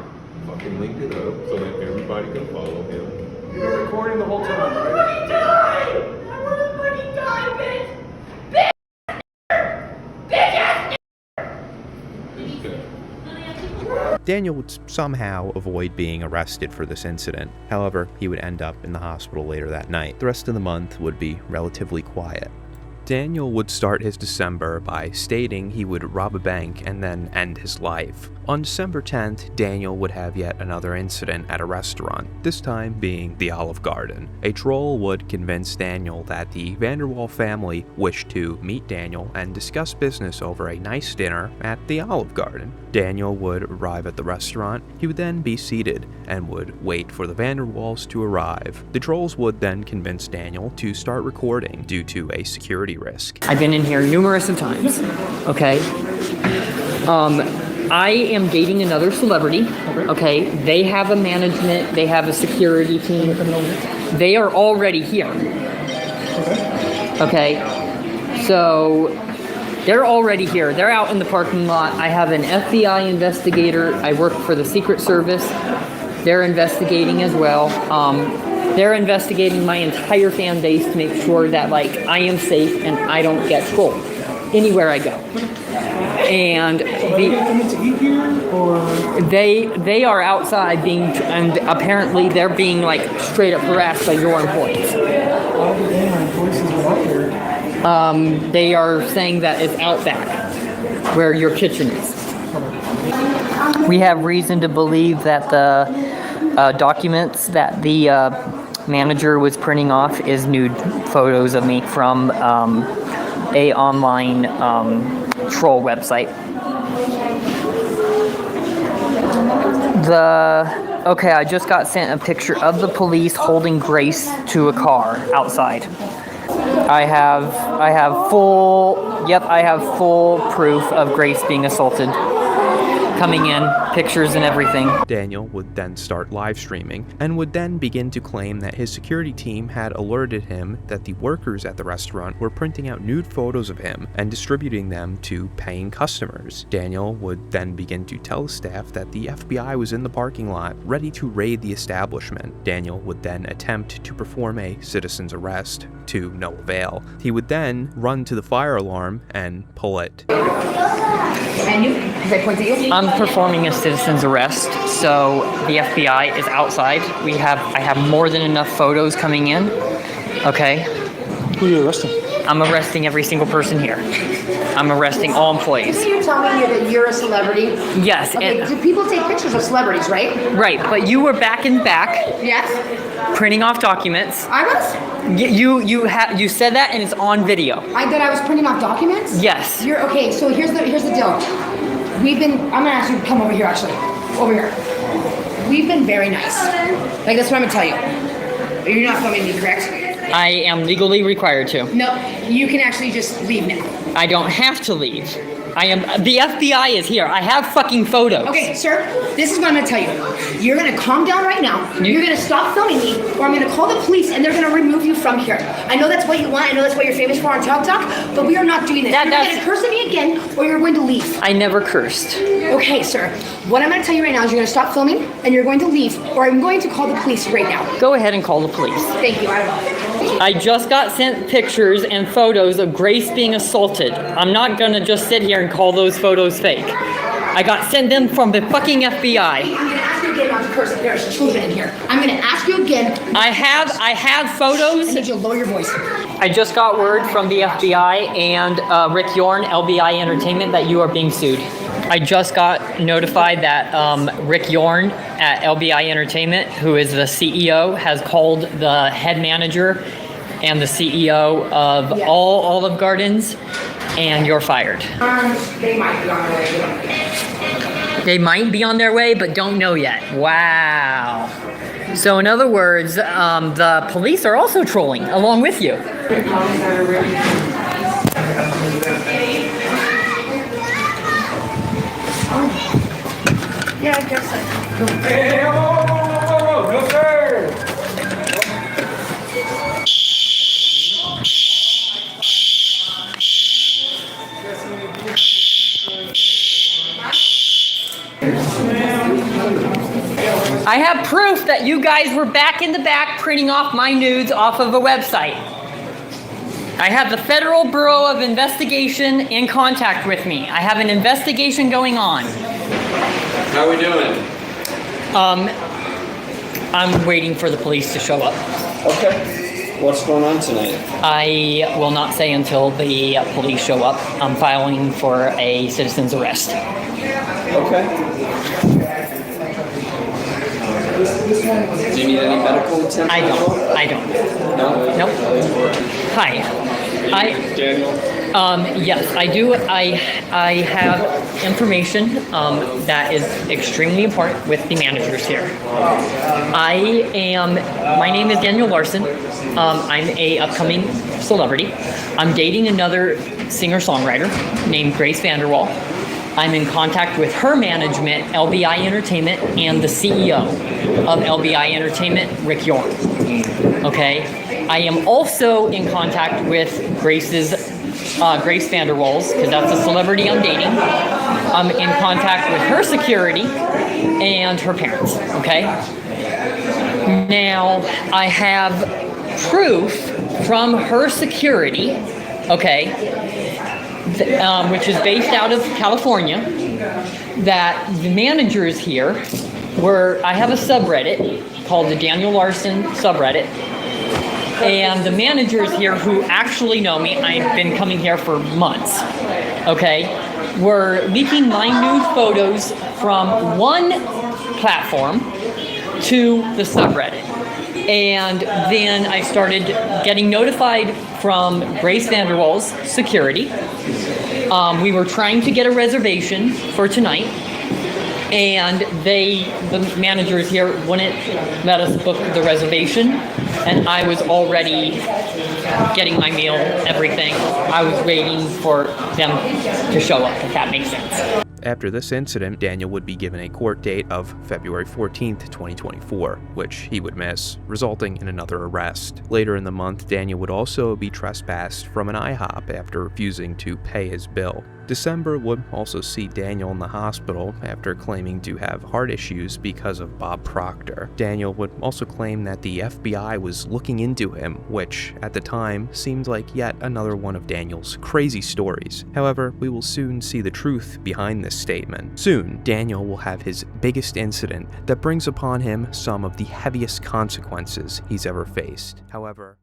Speaker 11: phone, fucking link it up so that everybody can follow him.
Speaker 3: You've been recording the whole time,
Speaker 16: I want to
Speaker 3: right?
Speaker 16: fucking die! I want to fucking die, bitch! Bitch! Bitch ass
Speaker 1: Daniel would somehow avoid being arrested for this incident. However, he would end up in the hospital later that night. The rest of the month would be relatively quiet. Daniel would start his December by stating he would rob a bank and then end his life. On December 10th, Daniel would have yet another incident at a restaurant, this time being the Olive Garden. A troll would convince Daniel that the Vanderwall family wished to meet Daniel and discuss business over a nice dinner at the Olive Garden. Daniel would arrive at the restaurant, he would then be seated and would wait for the Vanderwalls to arrive. The trolls would then convince Daniel to start recording due to a security risk.
Speaker 9: I've been in here numerous of times, okay? I am dating another celebrity, okay? They have a management, they have a security team. They are already here, okay? So, they're already here. They're out in the parking lot. I have an FBI investigator. I work for the Secret Service. They're investigating as well. They're investigating my entire fan base to make sure that, like, I am safe and I don't get trolled anywhere I go. And they are outside being, and apparently they're being like straight up harassed by your employees. They are saying that it's out back, where your kitchen is. We have reason to believe that the documents that the manager was printing off is nude photos of me from a online troll website. The Okay, I just got sent a picture of the police holding Grace to a car outside. I have full proof of Grace being assaulted. Coming in, pictures and everything.
Speaker 1: Daniel would then start live streaming and would then begin to claim that his security team had alerted him that the workers at the restaurant were printing out nude photos of him and distributing them to paying customers. Daniel would then begin to tell staff that the FBI was in the parking lot ready to raid the establishment. Daniel would then attempt to perform a citizen's arrest to no avail. He would then run to the fire alarm and pull it.
Speaker 9: And you? Does I point at you? I'm performing a citizen's arrest, so the FBI is outside. I have more than enough photos coming in. Okay.
Speaker 14: Who are you arresting?
Speaker 9: I'm arresting every single person here. I'm arresting all employees.
Speaker 4: Didn't you tell me that you're a celebrity?
Speaker 9: Yes.
Speaker 4: Okay, do people take pictures of celebrities, right?
Speaker 9: Right, but you were back in back.
Speaker 4: Yes.
Speaker 9: Printing off documents.
Speaker 4: I was?
Speaker 9: You said that and it's on video.
Speaker 4: That I was printing off documents?
Speaker 9: Yes.
Speaker 4: You're okay, so here's the deal. I'm gonna ask you to come over here actually. Over here. We've been very nice. Like that's what I'm gonna tell you. You're not filming me, correct?
Speaker 9: I am legally required to.
Speaker 4: No, you can actually just leave now.
Speaker 9: I don't have to leave. The FBI is here. I have fucking photos.
Speaker 4: Okay, sir, this is what I'm gonna tell you. You're gonna calm down right now. You're gonna stop filming me, or I'm gonna call the police and they're gonna remove you from here. I know that's what you want. I know that's what you're famous for on TikTok, but we are not doing this. You're gonna curse at me again, or you're going to leave.
Speaker 9: I never cursed.
Speaker 4: Okay, sir. What I'm gonna tell you right now is you're gonna stop filming and you're going to leave, or I'm going to call the police right now.
Speaker 9: Go ahead and call the police.
Speaker 4: Thank you.
Speaker 9: I just got sent pictures and photos of Grace being assaulted. I'm not gonna just sit here and call those photos fake. I got sent them from the fucking FBI.
Speaker 4: I'm gonna ask you again not to curse. There's children in here. I'm gonna ask you again.
Speaker 9: I have photos.
Speaker 4: I need you to lower your voice.
Speaker 9: I just got word from the FBI and Rick Yorn, LBI Entertainment, that you are being sued. I just got notified that Rick Yorn at LBI Entertainment, who is the CEO, has called the head manager and the CEO of all Olive Gardens, and you're fired.
Speaker 4: They might be on their way.
Speaker 9: They might be on their way, but don't know yet. Wow. So in other words, the police are also trolling along with you.
Speaker 4: Yeah, I guess so.
Speaker 11: Hey, whoa, no sir!
Speaker 9: I have proof that you guys were back in the back printing off my nudes off of a website. I have the Federal Bureau of Investigation in contact with me. I have an investigation going on.
Speaker 14: How are we doing?
Speaker 9: I'm waiting for the police to show up.
Speaker 14: Okay. What's going on tonight?
Speaker 9: I will not say until the police show up. I'm filing for a citizen's arrest.
Speaker 14: Okay. Do you need any medical attention?
Speaker 9: I don't.
Speaker 14: No?
Speaker 9: Nope. Hi.
Speaker 14: Daniel?
Speaker 9: Yes, I do. I have information that is extremely important with the managers here. My name is Daniel Larson. I'm a upcoming celebrity. I'm dating another singer-songwriter named Grace Vanderwall. I'm in contact with her management, LBI Entertainment, and the CEO of LBI Entertainment, Rick Yorn. Okay? I am also in contact with Grace Vanderwall's, because that's a celebrity I'm dating. I'm in contact with her security and her parents. Okay? Now, I have proof from her security, okay, which is based out of California, that the managers here I have a subreddit called the Daniel Larson subreddit, and the managers here who actually know me, I've been coming here for months, okay, were leaking my nude photos from one platform to the subreddit. And then I started getting notified from Grace Vanderwall's security. We were trying to get a reservation for tonight. and the managers here wouldn't let us book the reservation, and I was already getting my meal, everything. I was waiting for them to show up, if that makes sense.
Speaker 1: After this incident, Daniel would be given a court date of February 14th, 2024, which he would miss, resulting in another arrest. Later in the month, Daniel would also be trespassed from an IHOP after refusing to pay his bill. December would also see Daniel in the hospital after claiming to have heart issues because of Bob Proctor. Daniel would also claim that the FBI was looking into him, which, at the time, seemed like yet another one of Daniel's crazy stories. However, we will soon see the truth behind this statement. Soon, Daniel will have his biggest incident that brings upon him some of the heaviest consequences he's ever faced. However,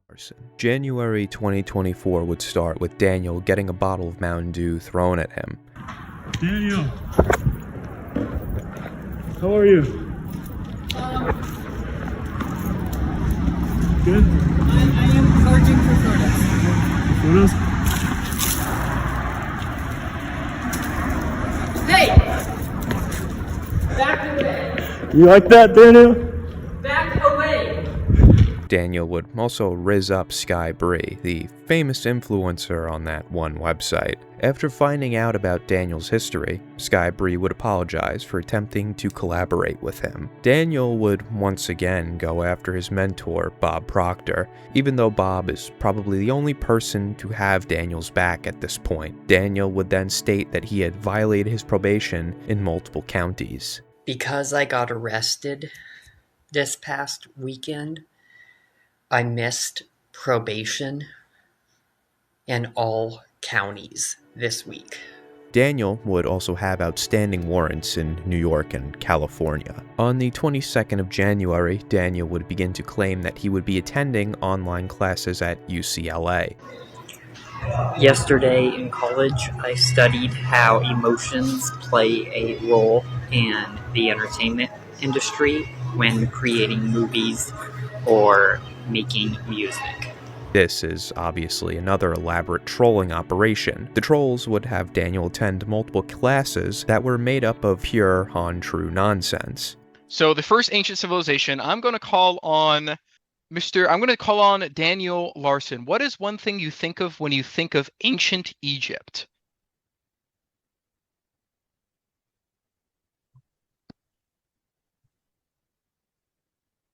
Speaker 1: January 2024 would start with Daniel getting a bottle of Mountain Dew thrown at him.
Speaker 2: Daniel, how are you? Good?
Speaker 21: I am charging for photos.
Speaker 2: Photos?
Speaker 21: Hey! Back away!
Speaker 2: You like that, Daniel?
Speaker 21: Back away!
Speaker 1: Daniel would also rizz up Sky Bree, the famous influencer on that one website. After finding out about Daniel's history, Sky Bree would apologize for attempting to collaborate with him. Daniel would once again go after his mentor, Bob Proctor, even though Bob is probably the only person to have Daniel's back at this point. Daniel would then state that he had violated his probation in multiple counties.
Speaker 9: Because I got arrested this past weekend, I missed probation in all counties this week.
Speaker 1: Daniel would also have outstanding warrants in New York and California. On the 22nd of January, Daniel would begin to claim that he would be attending online classes at UCLA.
Speaker 9: Yesterday in college, I studied how emotions play a role in the entertainment industry when creating movies or making music.
Speaker 1: This is obviously another elaborate trolling operation. The trolls would have Daniel attend multiple classes that were made up of pure, untrue nonsense.
Speaker 22: So the first ancient civilization, I'm going to call on Daniel Larson. What is one thing you think of when you think of ancient Egypt?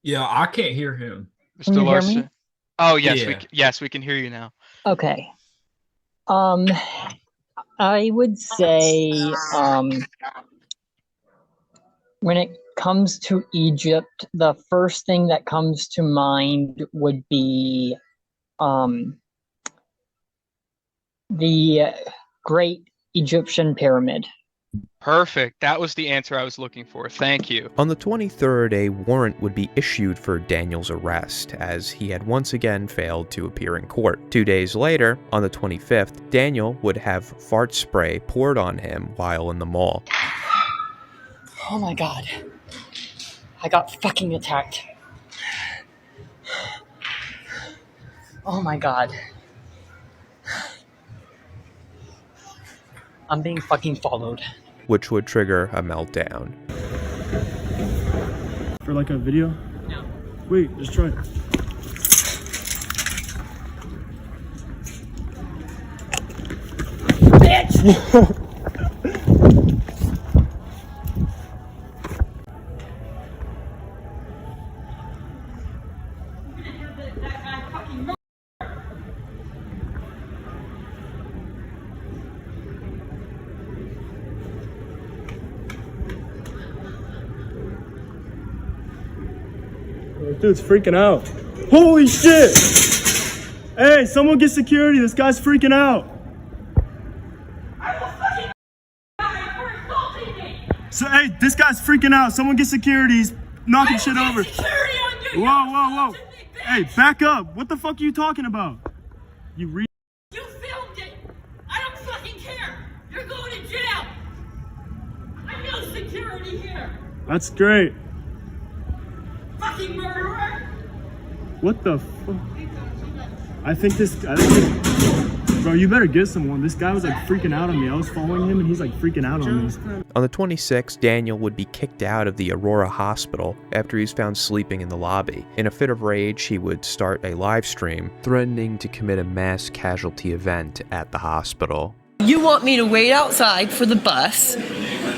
Speaker 24: Yeah, I can't hear him.
Speaker 22: Mr. Larson.
Speaker 13: Hear me?
Speaker 22: Oh, yes,
Speaker 24: Yeah.
Speaker 22: we can hear you now.
Speaker 13: Okay. I would say, when it comes to Egypt, the first thing that comes to mind would be, the Great Egyptian Pyramid.
Speaker 22: Perfect. That was the answer I was looking for. Thank you.
Speaker 1: On the 23rd, a warrant would be issued for Daniel's arrest, as he had once again failed to appear in court. 2 days later, on the 25th, Daniel would have fart spray poured on him while in the mall.
Speaker 13: Oh my god. I got fucking attacked. Oh my god. I'm being fucking followed.
Speaker 1: Which would trigger a meltdown.
Speaker 2: For like a video?
Speaker 13: No.
Speaker 2: Wait, just try it.
Speaker 13: Bitch!
Speaker 2: Dude's freaking out. Holy shit! Hey, someone get security. This guy's freaking out. So, hey, this guy's freaking out. Someone get security. He's knocking shit over. Whoa, whoa, whoa. Hey, back up. What the fuck are you talking about? You
Speaker 21: filmed it. I don't fucking care. You're going to jail. I know security here.
Speaker 2: That's great.
Speaker 21: Fucking murderer.
Speaker 2: What the fuck? I think this Bro, you better get someone. This guy was like freaking out on me. I was following him and he's like freaking out on me.
Speaker 1: On the 26th, Daniel would be kicked out of the Aurora Hospital after he was found sleeping in the lobby. In a fit of rage, he would start a live stream threatening to commit a mass casualty event at the hospital.
Speaker 6: You want me to wait outside for the bus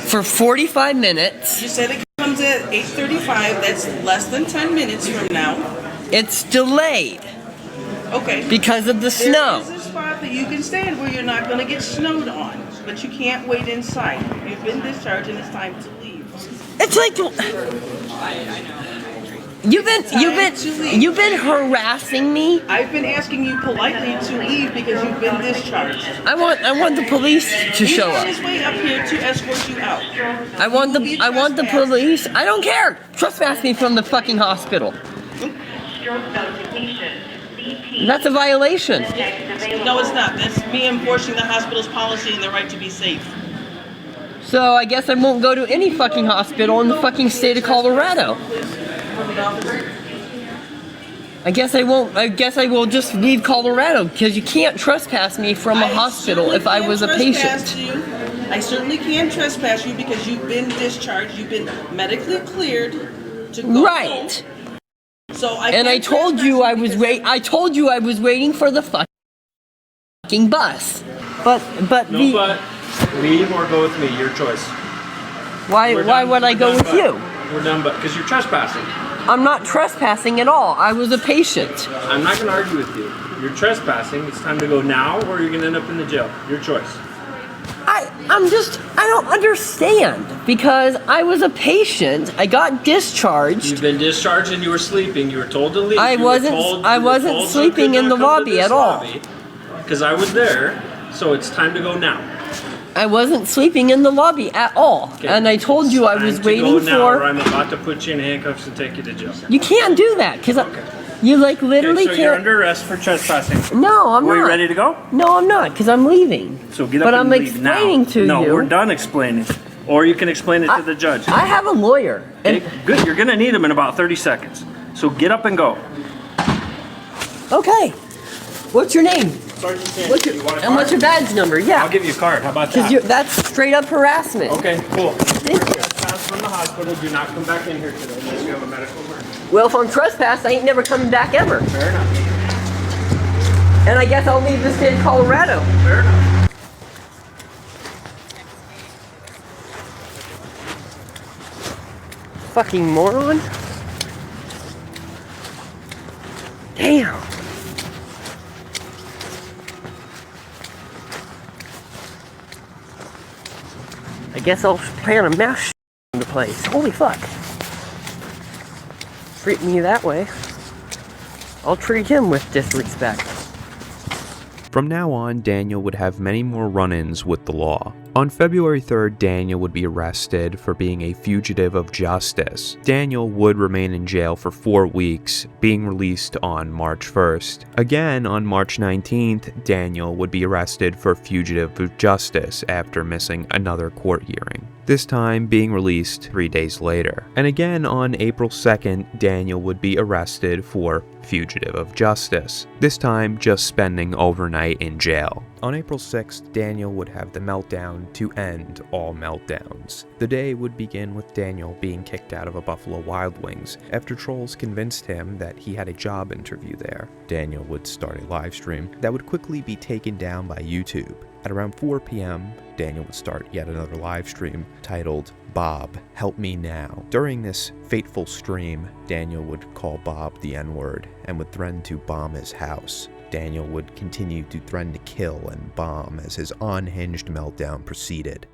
Speaker 6: for 45 minutes?
Speaker 5: You said it comes at 8:35. That's less than 10 minutes from now.
Speaker 6: It's delayed.
Speaker 5: Okay.
Speaker 6: Because of the snow.
Speaker 5: There is a spot that you can stand where you're not going to get snowed on, but you can't wait inside. You've been discharged and it's time to leave.
Speaker 6: It's like you've been harassing me.
Speaker 5: I've been asking you politely to leave because you've been discharged.
Speaker 6: I want the police to show up.
Speaker 5: He's on his way up here to escort you out.
Speaker 6: I want the police. I don't care. Trespass me from the fucking hospital. That's a violation.
Speaker 5: No, it's not. That's me enforcing the hospital's policy and the right to be safe.
Speaker 6: So I guess I won't go to any fucking hospital in the fucking state of Colorado. I guess I won't. I guess I will just leave Colorado because you can't trespass me from a hospital if I was a patient.
Speaker 5: I certainly can trespass you because you've been discharged. You've been medically cleared to go.
Speaker 6: Right.
Speaker 5: So
Speaker 6: I told you I was waiting for the fucking bus. But
Speaker 24: leave or go with me. Your choice.
Speaker 6: Why would I go with you?
Speaker 24: We're done, but because you're trespassing.
Speaker 6: I'm not trespassing at all. I was a patient.
Speaker 24: I'm not going to argue with you. You're trespassing. It's time to go now, or you're going to end up in the jail. Your choice.
Speaker 6: I don't understand because I was a patient. I got discharged.
Speaker 24: You've been discharged and you were sleeping. You were told to leave.
Speaker 6: I wasn't sleeping in the lobby at all.
Speaker 24: Because I was there, so it's time to go now.
Speaker 6: I wasn't sleeping in the lobby at all,
Speaker 24: Okay.
Speaker 6: and I told you I was waiting
Speaker 24: or
Speaker 6: for.
Speaker 24: I'm about to put you in handcuffs and take you to jail.
Speaker 6: You can't do that because you like literally
Speaker 24: So
Speaker 6: can't.
Speaker 24: you're under arrest for trespassing.
Speaker 6: No, I'm not.
Speaker 24: Were you ready to go?
Speaker 6: No, I'm not because I'm leaving.
Speaker 24: So get up
Speaker 6: but
Speaker 24: and
Speaker 6: I'm
Speaker 24: leave now.
Speaker 6: explaining to
Speaker 24: No,
Speaker 6: you.
Speaker 24: we're done explaining. Or you can explain it to the judge.
Speaker 6: I have a lawyer.
Speaker 24: Okay, good. You're gonna need him in about 30 seconds. So get up and go.
Speaker 6: Okay. What's your name?
Speaker 24: Sergeant Sanders,
Speaker 6: What's your badge number? Yeah.
Speaker 24: I'll give you a card. How about
Speaker 6: Because
Speaker 24: that?
Speaker 6: that's straight up harassment.
Speaker 24: Okay, cool. Trespass from the hospital. Do not come back in here today unless you have a medical emergency.
Speaker 6: Well, if I'm trespassed, I ain't never coming back ever.
Speaker 24: Fair enough.
Speaker 6: And I guess I'll leave the state of Colorado.
Speaker 24: Fair enough.
Speaker 6: Fucking moron. Damn. I guess I'll plan a mass in the place. Holy fuck. Treat me that way. I'll treat him with disrespect.
Speaker 1: From now on, Daniel would have many more run-ins with the law. On February 3rd, Daniel would be arrested for being a fugitive of justice. Daniel would remain in jail for 4 weeks, being released on March 1st. Again, on March 19th, Daniel would be arrested for fugitive of justice after missing another court hearing, this time being released 3 days later. And again on April 2nd, Daniel would be arrested for fugitive of justice, this time just spending overnight in jail. On April 6th, Daniel would have the meltdown to end all meltdowns. The day would begin with Daniel being kicked out of a Buffalo Wild Wings after trolls convinced him that he had a job interview there. Daniel would start a live stream that would quickly be taken down by YouTube. At around 4 p.m., Daniel would start yet another live stream titled Bob, Help Me Now. During this fateful stream, Daniel would call Bob the N-word and would threaten to bomb his house. Daniel would continue to threaten to kill and bomb as his unhinged meltdown proceeded.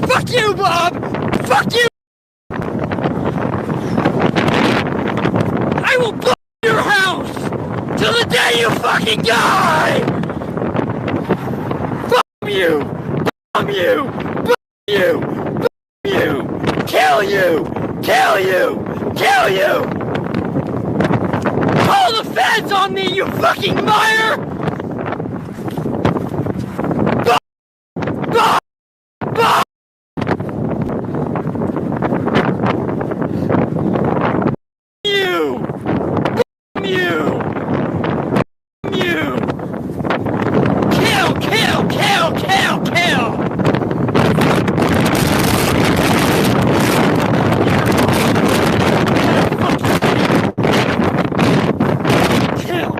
Speaker 6: Fuck you, Bob! Fuck you! I will blow your house till the day you fucking die! Fuck you! Fuck you! you! You! Kill you! Kill you! Kill you! Call the feds on me, you fucking liar! You! You! You! Kill! Kill! Kill! Kill! Kill!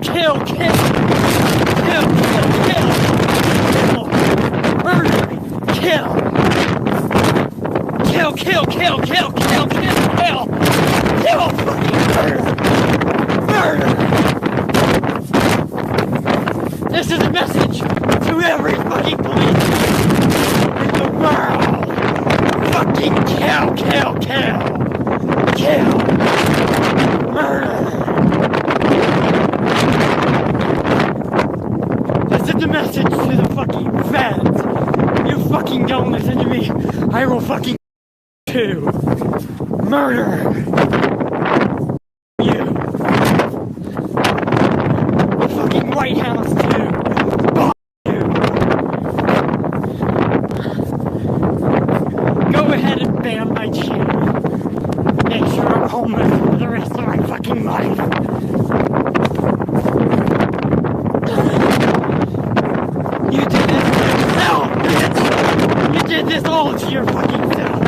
Speaker 6: Kill! Kill! Kill! Kill! Kill! Kill! Murder! Kill! Kill! Kill! Kill! Kill! Kill! Kill! Kill! Kill! Fucking murder! Murder! This is a message to every fucking police in the world. Fucking kill, kill, kill. Kill. Murder. This is the message to the fucking feds. You fucking don't listen to me. I will fucking too. Murder. You. The fucking White House too. Go ahead and ban my channel. Make sure I'm homeless for the rest of my fucking life. You did this to yourself, bitch! You did this all to your fucking self.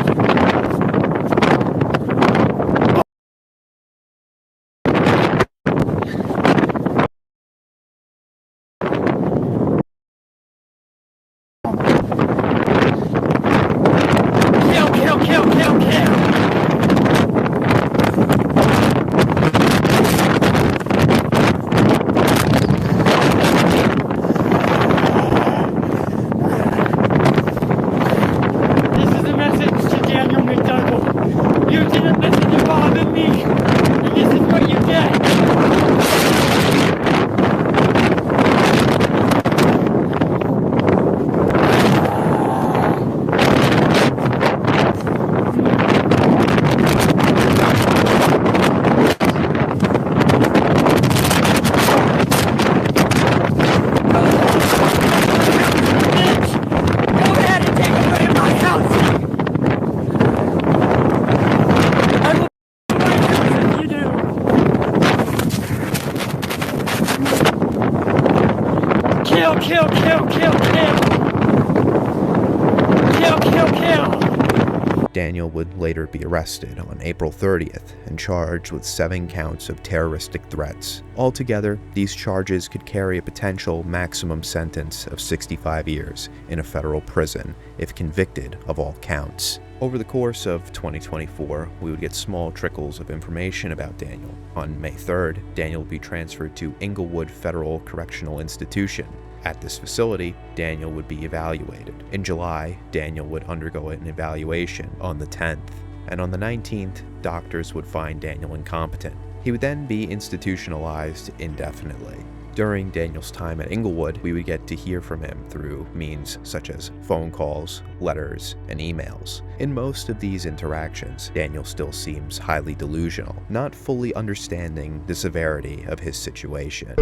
Speaker 1: Daniel would later be arrested on April 30th and charged with 7 counts of terroristic threats. Altogether, these charges could carry a potential maximum sentence of 65 years in a federal prison if convicted of all counts. Over the course of 2024, we would get small trickles of information about Daniel. On May 3rd, Daniel would be transferred to Inglewood Federal Correctional Institution. At this facility, Daniel would be evaluated. In July, Daniel would undergo an evaluation on the 10th, and on the 19th, doctors would find Daniel incompetent. He would then be institutionalized indefinitely. During Daniel's time at Inglewood, we would get to hear from him through means such as phone calls, letters, and emails. In most of these interactions, Daniel still seems highly delusional, not fully understanding the severity of his situation.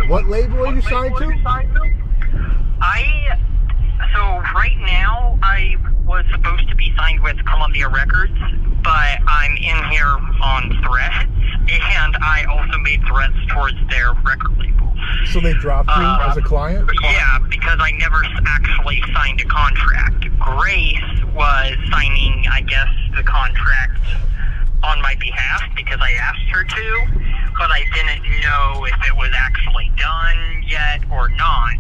Speaker 7: What label are you signed to?
Speaker 8: So right now, I was supposed to be signed with Columbia Records, but I'm in here on threats, and I also made threats towards their record label.
Speaker 7: So they dropped you as a client?
Speaker 8: Yeah, because I never actually signed a contract. Grace was signing, I guess, the contract on my behalf because I asked her to, but I didn't know if it was actually done yet or not,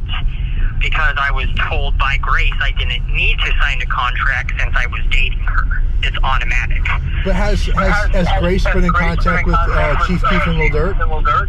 Speaker 8: because I was told by Grace I didn't need to sign a contract since I was dating her. It's automatic.
Speaker 7: But has Grace been in contact with Chief Keef and Lil Dirt?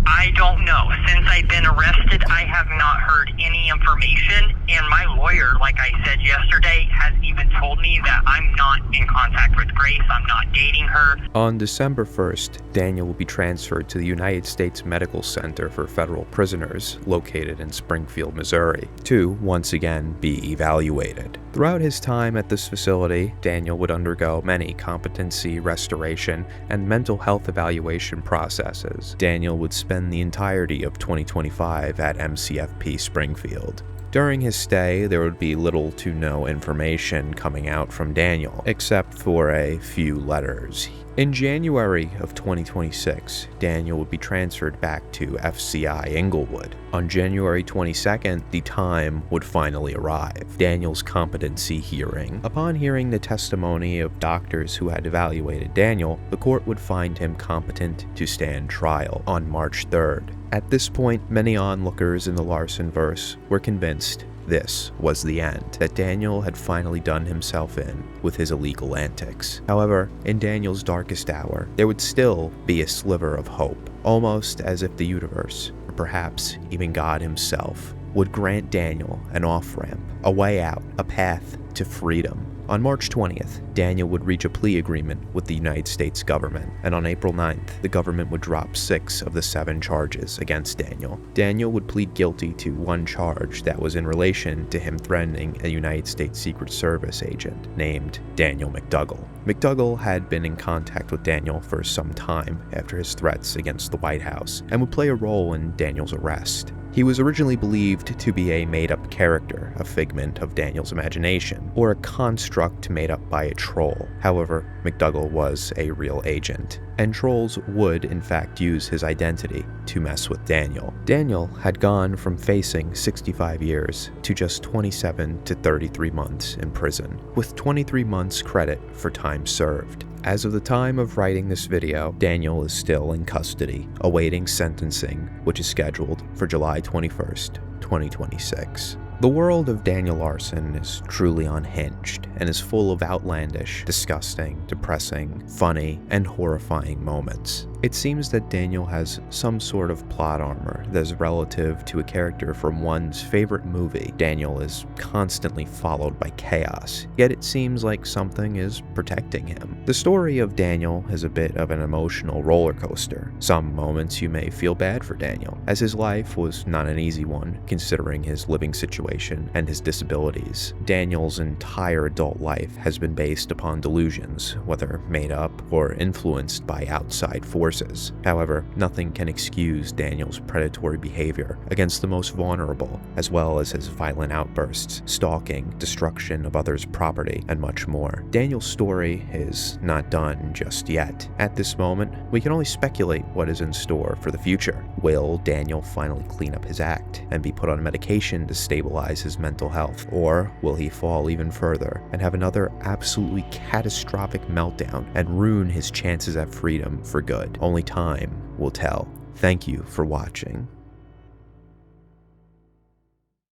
Speaker 8: I don't know. Since I've been arrested, I have not heard any information, and my lawyer, like I said yesterday, has even told me that I'm not in contact with Grace, I'm not dating her.
Speaker 1: On December 1st, Daniel will be transferred to the United States Medical Center for Federal Prisoners, located in Springfield, Missouri, to once again be evaluated. Throughout his time at this facility, Daniel would undergo many competency, restoration, and mental health evaluation processes. Daniel would spend the entirety of 2025 at MCFP Springfield. During his stay, there would be little to no information coming out from Daniel, except for a few letters. In January of 2026, Daniel would be transferred back to FCI Inglewood. On January 22nd, the time would finally arrive, Daniel's competency hearing. Upon hearing the testimony of doctors who had evaluated Daniel, the court would find him competent to stand trial on March 3rd. At this point, many onlookers in the Larson-verse were convinced this was the end, that Daniel had finally done himself in with his illegal antics. However, in Daniel's darkest hour, there would still be a sliver of hope, almost as if the universe, or perhaps even God himself, would grant Daniel an off-ramp, a way out, a path to freedom. On March 20th, Daniel would reach a plea agreement with the United States government, and on April 9th, the government would drop 6 of the 7 charges against Daniel. Daniel would plead guilty to one charge that was in relation to him threatening a United States Secret Service agent named Daniel McDougal. McDougal had been in contact with Daniel for some time after his threats against the White House, and would play a role in Daniel's arrest. He was originally believed to be a made-up character, a figment of Daniel's imagination, or a construct made up by a troll. However, McDougal was a real agent, and trolls would in fact use his identity to mess with Daniel. Daniel had gone from facing 65 years to just 27 to 33 months in prison, with 23 months credit for time served. As of the time of writing this video, Daniel is still in custody, awaiting sentencing, which is scheduled for July 21st, 2026. The world of Daniel Larson is truly unhinged and is full of outlandish, disgusting, depressing, funny, and horrifying moments. It seems that Daniel has some sort of plot armor that is relative to a character from one's favorite movie. Daniel is constantly followed by chaos, yet it seems like something is protecting him. The story of Daniel is a bit of an emotional roller coaster. Some moments you may feel bad for Daniel, as his life was not an easy one considering his living situation and his disabilities. Daniel's entire adult life has been based upon delusions, whether made up or influenced by outside forces. However, nothing can excuse Daniel's predatory behavior against the most vulnerable, as well as his violent outbursts, stalking, destruction of others' property, and much more. Daniel's story is not done just yet. At this moment, we can only speculate what is in store for the future. Will Daniel finally clean up his act and be put on medication to stabilize his mental health, or will he fall even further and have another absolutely catastrophic meltdown and ruin his chances at freedom for good? Only time will tell. Thank you for watching.